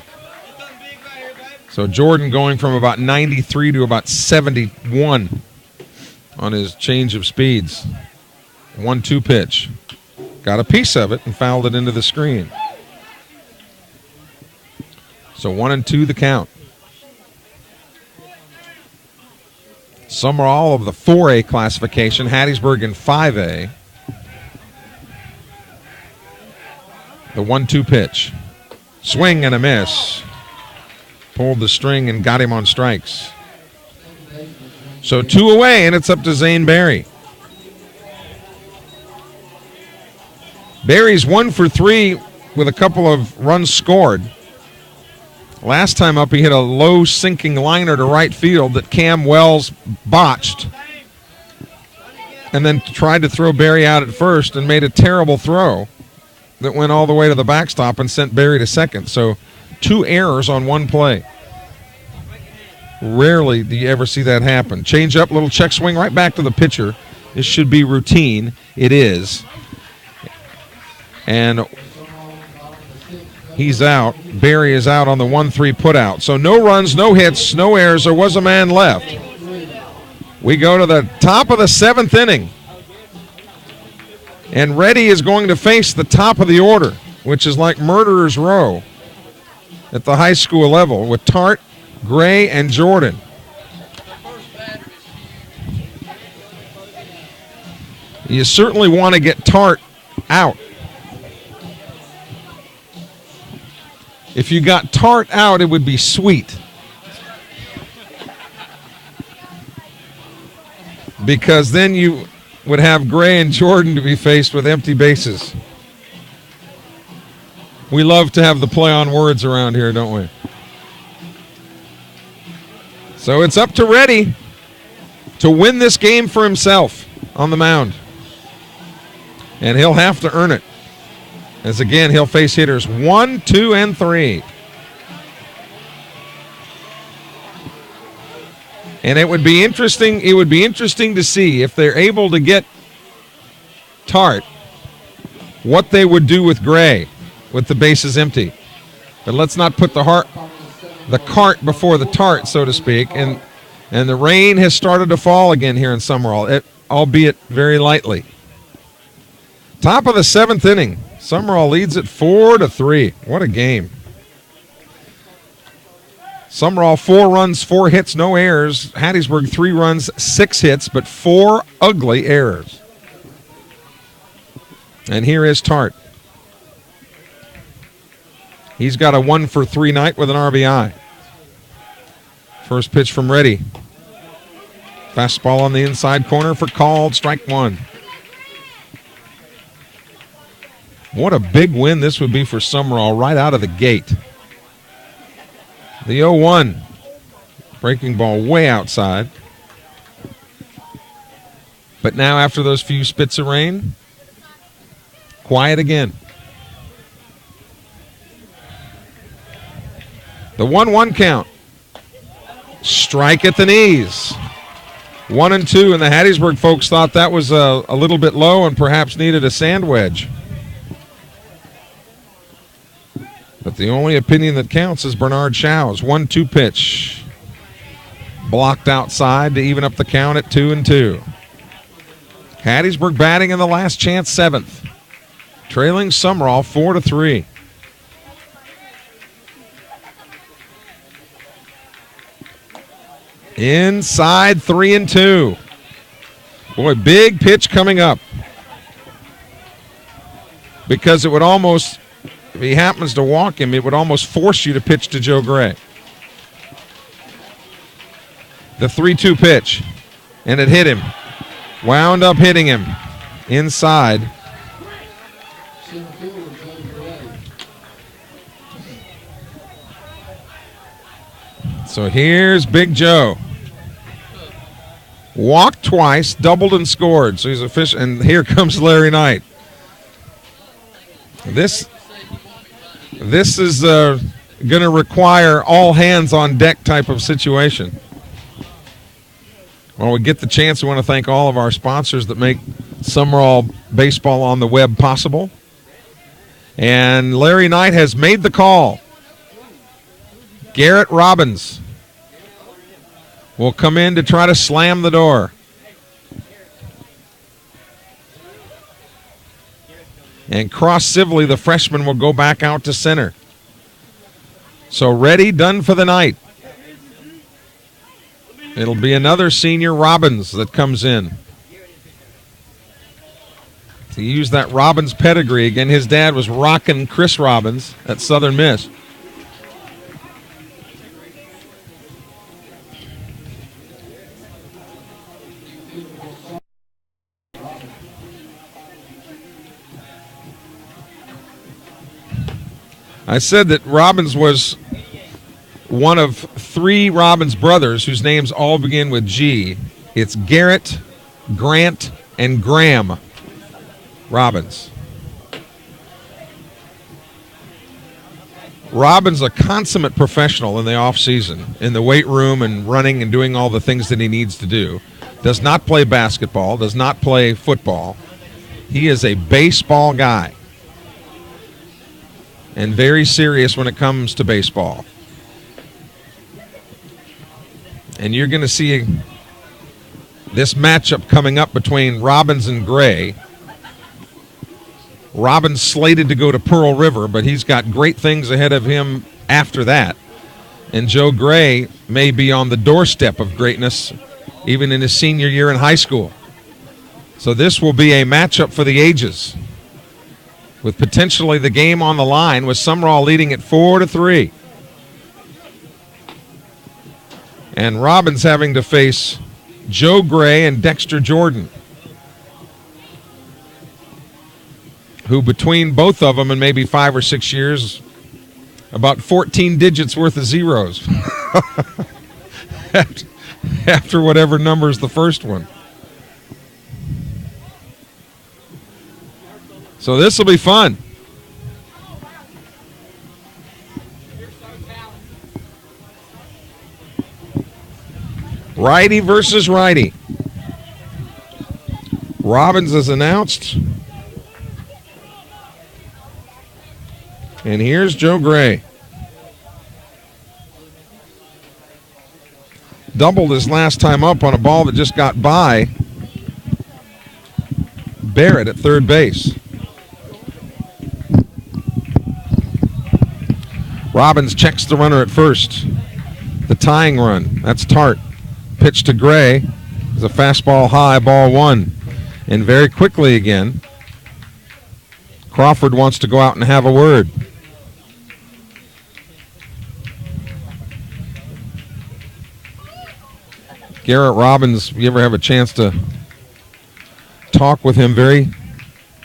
So Jordan going from about 93 to about 71 on his change of speeds. 1-2 pitch. Got a piece of it and fouled it into the screen. So 1-2 the count. Sumrall of the 4A classification, Hattiesburg in 5A. The 1-2 pitch. Swing and a miss. Pulled the string and got him on strikes. So 2 away, and it's up to Zane Berry. Berry's 1 for 3 with a couple of runs scored. Last time up, he hit a low sinking liner to right field that Cam Wells botched, and then tried to throw Barry out at first and made a terrible throw that went all the way to the backstop and sent Barry to second. So 2 errors on 1 play. Rarely do you ever see that happen. Change up, little check swing right back to the pitcher. This should be routine. It is. And he's out. Barry is out on the 1-3 putout. So no runs, no hits, no errors. There was a man left. We go to the top of the 7th inning. And Reddy is going to face the top of the order, which is like Murderer's Row at the high school level with Tart, Gray, and Jordan. You certainly want to get Tart out. If you got Tart out, it would be sweet. Because then you would have Gray and Jordan to be faced with empty bases. We love to have the play on words around here, don't we? So it's up to Reddy to win this game for himself on the mound. And he'll have to earn it. As again, he'll face hitters 1, 2, and 3. And it would be interesting to see if they're able to get Tart, what they would do with Gray with the bases empty. But let's not put the cart before the tart, so to speak. And the rain has started to fall again here in Sumrall, albeit very lightly. Top of the 7th inning. Sumrall leads it 4-3. What a game. Sumrall 4 runs, 4 hits, no errors. Hattiesburg 3 runs, 6 hits, but 4 ugly errors. And here is Tart. He's got a 1-for-3 night with an RBI. First pitch from Reddy. Fastball on the inside corner for called, strike 1. What a big win this would be for Sumrall right out of the gate. The 0-1. Breaking ball way outside. But now after those few spits of rain, quiet again. The 1-1 count. Strike at the knees. 1-2, and the Hattiesburg folks thought that was a little bit low and perhaps needed a sand wedge. But the only opinion that counts is Bernard Shaw's 1-2 pitch. Blocked outside to even up the count at 2-2. Hattiesburg batting in the last chance 7th. Trailing Sumrall 4-3. Inside 3-2. Boy, big pitch coming up. Because it would almost, if he happens to walk him, it would almost force you to pitch to Joe Gray. The 3-2 pitch. And it hit him. Wound up hitting him. Inside. So here's Big Joe. Walked twice, doubled and scored. So he's a fish, and here comes Larry Knight. This is going to require all hands on deck type of situation. While we get the chance, we want to thank all of our sponsors that make Sumrall Baseball on the Web possible. And Larry Knight has made the call. Garrett Robbins will come in to try to slam the door. And Cross Sibley, the freshman, will go back out to center. So Reddy done for the night. It'll be another senior, Robbins, that comes in. To use that Robbins pedigree. Again, his dad was rocking Chris Robbins at Southern Miss. I said that Robbins was one of 3 Robbins brothers whose names all begin with G. It's Garrett, Grant, and Graham Robbins. Robbins, a consummate professional in the offseason, in the weight room and running and doing all the things that he needs to do. Does not play basketball, does not play football. He is a baseball guy. And very serious when it comes to baseball. And you're going to see this matchup coming up between Robbins and Gray. Robbins slated to go to Pearl River, but he's got great things ahead of him after that. And Joe Gray may be on the doorstep of greatness even in his senior year in high school. So this will be a matchup for the ages, with potentially the game on the line, with Sumrall leading at 4-3. And Robbins having to face Joe Gray and Dexter Jordan, who between both of them in maybe 5 or 6 years, about 14 digits worth of zeros after whatever number's the first one. So this will be fun. Righty versus righty. Robbins is announced. And here's Joe Gray. Doubled his last time up on a ball that just got by Barrett at third base. Robbins checks the runner at first. The tying run. That's Tart. Pitch to Gray. It's a fastball high, ball one. And very quickly again, Crawford wants to go out and have a word. Garrett Robbins, if you ever have a chance to talk with him, very,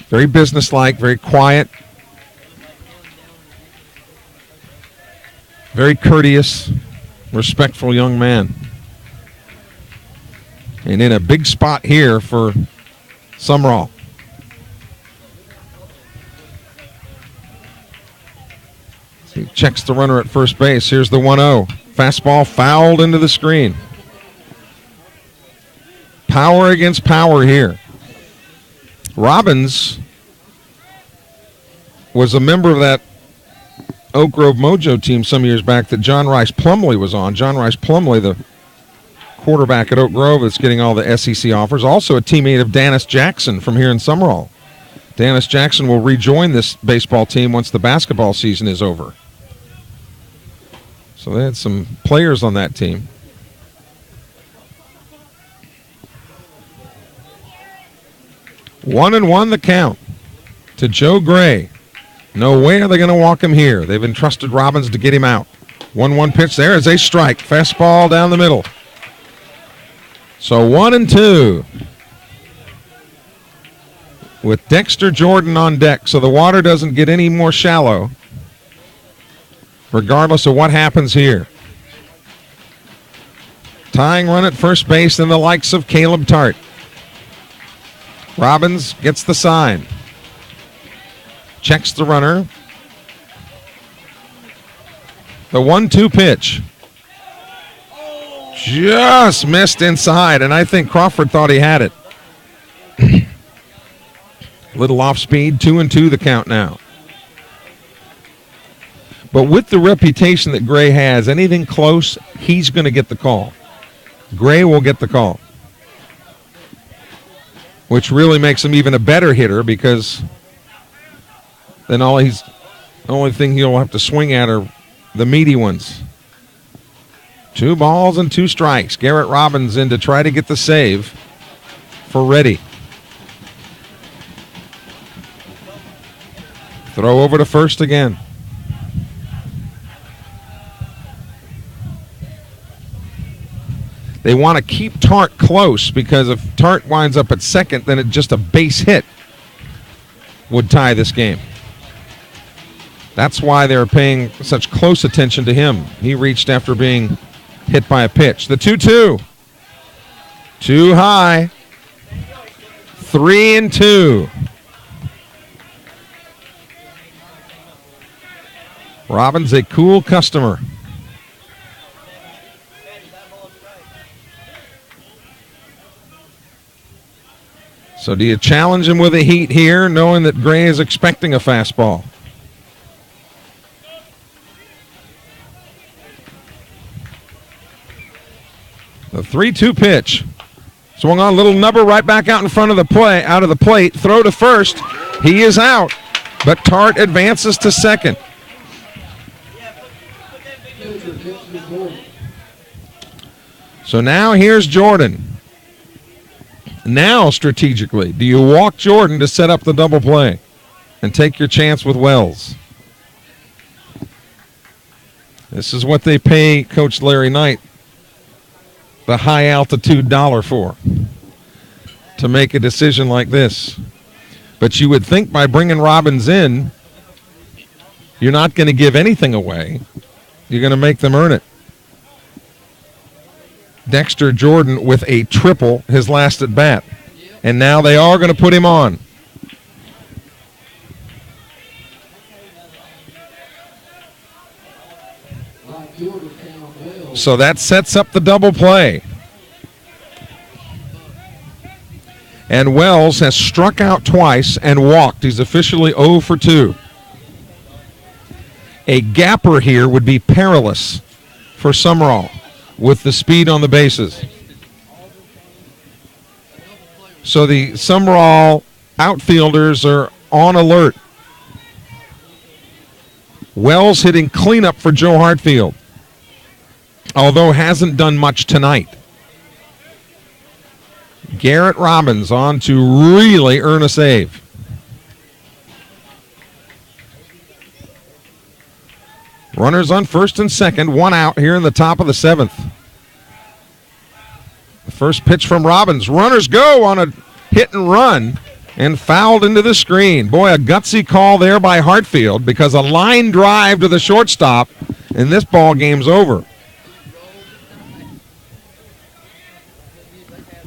very businesslike, very quiet, very courteous, respectful young man. And in a big spot here for Sumrall. He checks the runner at first base. Here's the 1-0. Fastball fouled into the screen. Power against power here. Robbins was a member of that Oak Grove Mojo team some years back that John Rice Plumlee was on. John Rice Plumlee, the quarterback at Oak Grove that's getting all the SEC offers, also a teammate of Dennis Jackson from here in Sumrall. Dennis Jackson will rejoin this baseball team once the basketball season is over. So they had some players on that team. 1-1 the count to Joe Gray. No way are they going to walk him here. They've entrusted Robbins to get him out. 1-1 pitch there is a strike. Fastball down the middle. So 1-2 with Dexter Jordan on deck, so the water doesn't get any more shallow regardless of what happens here. Tying run at first base and the likes of Caleb Tart. Robbins gets the sign. Checks the runner. The 1-2 pitch. Just missed inside, and I think Crawford thought he had it. Little off speed, 2-2 the count now. But with the reputation that Gray has, anything close, he's going to get the call. Gray will get the call, which really makes him even a better hitter because then the only thing he'll have to swing at are the meaty ones. 2 balls and 2 strikes. Garrett Robbins in to try to get the save for Reddy. Throw over to first again. They want to keep Tart close because if Tart winds up at second, then just a base hit would tie this game. That's why they're paying such close attention to him. He reached after being hit by a pitch. The 2-2. Too high. 3-2. Robbins, a cool customer. So do you challenge him with a heat here, knowing that Gray is expecting a fastball? The 3-2 pitch. Swung on, little nubber right back out in front of the play, out of the plate. Throw to first. He is out, but Tart advances to second. So now here's Jordan. Now strategically, do you walk Jordan to set up the double play and take your chance with Wells? This is what they pay Coach Larry Knight the high altitude dollar for, to make a decision like this. But you would think by bringing Robbins in, you're not going to give anything away. You're going to make them earn it. Dexter Jordan with a triple his last at bat. And now they are going to put him on. So that sets up the double play. And Wells has struck out twice and walked. He's officially 0 for 2. A gapper here would be perilous for Sumrall with the speed on the bases. So the Sumrall outfielders are on alert. Wells hitting cleanup for Joe Hartfield, although hasn't done much tonight. Garrett Robbins on to really earn a save. Runners on first and second, 1 out here in the top of the 7th. The first pitch from Robbins. Runners go on a hit and run and fouled into the screen. Boy, a gutsy call there by Hartfield, because a line drive to the shortstop, and this ball game's over.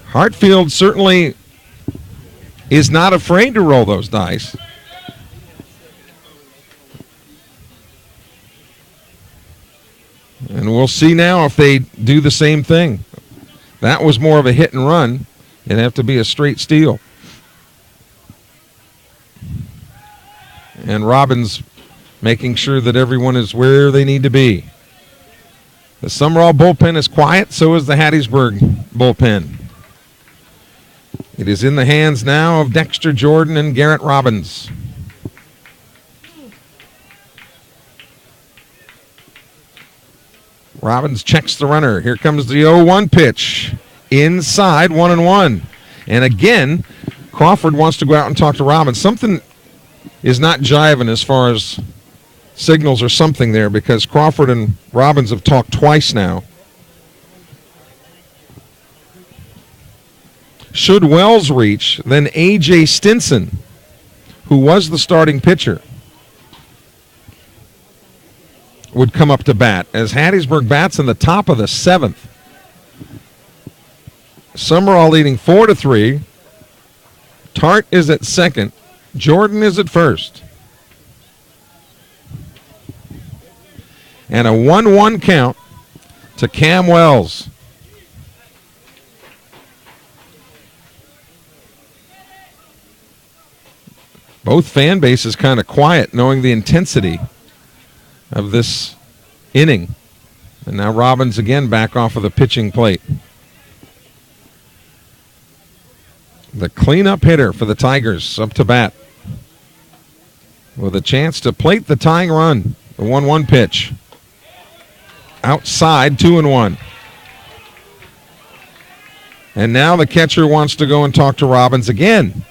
Hartfield certainly is not afraid to roll those dice. And we'll see now if they do the same thing. That was more of a hit and run. It'd have to be a straight steal. And Robbins making sure that everyone is where they need to be. The Sumrall bullpen is quiet, so is the Hattiesburg bullpen. It is in the hands now of Dexter Jordan and Garrett Robbins. Robbins checks the runner. Here comes the 0-1 pitch. Inside, 1-1. And again, Crawford wants to go out and talk to Robbins. Something is not jiving as far as signals or something there, because Crawford and Robbins have talked twice now. Should Wells reach, then A.J. Stinson, who was the starting pitcher, would come up to bat, as Hattiesburg bats in the top of the 7th. Sumrall leading 4-3. Tart is at second. Jordan is at first. And a 1-1 count to Cam Wells. Both fan bases kind of quiet, knowing the intensity of this inning. And now Robbins again back off of the pitching plate. The cleanup hitter for the Tigers up to bat, with a chance to plate the tying run. The 1-1 pitch. Outside, 2-1. And now the catcher wants to go and talk to Robbins again.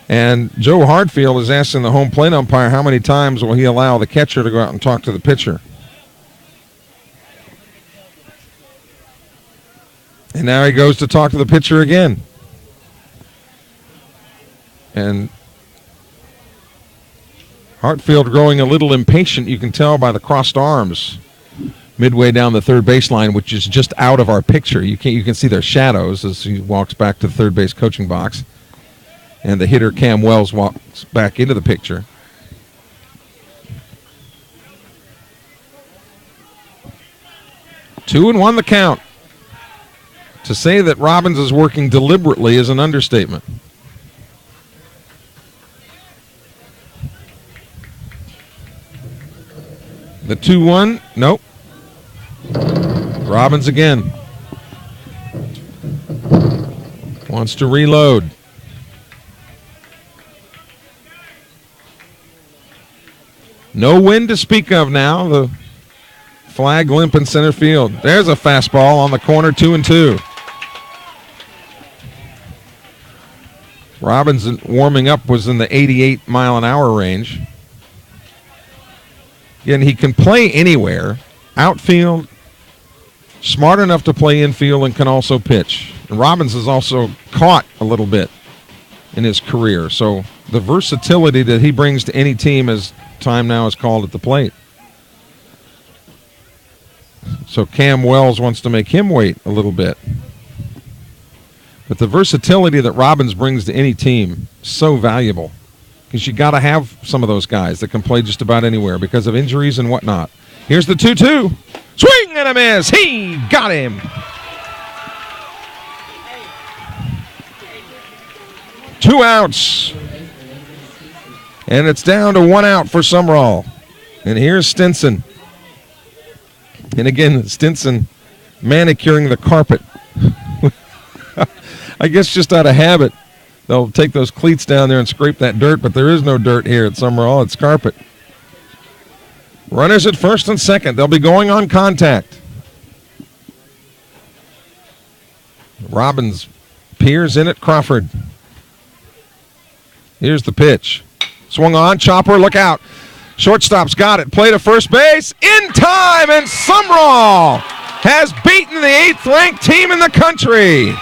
And Joe Hartfield is asking the home plate umpire how many times will he allow the catcher to go out and talk to the pitcher. And now he goes to talk to the pitcher again. And Hartfield growing a little impatient, you can tell by the crossed arms midway down the third baseline, which is just out of our picture. You can see their shadows as he walks back to the third base coaching box. And the hitter, Cam Wells, walks back into the picture. Two and one the count. To say that Robbins is working deliberately is an understatement. The 2-1, nope. Robbins again. Wants to reload. No wind to speak of now. The flag limp in center field. There's a fastball on the corner, 2-2. Robbins warming up was in the 88-mile-an-hour range. Again, he can play anywhere. Outfield, smart enough to play infield, and can also pitch. And Robbins has also caught a little bit in his career. So the versatility that he brings to any team as time now is called at the plate. So Cam Wells wants to make him wait a little bit. But the versatility that Robbins brings to any team is so valuable, because you got to have some of those guys that can play just about anywhere because of injuries and whatnot. Here's the 2-2. Swing and a miss. He got him. 2 outs. And it's down to 1 out for Sumrall. And here's Stinson. And again, Stinson manicuring the carpet. I guess just out of habit, they'll take those cleats down there and scrape that dirt, but there is no dirt here at Sumrall. It's carpet. Runners at first and second. They'll be going on contact. Robbins peers in at Crawford. Here's the pitch. Swung on. Chopper, look out. Shortstop's got it. Play to first base. In time, and Sumrall has beaten the 8th-ranked team in the country.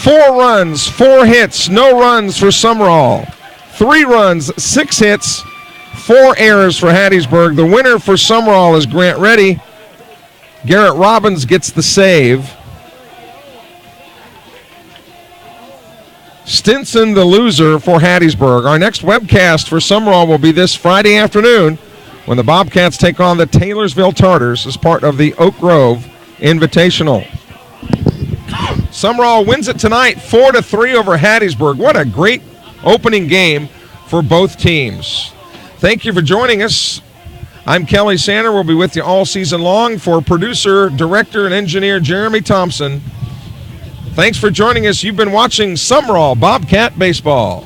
4 runs, 4 hits, no runs for Sumrall. 3 runs, 6 hits, 4 errors for Hattiesburg. The winner for Sumrall is Grant Reddy. Garrett Robbins gets the save. Stinson the loser for Hattiesburg. Our next webcast for Sumrall will be this Friday afternoon when the Bobcats take on the Taylorsville Tartars as part of the Oak Grove Invitational. Sumrall wins it tonight 4-3 over Hattiesburg. What a great opening game for both teams. Thank you for joining us. I'm Kelly Sander. We'll be with you all season long. For producer, director, and engineer Jeremy Thompson, thanks for joining us. You've been watching Sumrall Bobcat Baseball.